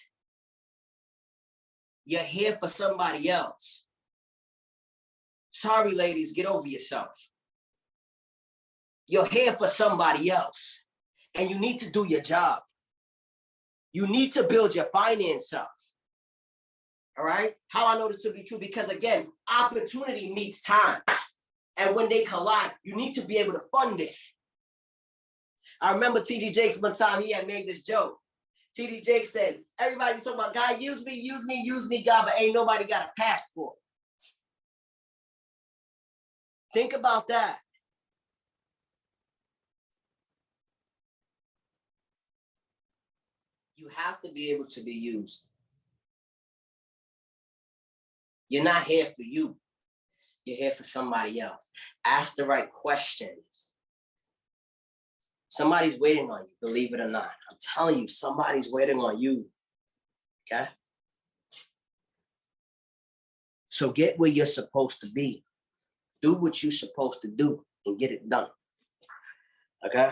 You're here for somebody else. Sorry, ladies, get over yourself. You're here for somebody else and you need to do your job. You need to build your finance up. All right? How I know this to be true? Because again, opportunity meets time. And when they collide, you need to be able to fund it. I remember T.D. Jakes one time, he had made this joke. TD Jake said, everybody talking about God, use me, God, but ain't nobody got a passport. Think about that. You have to be able to be used. You're not here for you. You're here for somebody else. Ask the right questions. Somebody's waiting on you, believe it or not. I'm telling you, somebody's waiting on you. Okay? So get where you're supposed to be. Do what you're supposed to do and get it done. Okay?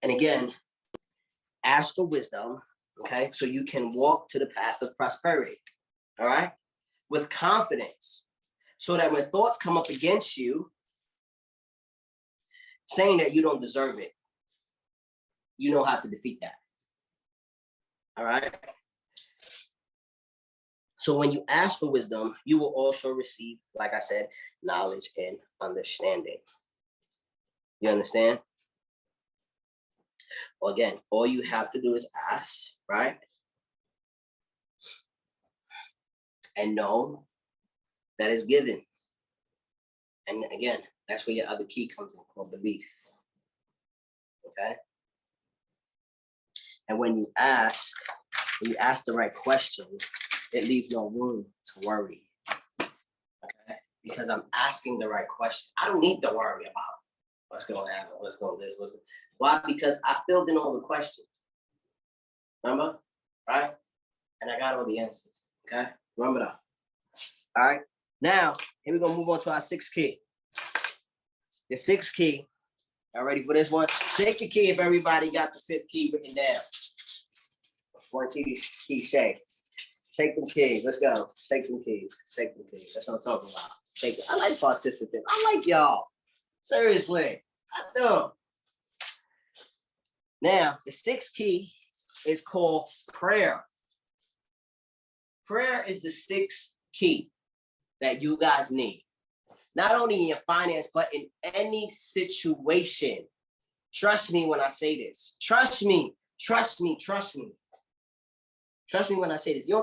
And again, ask for wisdom, okay? So you can walk to the path of prosperity, all right? With confidence, so that when thoughts come up against you, saying that you don't deserve it, you know how to defeat that, all right? So when you ask for wisdom, you will also receive, like I said, knowledge and understanding. You understand? Well, again, all you have to do is ask, right? And know that it's given. And again, that's where your other key comes in, called belief. Okay? And when you ask the right question, it leaves no room to worry. Okay? Because I'm asking the right question. I don't need to worry about what's going to happen, what's going to this, why? Because I filled in all the questions. Remember? Right? And I got all the answers. Okay? Remember that. All right? Now, here we're going to move on to our sixth key. The sixth key. Y'all ready for this one? Shake the key if everybody got the fifth key written down. One key shake. Shake them keys. Let's go. Shake them keys. Shake them keys. That's what I'm talking about. Shake them. I like participants. I like y'all. Seriously. I do. Now, the sixth key is called prayer. Prayer is the sixth key that you guys need. Not only in your finance, but in any situation. Trust me when I say this. Trust me. Trust me. Trust me. Trust me when I say this. If you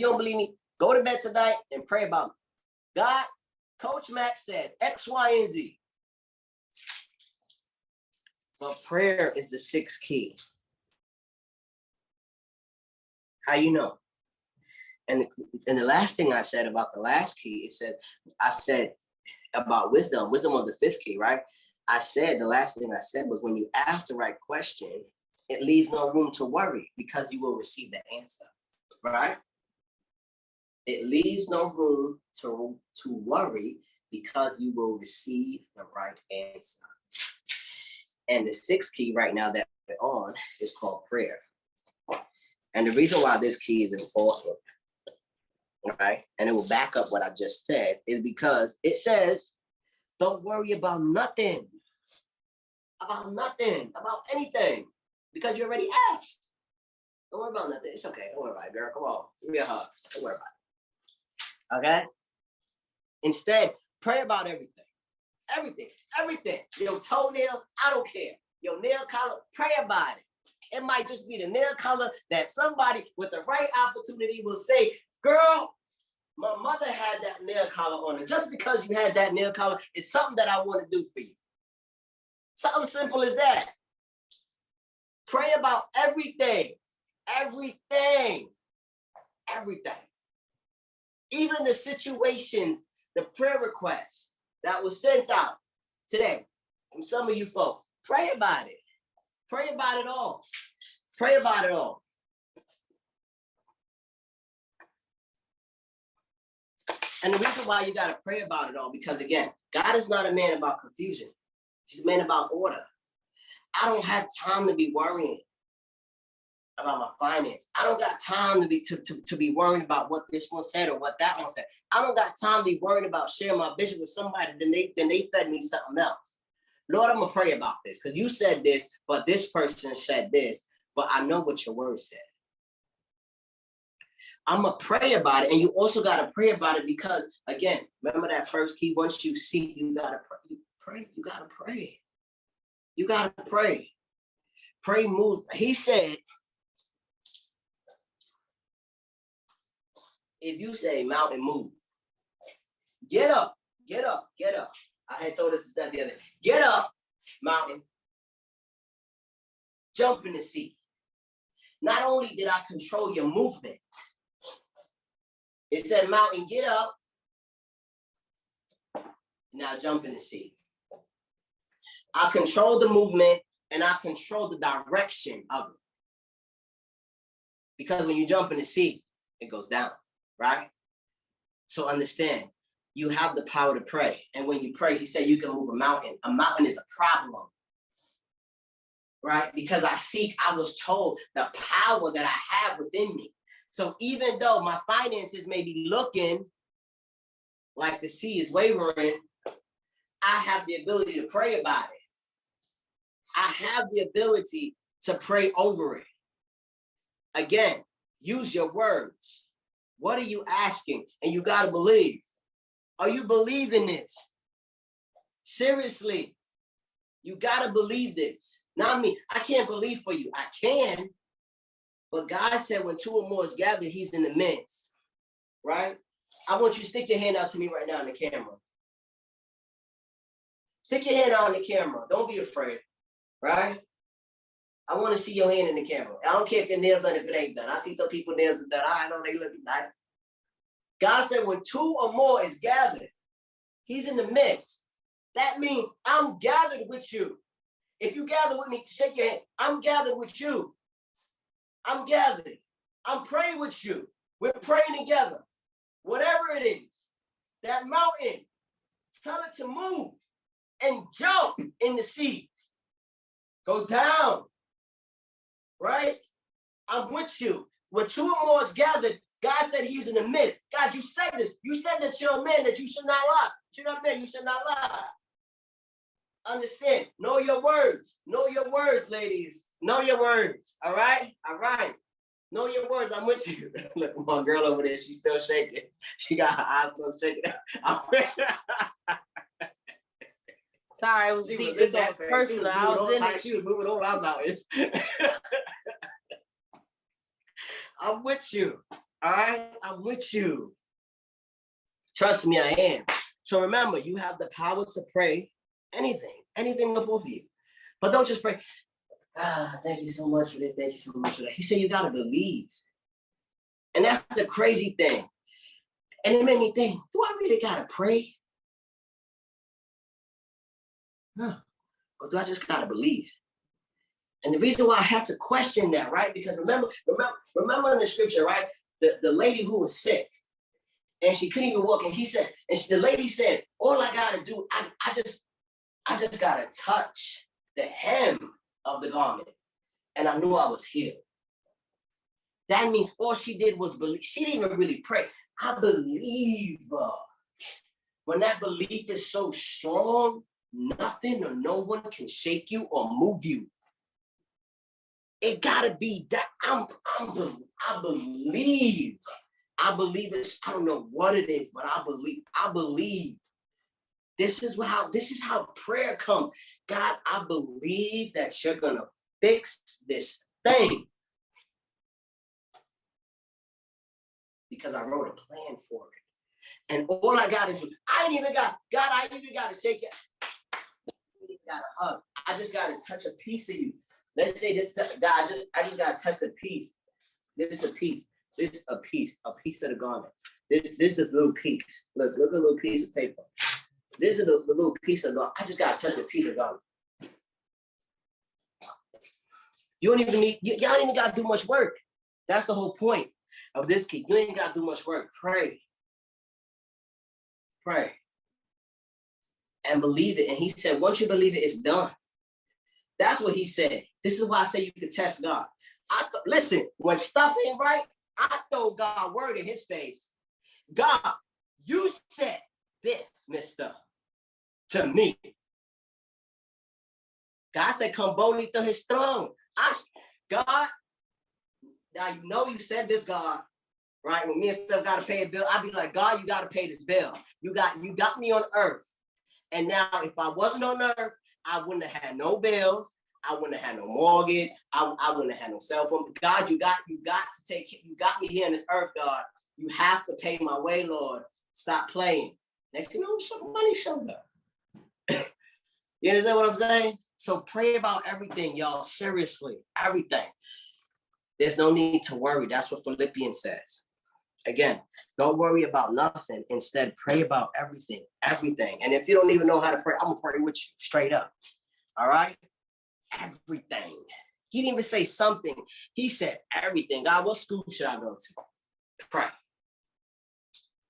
don't believe me, go to bed tonight and pray about it. God, Coach Mac said X, Y, and Z. But prayer is the sixth key. How you know? And the last thing I said about the last key, I said about wisdom was the fifth key, right? I said the last thing I said was when you ask the right question, it leaves no room to worry because you will receive the answer, right? It leaves no room to worry because you will receive the right answer. And the sixth key right now that we're on is called prayer. And the reason why this key is important, right, and it will back up what I just said, is because it says, don't worry about nothing, about anything, because you already asked. Don't worry about nothing. It's okay. Don't worry about it, girl. Come on. Give me a hug. Don't worry about it. Okay? Instead, pray about everything. Everything. Your toenails, I don't care. Your nail color, pray about it. It might just be the nail color that somebody with the right opportunity will say, girl, my mother had that nail color on it. Just because you had that nail color is something that I want to do for you. Something simple as that. Pray about everything. Even the situations, the prayer requests that was sent out today from some of you folks. Pray about it. Pray about it all. Pray about it all. And the reason why you got to pray about it all, because again, God is not a man about confusion. He's a man about order. I don't have time to be worrying about my finance. I don't got time to be worrying about what this one said or what that one said. I don't got time to be worrying about sharing my vision with somebody, then they fed me something else. Lord, I'm going to pray about this because you said this, but this person said this, but I know what your word said. I'm going to pray about it. And you also got to pray about it because, again, remember that first key, once you see, you got to pray. You got to pray. You got to pray. Pray moves. He said, if you say mountain move, get up, get up, get up. I had told us to step the other. Get up, mountain. Jump in the sea. Not only did I control your movement, it said, mountain, get up. Now jump in the sea. I control the movement and I control the direction of it. Because when you jump in the sea, it goes down, right? So understand, you have the power to pray. And when you pray, he said you can move a mountain. A mountain is a problem, right? Because I was told the power that I have within me. So even though my finances may be looking like the sea is wavering, I have the ability to pray about it. I have the ability to pray over it. Again, use your words. What are you asking? And you got to believe. Are you believing this? Seriously, you got to believe this. Not me. I can't believe for you. I can. But God said when two or more is gathered, he's in the midst. Right? I want you to stick your hand out to me right now in the camera. Stick your hand out in the camera. Don't be afraid. Right? I want to see your hand in the camera. I don't care if your nails done, if it ain't done. I see some people nails are done. I know they look nice. God said when two or more is gathered, he's in the midst. That means I'm gathered with you. If you gather with me, shake your hand. I'm gathered with you. I'm gathered. I'm praying with you. We're praying together. Whatever it is, that mountain, tell it to move and jump in the sea. Go down. Right? I'm with you. When two or more is gathered, God said he's in the midst. God, you said this. You said that you're a man, that you should not lie. You're not a man, you should not lie. Understand. Know your words. Know your words, ladies. Know your words. All right? All right. Know your words. I'm with you. Look, my girl over there, she's still shaking. She got her eyes closed shaking. Sorry, it was She deep. was in It that was phase. personal. I was in it. She was moving on our mountains. I'm with you. All right? I'm with you. Trust me, I am. So remember, you have the power to pray anything of both of you. But don't just pray, thank you so much for this, thank you so much for that. He said you got to believe. And that's the crazy thing. And it made me think, do I really got to pray? No. Or do I just got to believe? And the reason why I had to question that, right? Because remember in the scripture, right? The lady who was sick and she couldn't even walk. And the lady said, all I got to do, I just got to touch the hem of the garment. And I knew I was healed. That means all she did was believe. She didn't even really pray. I believe. When that belief is so strong, nothing or no one can shake you or move you. It gotta be that I believe. I believe this. I don't know what it is, but I believe. I believe. This is how prayer comes. God, I believe that you're gonna fix this thing. Because I wrote a plan for it. And all I gotta do, I ain't even got to shake it. I ain't got to hug. I just gotta touch a piece of you. Let's say this, God, I just gotta touch the piece. This is a piece. This is a piece of the garment. This is a little piece. Look at the little piece of paper. This is the little piece of garment. I just gotta touch the piece of garment. Y'all don't even gotta do much work. That's the whole point of this key. You ain't gotta do much work. Pray. Pray. And believe it. And he said, once you believe it, it's done. That's what he said. This is why I say you can test God. Listen, when stuff ain't right, I throw God word in his face. God, you said this, mister, to me. God said, come boldly to his throne. God, now you know you said this, God, right? When me and Steph got to pay a bill, I'd be like, God, you got to pay this bill. You got me on earth. And now if I wasn't on earth, I wouldn't have had no bills. I wouldn't have had no mortgage. I wouldn't have had no cell phone. God, you got to take care. You got me here on this earth, God. You have to pay my way, Lord. Stop playing. Next thing you know, some money shows up. You understand what I'm saying? So pray about everything, y'all. Seriously, everything. There's no need to worry. That's what Philippians says. Again, don't worry about nothing. Instead, pray about everything, everything. And if you don't even know how to pray, I'm going to pray with you straight up. All right? Everything. He didn't even say something. He said everything. God, what school should I go to? Pray.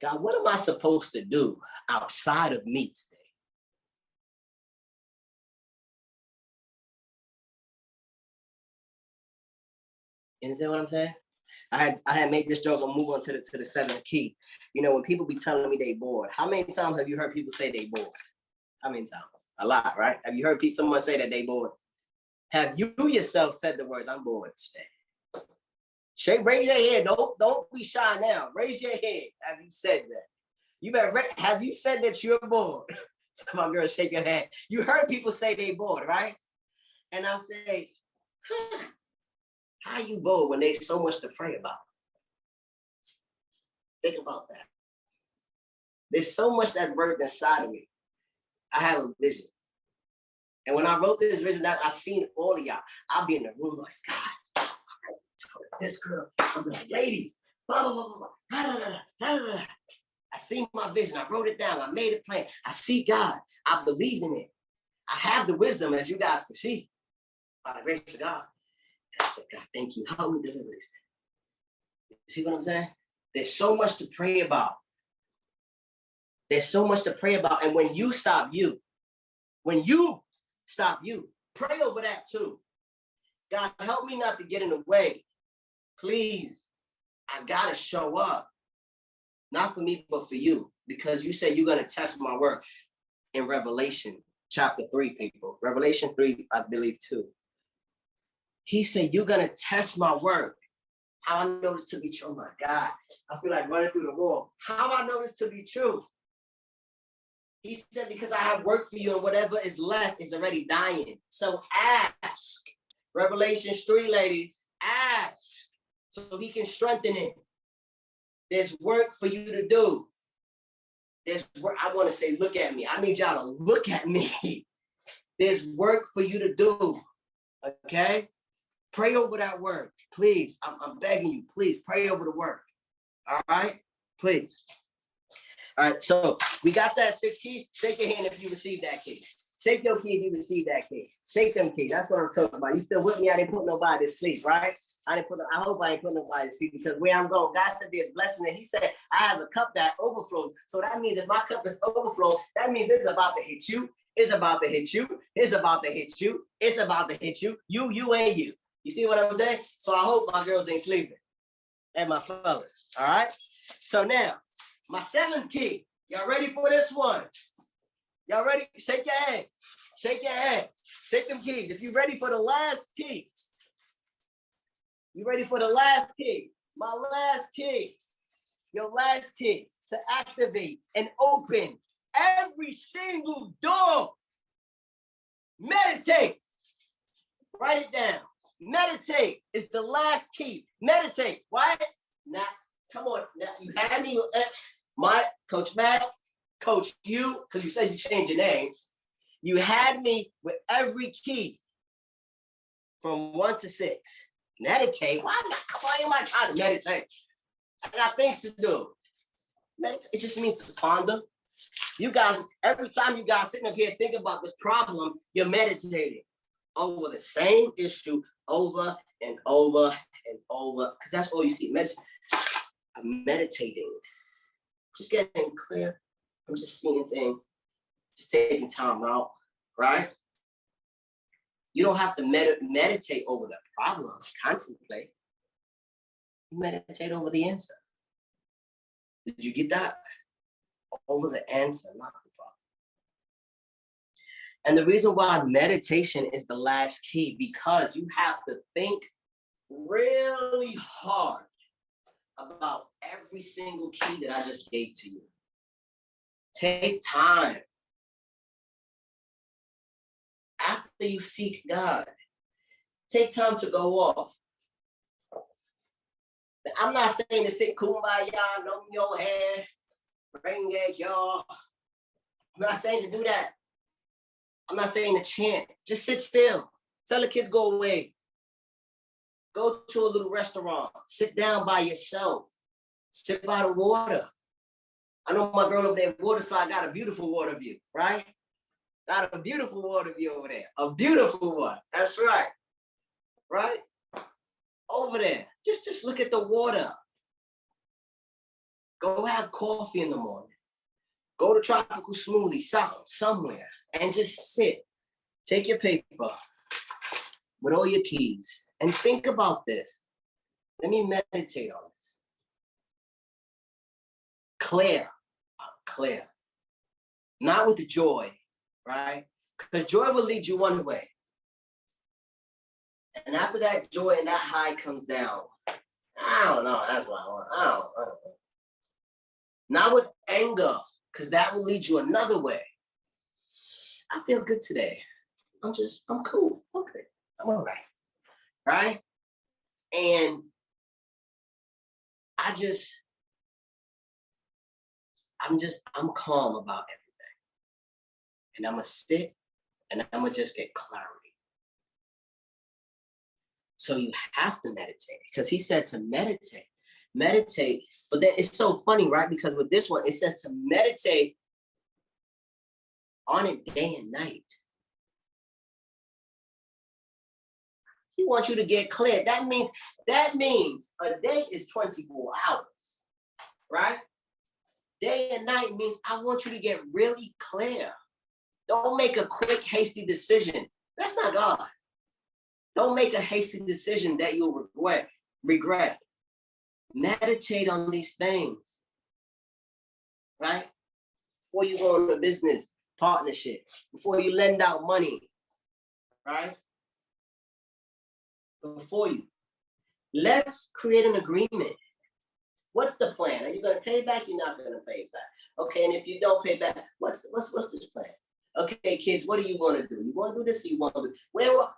God, what am I supposed to do outside of me today? You understand what I'm saying? I had made this joke. I'll move on to the seventh key. You know, when people be telling me they bored, how many times have you heard people say they bored? How many times? A lot, right? Have you heard someone say that they bored? Have you yourself said the words, I'm bored today? Raise your hand. Don't be shy now. Raise your hand. Have you said that? You better have you said that you're bored? So my girl, shake your head. You heard people say they bored, right? And I say, how you bored when there's so much to pray about? Think about that. There's so much that's birthed inside of me. I have a vision. And when I wrote this vision, I seen all of y'all. I'll be in the room like, God, this girl, I'm like, ladies, blah, blah, blah, blah, blah, blah, blah, blah. I seen my vision. I wrote it down. I made it plain. I see God. I believe in it. I have the wisdom, as you guys can see, by the grace of God. And I said, God, thank you. Help me deliver this thing. You see what I'm saying? There's so much to pray about. There's so much to pray about. And when you stop you, pray over that too. God, help me not to get in the way. Please, I got to show up. Not for me, but for you. Because you said you're going to test my work in Revelation chapter 3, people. Revelation 3, I believe, 2. He said, you're going to test my work. How I know this to be true? Oh my God. I feel like running through the wall. How I know this to be true? He said, because I have work for you and whatever is left is already dying. So ask. Revelation 3, ladies. Ask. So he can strengthen it. There's work for you to do. There's work. I want to say, look at me. I need y'all to look at me. There's work for you to do. Okay? Pray over that work. Please. I'm begging you. Please pray over the work. All right? Please. All right. So we got that 6 keys. Shake your hand if you received that key. Shake your key if you received that key. Shake them keys. That's what I'm talking about. You still with me? I didn't put nobody to sleep, right? I hope I ain't put nobody to sleep, because where I'm going, God said there's blessing, and he said, I have a cup that overflows. So that means if my cup is overflow, that means it's about to hit you. It's about to hit you. It's about to hit you. It's about to hit you. You, and you. You see what I'm saying? So I hope my girls ain't sleeping. And my fellas. All right? So now, my 7th key. Y'all ready for this one? Y'all ready? Shake your hand. Shake your hand. Shake them keys. If you're ready for the last key. You ready for the last key? My last key. Your last key to activate and open every single door. Meditate. Write it down. Meditate is the last key. Meditate. Why? Now, come on. Now, you had me with my Coach Matt, Coach you, because you said you changed your name. You had me with every key from 1 to 6. Meditate? Why am I trying to meditate? I got things to do. Meditate, it just means to ponder. You guys, every time you guys sitting up here thinking about this problem, you're meditating over the same issue over and over and over, because that's all you see. I'm meditating. Just getting clear. I'm just seeing things, just taking time out, right? You don't have to meditate over the problem, contemplate. You meditate over the answer. Did you get that? Over the answer, not the problem. And the reason why meditation is the last key, because you have to think really hard about every single key that I just gave to you. Take time. After you seek God, Take time to go off. I'm not saying to sit kumbaya, numb your hair, bring it, y'all. I'm not saying to do that. I'm not saying to chant. Just sit still. Tell the kids go away. Go to a little restaurant. Sit down by yourself. Sit by the water. I know my girl over there, Waterside, got a beautiful water view, right? Got a beautiful water view over there. A beautiful one. That's right. Right? Over there. Just look at the water. Go have coffee in the morning. Go to tropical smoothie, somewhere, and just sit. Take your paper with all your keys and think about this. Let me meditate on this. Clear. Not with joy, right? Because joy will lead you one way. And after that joy and that high comes down, I don't know, that's what I want. I don't know. Not with anger, because that will lead you another way. I feel good today. I'm cool. Okay, I'm all right. Right? And I'm calm about everything. And I'm going to sit and I'm going to just get clarity. So you have to meditate because he said to meditate. But then it's so funny, right? Because with this one, it says to meditate on it day and night. He wants you to get clear. That means a day is 24 hours, right? Day and night means I want you to get really clear. Don't make a quick, hasty decision. That's not God. Don't make a hasty decision that you'll regret. Meditate on these things, right? Before you go into business partnership, before you lend out money, right? Before you. Let's create an agreement. What's the plan? Are you going to pay back? You're not going to pay back. Okay, and if you don't pay back, what's this plan? Okay, kids, what do you want to do? You want to do this or you want to do?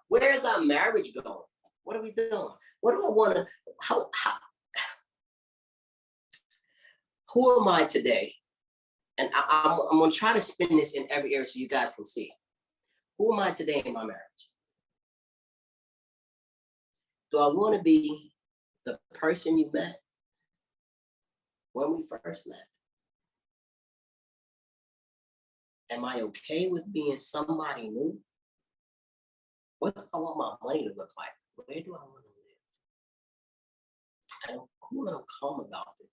Where is our marriage going? What are we doing? What do I want to, who am I today? And I'm going to try to spin this in every area so you guys can see. Who am I today in my marriage? Do I want to be the person you met when we first met? Am I okay with being somebody new? What do I want my money to look like? Where do I want to live? I'm cool and I'm calm about it.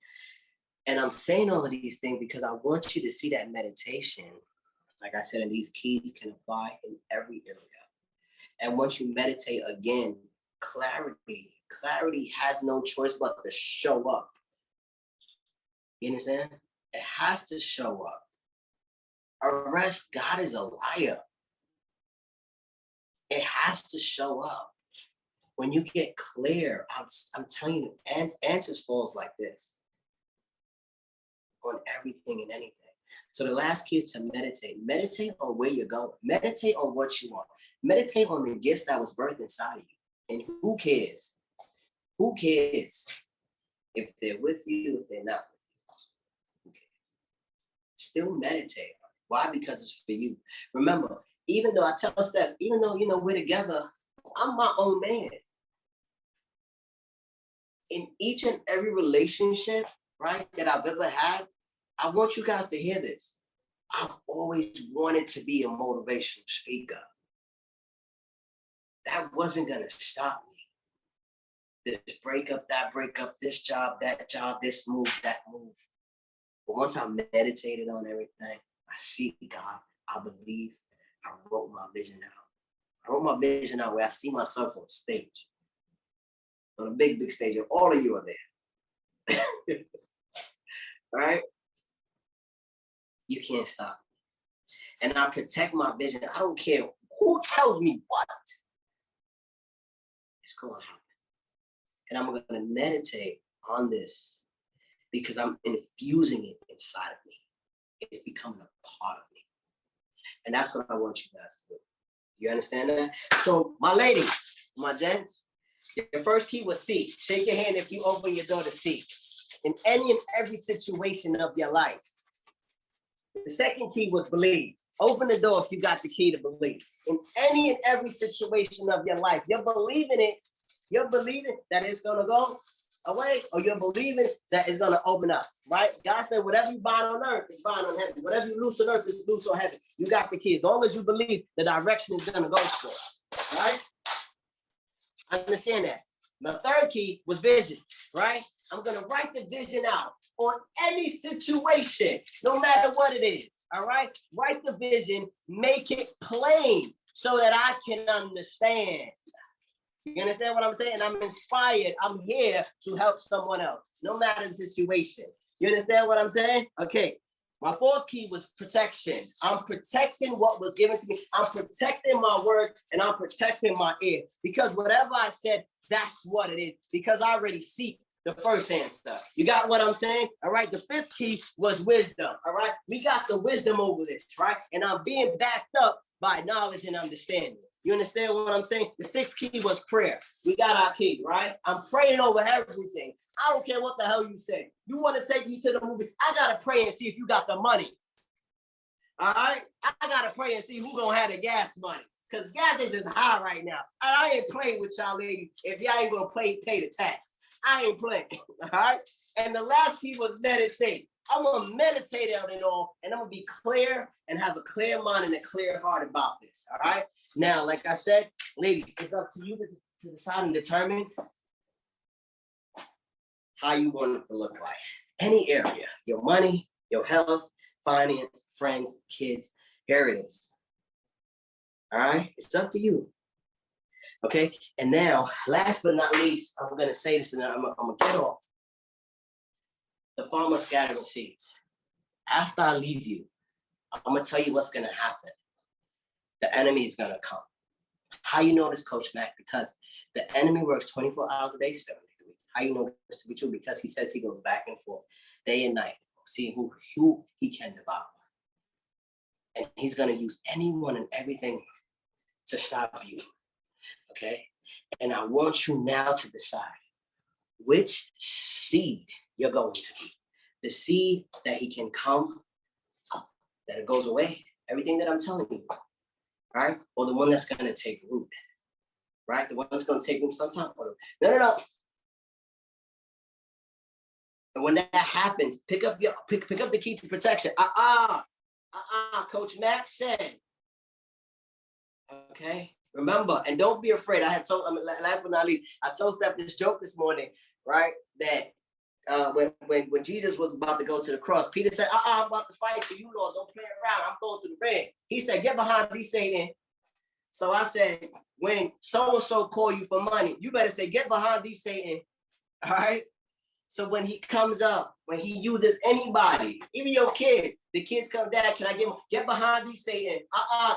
And I'm saying all of these things because I want you to see that meditation, like I said, and these keys can apply in every area. And once you meditate again, clarity has no choice but to show up. You understand? It has to show up. Arrest, God is a liar. It has to show up. When you get clear, I'm telling you, answers falls like this. On everything and anything. So the last key is to meditate. Meditate on where you're going. Meditate on what you want. Meditate on the gifts that was birthed inside of you. And who cares? Who cares if they're with you, if they're not with you? Who cares? Still meditate. Why? Because it's for you. Remember, even though I tell Steph, even though, we're together, I'm my own man. In each and every relationship, right, that I've ever had, I want you guys to hear this. I've always wanted to be a motivational speaker. That wasn't going to stop me. This breakup, that breakup, this job, that job, this move, that move. But once I meditated on everything, I see God, I believe, I wrote my vision out. I wrote my vision out where I see myself on stage. On a big, big stage, and all of you are there. Right? You can't stop me. And I protect my vision. I don't care who tells me what. It's going to happen. And I'm going to meditate on this because I'm infusing it inside of me. It's becoming a part of me. And that's what I want you guys to do. You understand that? So, my ladies, my gents. Your first key was seek. Shake your hand if you open your door to seek. In any and every situation of your life. The second key was believe. Open the door if you got the key to believe. In any and every situation of your life, you're believing it. You're believing that it's going to go away, or you're believing that it's going to open up, right? God said, whatever you bind on earth is bound on heaven. Whatever you loose on earth is loose on heaven. You got the key. As long as you believe the direction is going to go for, right? Understand that. The third key was vision, right? I'm going to write the vision out on any situation, no matter what it is, all right? Write the vision, make it plain so that I can understand. You understand what I'm saying? I'm inspired. I'm here to help someone else, no matter the situation. You understand what I'm saying? Okay. My fourth key was protection. I'm protecting what was given to me. I'm protecting my word, and I'm protecting my ear. Because whatever I said, that's what it is. Because I already see the first answer. You got what I'm saying? All right. The fifth key was wisdom. All right. We got the wisdom over this, right? And I'm being backed up by knowledge and understanding. You understand what I'm saying? The sixth key was prayer. We got our key, right? I'm praying over everything. I don't care what the hell you say. You want to take me to the movie? I got to pray and see if you got the money. All right? I got to pray and see who going to have the gas money. Because gas is just high right now. I ain't playing with y'all ladies if y'all ain't going to pay the tax. I ain't playing. All right? And the last key was meditate. I'm going to meditate on it all, and I'm going to be clear and have a clear mind and a clear heart about this, all right? Now, like I said, ladies, it's up to you to decide and determine how you want it to look like. Any area, your money, your health, finance, friends, kids, here it is. All right? It's up to you. Okay? And now, last but not least, I'm going to say this, and I'm going to get off. The farmer scattering seeds. After I leave you, I'm going to tell you what's going to happen. The enemy is going to come. How you know this, Coach Mac? Because the enemy works 24 hours a day, 7 days a week. How you know this to be true? Because he says he goes back and forth day and night, seeing who he can devour. And he's going to use anyone and everything to stop you. Okay? And I want you now to decide which seed you're going to be. The seed that he can come, that it goes away, everything that I'm telling you, right? Or the one that's going to take root, right? The one that's going to take root sometime. No. And when that happens, pick up the key to protection. Coach Max said, okay? Remember, and don't be afraid. I had told, last but not least, I told Steph this joke this morning, right? That when Jesus was about to go to the cross, Peter said, I'm about to fight for you, Lord. Don't play around. I'm going to the ring. He said, get behind thee, Satan. So I said, when so-and-so call you for money, you better say, get behind thee, Satan. All right? So when he comes up, when he uses anybody, even your kids, the kids come, Dad, can I get behind thee, Satan?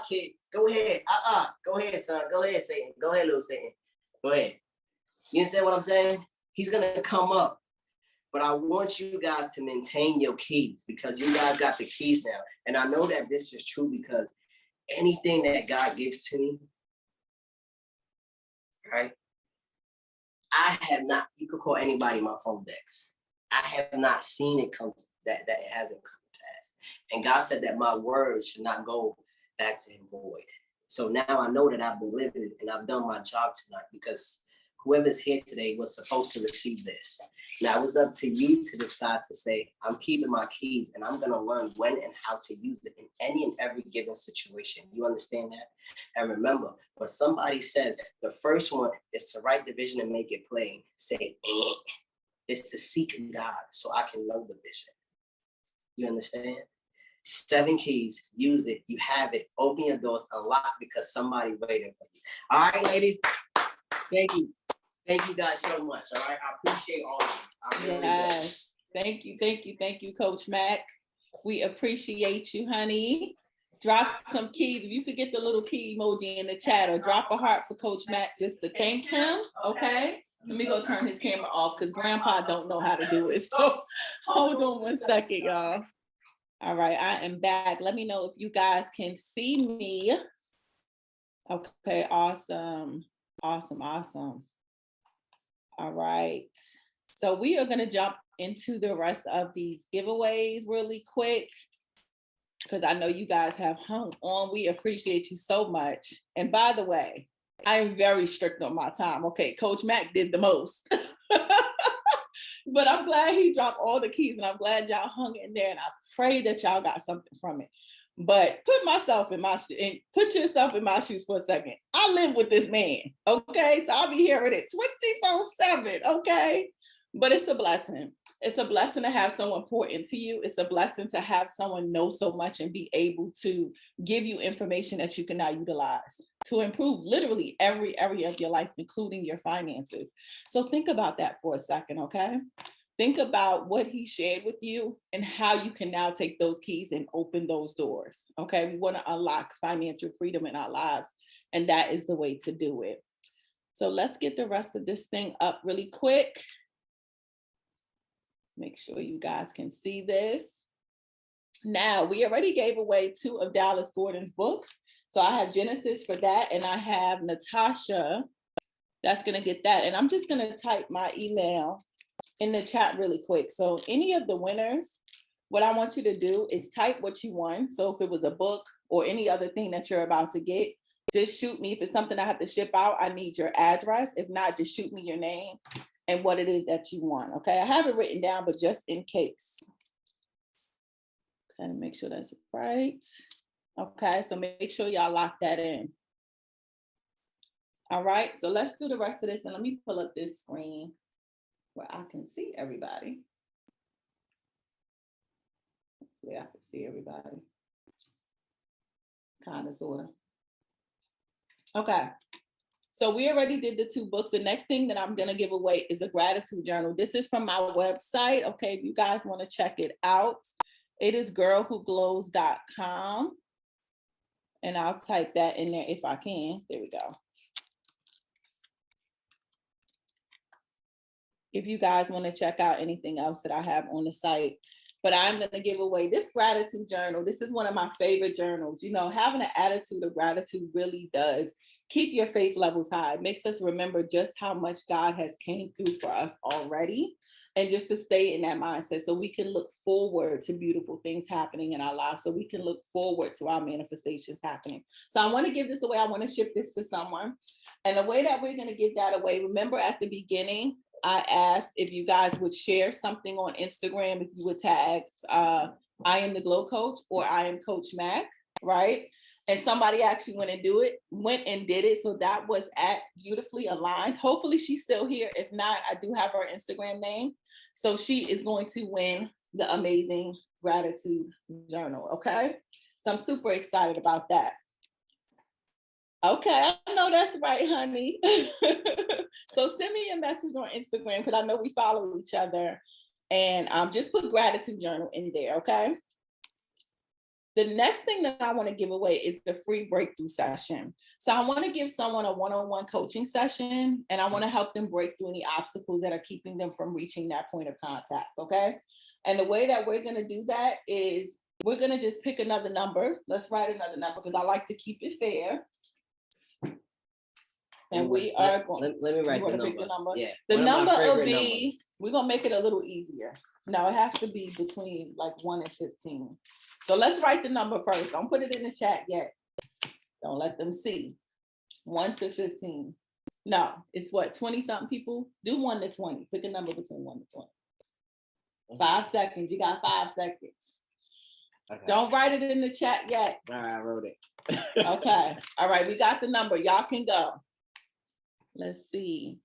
Kid, go ahead. Go ahead, son. Go ahead, Satan. Go ahead, little Satan. Go ahead. You understand what I'm saying? He's going to come up. But I want you guys to maintain your keys because you guys got the keys now. And I know that this is true because anything that God gives to me, right? I have not, you could call anybody my phone decks. I have not seen it come to that it hasn't come to pass. And God said that my words should not go back to him void. So now I know that I've been living and I've done my job tonight because whoever's here today was supposed to receive this. Now it's up to you to decide to say, I'm keeping my keys and I'm gonna learn when and how to use it in any and every given situation. You understand that? And remember, when somebody says the first one is to write the vision and make it plain, say, it's to seek God so I can know the vision. You understand? 7 keys, use it, you have it, open your doors, unlock because somebody's waiting for you. All right, ladies, thank you. Thank you guys so much. All right. I appreciate all of you. Yes. Thank you, Coach Mac. We appreciate you, honey. Drop some keys. If you could get the little key emoji in the chat or drop a heart for Coach Mac just to thank him. Okay. Let me go turn his camera off because Grandpa don't know how to do it. So hold on one second, y'all. All right. I am back. Let me know if you guys can see me. Okay. Awesome. Awesome. Awesome. All right. So we are going to jump into the rest of these giveaways really quick, because I know you guys have hung on. We appreciate you so much. And by the way, I am very strict on my time. Okay, Coach Mac did the most. But I'm glad he dropped all the keys, and I'm glad y'all hung in there, and I pray that y'all got something from it. But put yourself in my shoes for a second. I live with this man, okay? So I'll be hearing it 24/7, okay? But it's a blessing. It's a blessing to have someone pour into you. It's a blessing to have someone know so much and be able to give you information that you can now utilize to improve literally every area of your life, including your finances. So think about that for a second, okay? Think about what he shared with you and how you can now take those keys and open those doors, okay? We want to unlock financial freedom in our lives, and that is the way to do it. So let's get the rest of this thing up really quick. Make sure you guys can see this. Now, we already gave away 2 of Dallas Gordon's books. So I have Genesis for that, and I have Natasha that's going to get that. And I'm just going to type my email in the chat really quick. So any of the winners, what I want you to do is type what you won. So if it was a book or any other thing that you're about to get, just shoot me. If it's something I have to ship out, I need your address. If not, just shoot me your name and what it is that you want. Okay, I have it written down, but just in case. Okay, make sure that's right. Okay, so make sure y'all lock that in. All right, so let's do the rest of this, and let me pull up this screen where I can see everybody. Hopefully I can see everybody. Kind of, sort of. Okay. So we already did the 2 books. The next thing that I'm going to give away is a gratitude journal. This is from my website. Okay, if you guys want to check it out, it is girlwhoglows.com. And I'll type that in there if I can. There we go. If you guys want to check out anything else that I have on the site. But I'm going to give away this gratitude journal. This is one of my favorite journals. You know, having an attitude of gratitude really does keep your faith levels high. It makes us remember just how much God has came through for us already, and just to stay in that mindset so we can look forward to beautiful things happening in our lives, so we can look forward to our manifestations happening. So I want to give this away. I want to ship this to someone. And the way that we're going to give that away, remember at the beginning, I asked if you guys would share something on Instagram, if you would tag I am the Glow Coach or I am Coach Mac, right? And somebody actually went and did it. So that was at Beautifully Aligned. Hopefully she's still here. If not, I do have her Instagram name. So she is going to win the amazing gratitude journal. Okay. So I'm super excited about that. Okay, I know that's right, honey. So send me a message on Instagram, because I know we follow each other, and just put gratitude journal in there, okay? The next thing that I want to give away is the free breakthrough session. So I want to give someone a one-on-one coaching session, and I want to help them break through any obstacles that are keeping them from reaching that point of contact, okay? And the way that we're going to do that is we're going to just pick another number. Let's write another number, because I like to keep it fair. And we are going. Let me write the number. Pick the number. Yeah. The number will be. We're gonna make it a little easier. No, it has to be between like 1 and 15. So let's write the number first. Don't put it in the chat yet. Don't let them see. 1 to 15. No, it's what, 20 something people? Do 1 to 20. Pick a number between 1 to 20. 5 seconds. You got 5 seconds. Okay. Don't write it in the chat yet. All right, I wrote it. Okay. All right, we got the number. Y'all can go. Let's see.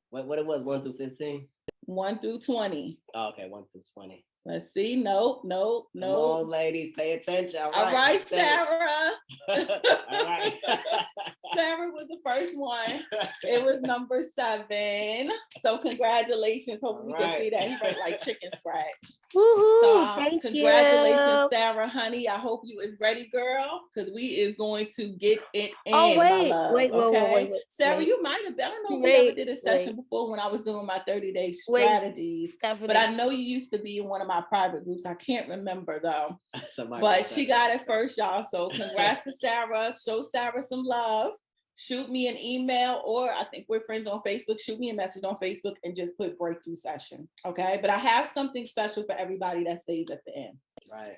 What it was, 1 through 15? 1 through 20. Oh, okay, 1 through 20. Let's see. Nope. Come on, ladies, pay attention. All right, Sarah. All right. Sarah was the first one. It was number 7. So congratulations. Hopefully we can see that. He wrote like chicken scratch. Woohoo! So congratulations, you. Sarah, honey. I hope you is ready, girl, because we is going to get it in. Oh, my love, wait. Sarah, you might have. I don't know if we ever did a session before when I was doing my 30-day strategies. But I know you used to be in one of my private groups. I can't remember though. But she got it first, y'all. So congrats to Sarah. Show Sarah some love. shoot me an email, or I think we're friends on Facebook. Shoot me a message on Facebook and just put breakthrough session. Okay. But I have something special for everybody that stays at the end. Right.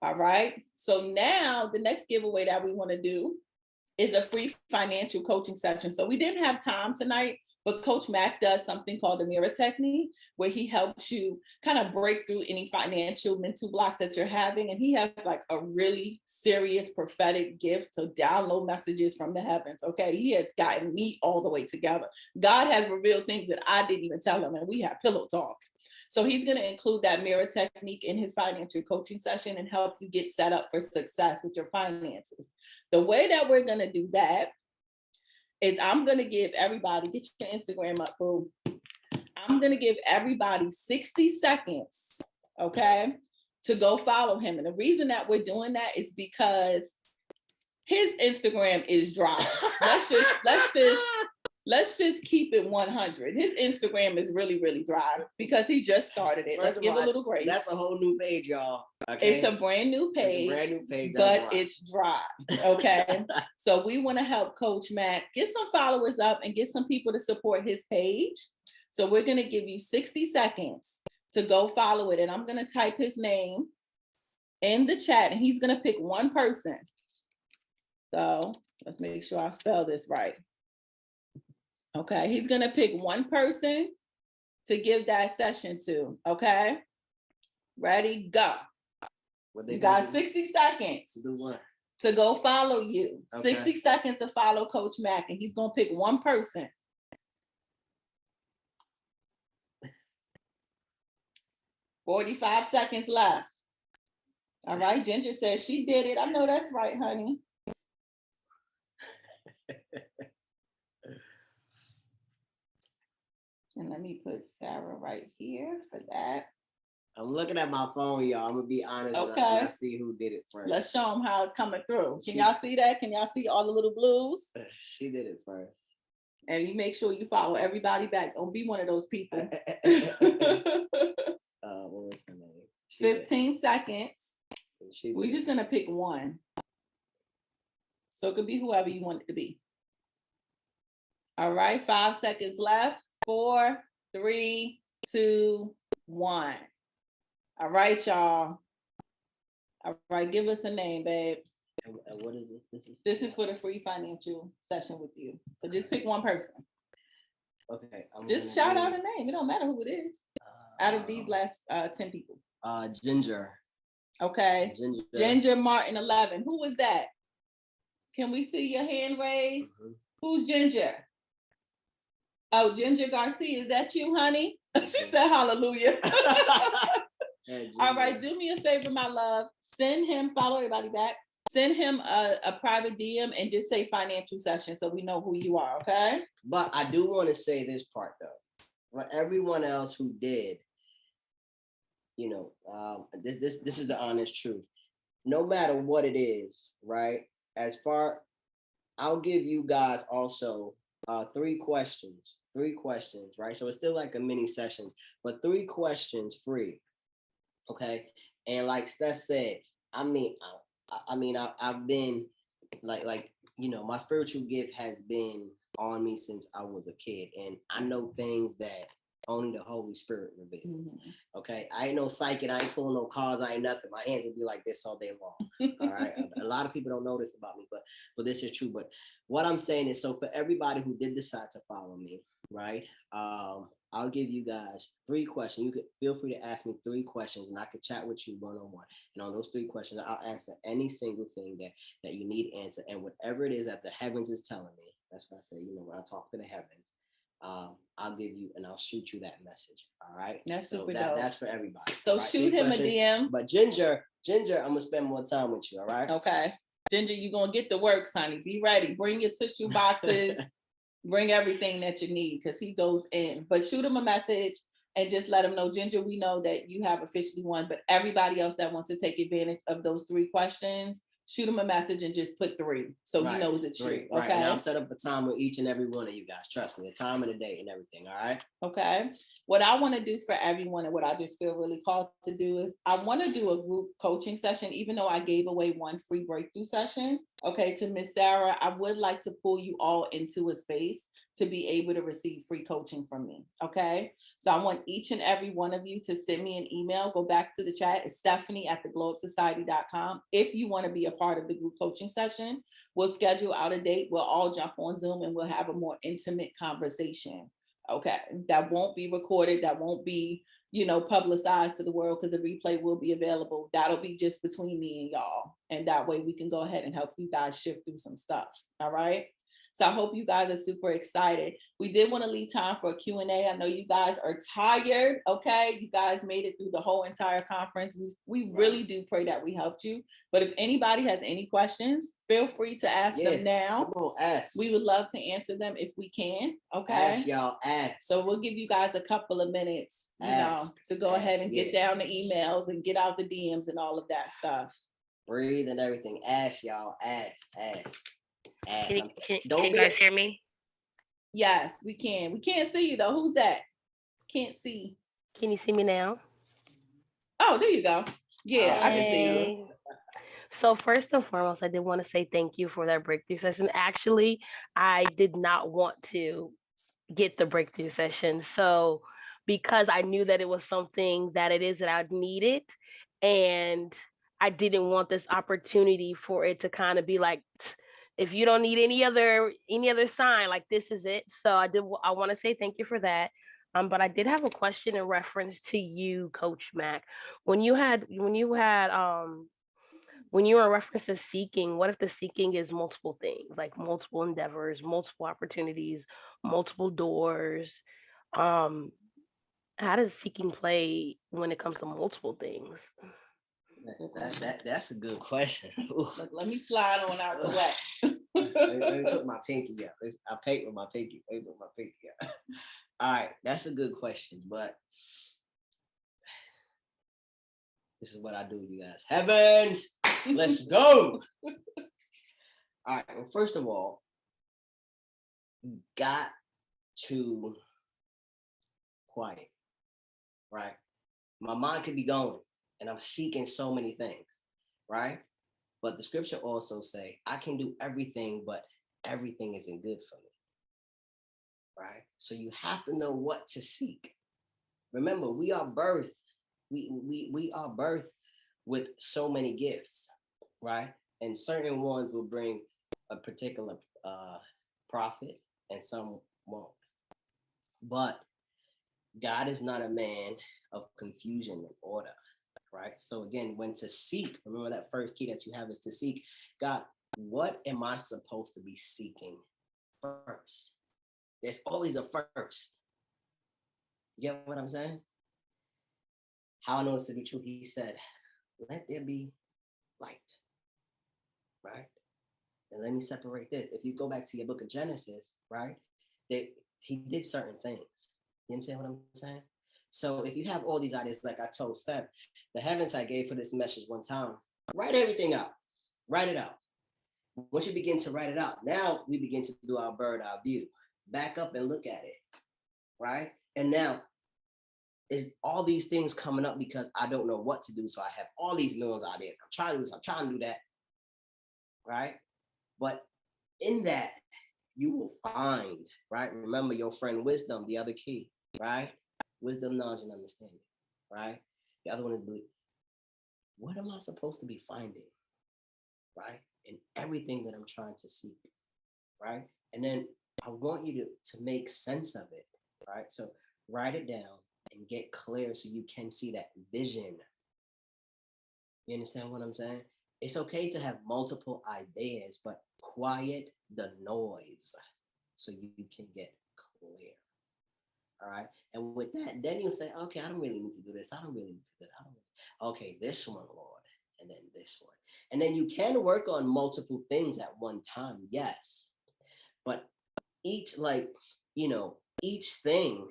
All right. So now the next giveaway that we want to do is a free financial coaching session. So we didn't have time tonight, but Coach Mac does something called the mirror technique, where he helps you kind of break through any financial mental blocks that you're having. And he has like a really serious prophetic gift to download messages from the heavens. Okay. He has gotten me all the way together. God has revealed things that I didn't even tell him, and we have pillow talk. So he's going to include that mirror technique in his financial coaching session and help you get set up for success with your finances. The way that we're going to do that is I'm going to give everybody, get your Instagram up, boo. I'm going to give everybody 60 seconds, okay, to go follow him. And the reason that we're doing that is because his Instagram is dry. Let's just keep it 100. His Instagram is really, really dry because he just started it. Let's give a little grace. That's a whole new page, y'all. Okay? It's a brand new page, but it's dry. Okay. So we want to help Coach Mac get some followers up and get some people to support his page. So we're going to give you 60 seconds to go follow it. And I'm going to type his name in the chat, and he's going to pick one person. So let's make sure I spell this right. Okay, he's going to pick one person to give that session to. Okay, ready, go. You got 60 seconds to go follow you. Okay. 60 seconds to follow Coach Mac, and he's going to pick one person. $45 seconds left. All right, Ginger says she did it. I know that's right, honey. And let me put Sarah right here for that. I'm looking at my phone, y'all. I'm gonna be honest. Okay. I see who did it first. Let's show them how it's coming through. Can y'all see that? Can y'all see all the little blues? She did it first. And you make sure you follow everybody back. Don't be one of those people. What was her name? 15 seconds. We're just gonna pick one. So it could be whoever you want it to be. All right, 5 seconds left. 4, 3, 2, 1. All right, y'all. All right, give us a name, babe. And what is this? This is for the free financial session with you. So just pick one person. Okay. Just shout out a name. It don't matter who it is. Out of these last 10 people. Ginger. Okay. Ginger Martin 11. Who was that? Can we see your hand raised? Mm-hmm. Who's Ginger? Oh, Ginger Garcia, is that you, honey? She said hallelujah. All right, do me a favor, my love. Send him, follow everybody back. Send him a private DM and just say financial session so we know who you are, okay? But I do want to say this part, though. For everyone else who did, you know, this is the honest truth. No matter what it is, right? I'll give you guys also 3 questions. 3 questions, right? So it's still like a mini session, but 3 questions free. Okay. And like Steph said, I've been like, you know, my spiritual gift has been on me since I was a kid. And I know things that only the Holy Spirit reveals. Mm-hmm. Okay. I ain't no psychic. I ain't pulling no cards. I ain't nothing. My hands will be like this all day long. All right. A lot of people don't know this about me, but this is true. But what I'm saying is, so for everybody who did decide to follow me, right? I'll give you guys 3 questions. You could feel free to ask me 3 questions, and I could chat with you one-on-one. And on those 3 questions, I'll answer any single thing that you need answer. And whatever it is that the heavens is telling me, that's what I say, you know, when I talk to the heavens, I'll give you and I'll shoot you that message. All right. That's super dope. That's for everybody. So right? Shoot him a DM. But Ginger, I'm gonna spend more time with you. All right. Okay. Ginger, you're gonna get the work, honey. Be ready. Bring your tissue boxes. Bring everything that you need because he goes in. But shoot him a message and just let him know, Ginger, we know that you have officially won, but everybody else that wants to take advantage of those 3 questions, shoot him a message and just put 3 so he knows it's you. Right. Okay. And I'll set up a time with each and every one of you guys. Trust me, the time and the date and everything. All right. Okay. What I want to do for everyone, and what I just feel really called to do, is I want to do a group coaching session, even though I gave away 1 free breakthrough session. Okay. To Miss Sarah, I would like to pull you all into a space to be able to receive free coaching from me. Okay. So I want each and every one of you to send me an email. Go back to the chat. It's Stephanie@theglowupsociety.com. If you want to be a part of the group coaching session, we'll schedule out a date. We'll all jump on Zoom and we'll have a more intimate conversation. Okay. That won't be recorded. That won't be, publicized to the world, because the replay will be available. That'll be just between me and y'all. And that way we can go ahead and help you guys shift through some stuff. All right. So I hope you guys are super excited. We did want to leave time for a Q&A. I know you guys are tired. Okay. You guys made it through the whole entire conference. We really do pray that we helped you. But if anybody has any questions, feel free to ask them now. Come on, ask. We would love to answer them if we can. Okay. Ask, y'all. Ask. So we'll give you guys a couple of minutes, to go ahead and get down the emails and get out the DMs and all of that stuff. Breathe and everything. Ask, y'all. Ask. Can you guys hear me? Yes, we can. We can't see you though. Who's that? Can't see. Can you see me now? Oh, there you go. Yeah, I can see you. So first and foremost, I did want to say thank you for that breakthrough session. Actually, I did not want to get the breakthrough session. So because I knew that it was something that it is that I needed, and I didn't want this opportunity for it to kind of be like, if you don't need any other sign, like this is it. So I want to say thank you for that. But I did have a question in reference to you, Coach Mac. When you were in reference to seeking, what if the seeking is multiple things, like multiple endeavors, multiple opportunities, multiple doors? How does seeking play when it comes to multiple things? That's a good question. Look, let me slide on out the way. Let me put my pinky up. I paint with my pinky. Let me put my pinky up. All right, that's a good question, but this is what I do, you guys. Heavens, let's go. All right, well, first of all, you got to quiet, right? My mind could be going, and I'm seeking so many things, right? But the scripture also say, I can do everything, but everything isn't good for me, right? So you have to know what to seek. Remember, we are birthed. We are birthed with so many gifts, right? And certain ones will bring a particular profit, and some won't. But God is not a man of confusion and order. Right. So again, when to seek, remember that first key that you have is to seek. God, what am I supposed to be seeking first? There's always a first. You get what I'm saying? How I know it's to be true. He said, let there be light. Right. And let me separate this. If you go back to your book of Genesis, right, he did certain things. You understand what I'm saying? So if you have all these ideas, like I told Steph, the heavens I gave for this message one time, write everything out. Write it out. Once you begin to write it out, now we begin to do our bird eye view. Back up and look at it, right? And now, is all these things coming up because I don't know what to do, so I have all these millions of ideas. I'm trying to do this, I'm trying to do that, right? But in that, you will find, right? Remember your friend wisdom, the other key, right? Wisdom, knowledge, and understanding, right? The other one is belief. What am I supposed to be finding, right? In everything that I'm trying to seek, right? And then I want you to make sense of it, right? So write it down and get clear so you can see that vision. You understand what I'm saying? It's okay to have multiple ideas, but quiet the noise so you can get clear. All right. And with that, then you'll say, okay, I don't really need to do this. I don't really need to do that. Okay, this one, Lord, and then this one. And then you can work on multiple things at one time, yes. But each thing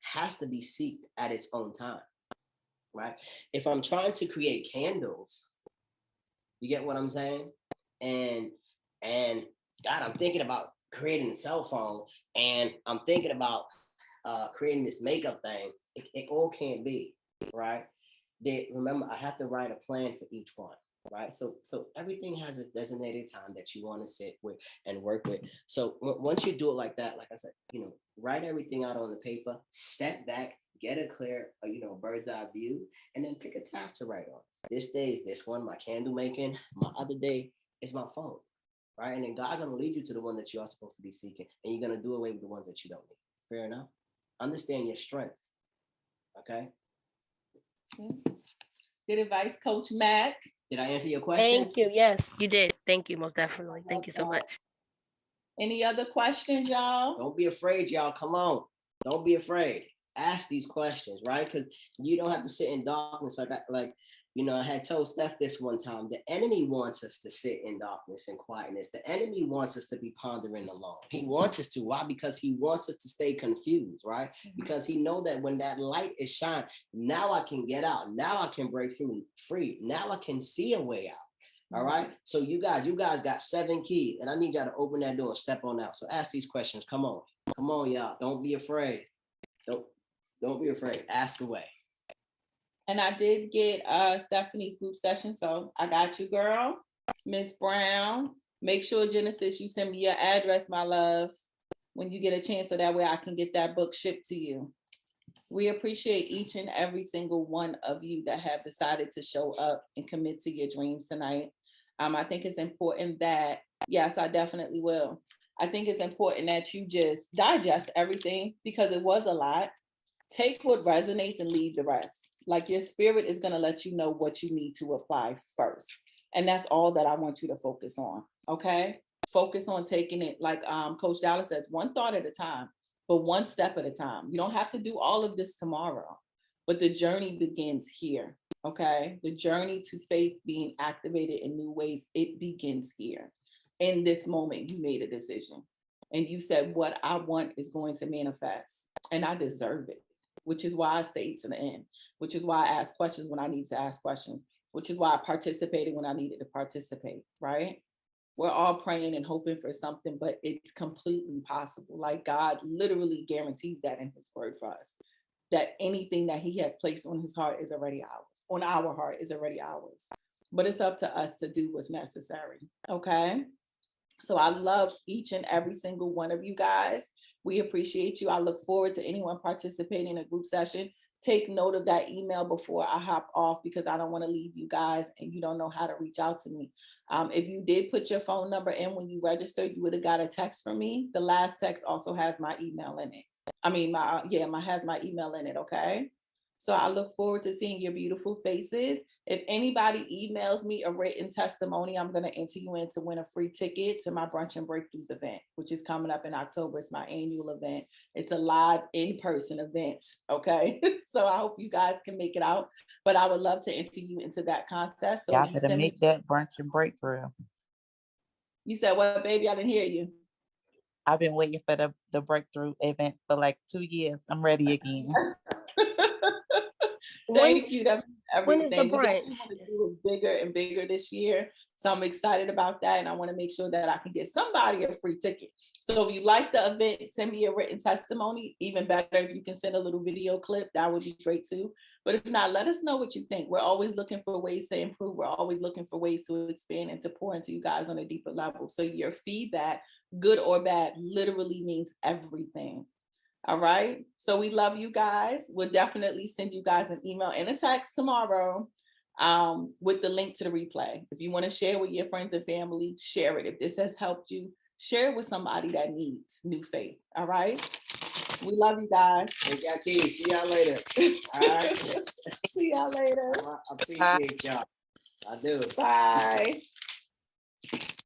has to be sought at its own time, right? If I'm trying to create candles, You get what I'm saying? And God, I'm thinking about creating a cell phone, and I'm thinking about creating this makeup thing. It all can't be, right? Remember, I have to write a plan for each one, right? So everything has a designated time that you want to sit with and work with. So once you do it like that, like I said, write everything out on the paper, step back, get a clear, bird's eye view, and then pick a task to write on. This day is this one, my candle making. My other day is my phone, right? And then God's gonna lead you to the one that you are supposed to be seeking, and you're gonna do away with the ones that you don't need. Fair enough. Understand your strengths. Okay. Good advice, Coach Mac. Did I answer your question? Thank you. Yes, you did. Thank you, most definitely. Thank you so much. Any other questions, y'all? Don't be afraid, y'all. Come on. Don't be afraid. Ask these questions, right? Because you don't have to sit in darkness. I had told Steph this one time. The enemy wants us to sit in darkness and quietness. The enemy wants us to be pondering alone. He wants us to. Why? Because he wants us to stay confused, right? Because he know that when that light is shining, now I can get out. Now I can break free. Now I can see a way out. All right. So you guys got 7 keys, and I need y'all to open that door and step on out. So ask these questions. Come on, y'all. Don't be afraid. Don't be afraid. Ask away. And I did get Stephanie's group session, so I got you, girl. Miss Brown, make sure, Genesis, you send me your address, my love, when you get a chance, so that way I can get that book shipped to you. We appreciate each and every single one of you that have decided to show up and commit to your dreams tonight. I think it's important that, yes, I definitely will. I think it's important that you just digest everything, because it was a lot. Take what resonates and leave the rest. Like, your spirit is going to let you know what you need to apply first. And that's all that I want you to focus on. Okay. Focus on taking it, like Coach Dallas says, one thought at a time, but one step at a time. You don't have to do all of this tomorrow, but the journey begins here. Okay. The journey to faith being activated in new ways, it begins here. In this moment, you made a decision and you said, what I want is going to manifest, and I deserve it. Which is why I stayed to the end, which is why I asked questions when I need to ask questions, which is why I participated when I needed to participate, right? We're all praying and hoping for something, but it's completely possible. Like, God literally guarantees that in his word for us, that anything that he has placed on his heart is already ours, on our heart is already ours. But it's up to us to do what's necessary, okay? So I love each and every single one of you guys. We appreciate you. I look forward to anyone participating in a group session. Take note of that email before I hop off, because I don't want to leave you guys and you don't know how to reach out to me. If you did put your phone number in when you registered, you would have got a text from me. The last text also has my email in it. Has my email in it, okay? So I look forward to seeing your beautiful faces. If anybody emails me a written testimony, I'm going to enter you in to win a free ticket to my Brunch and Breakthroughs event, which is coming up in October. It's my annual event. It's a live in-person event, okay? So I hope you guys can make it out, but I would love to enter you into that contest. So y'all better make that Brunch and Breakthrough. You said what, baby? I didn't hear you. I've been waiting for the breakthrough event for like 2 years. I'm ready again. Thank you. That's when is the everything. We brunch? definitely want to do it bigger and bigger this year. So I'm excited about that. And I want to make sure that I can get somebody a free ticket. So if you like the event, send me a written testimony. Even better if you can send a little video clip, that would be great too. But if not, let us know what you think. We're always looking for ways to improve. We're always looking for ways to expand and to pour into you guys on a deeper level. So your feedback, good or bad, literally means everything. All right. So we love you guys. We'll definitely send you guys an email and a text tomorrow with the link to the replay. If you want to share with your friends and family, share it. If this has helped you, share it with somebody that needs new faith. All right. We love you guys. Hey, see y'all later. All right. See y'all later. I appreciate y'all. I do. Bye.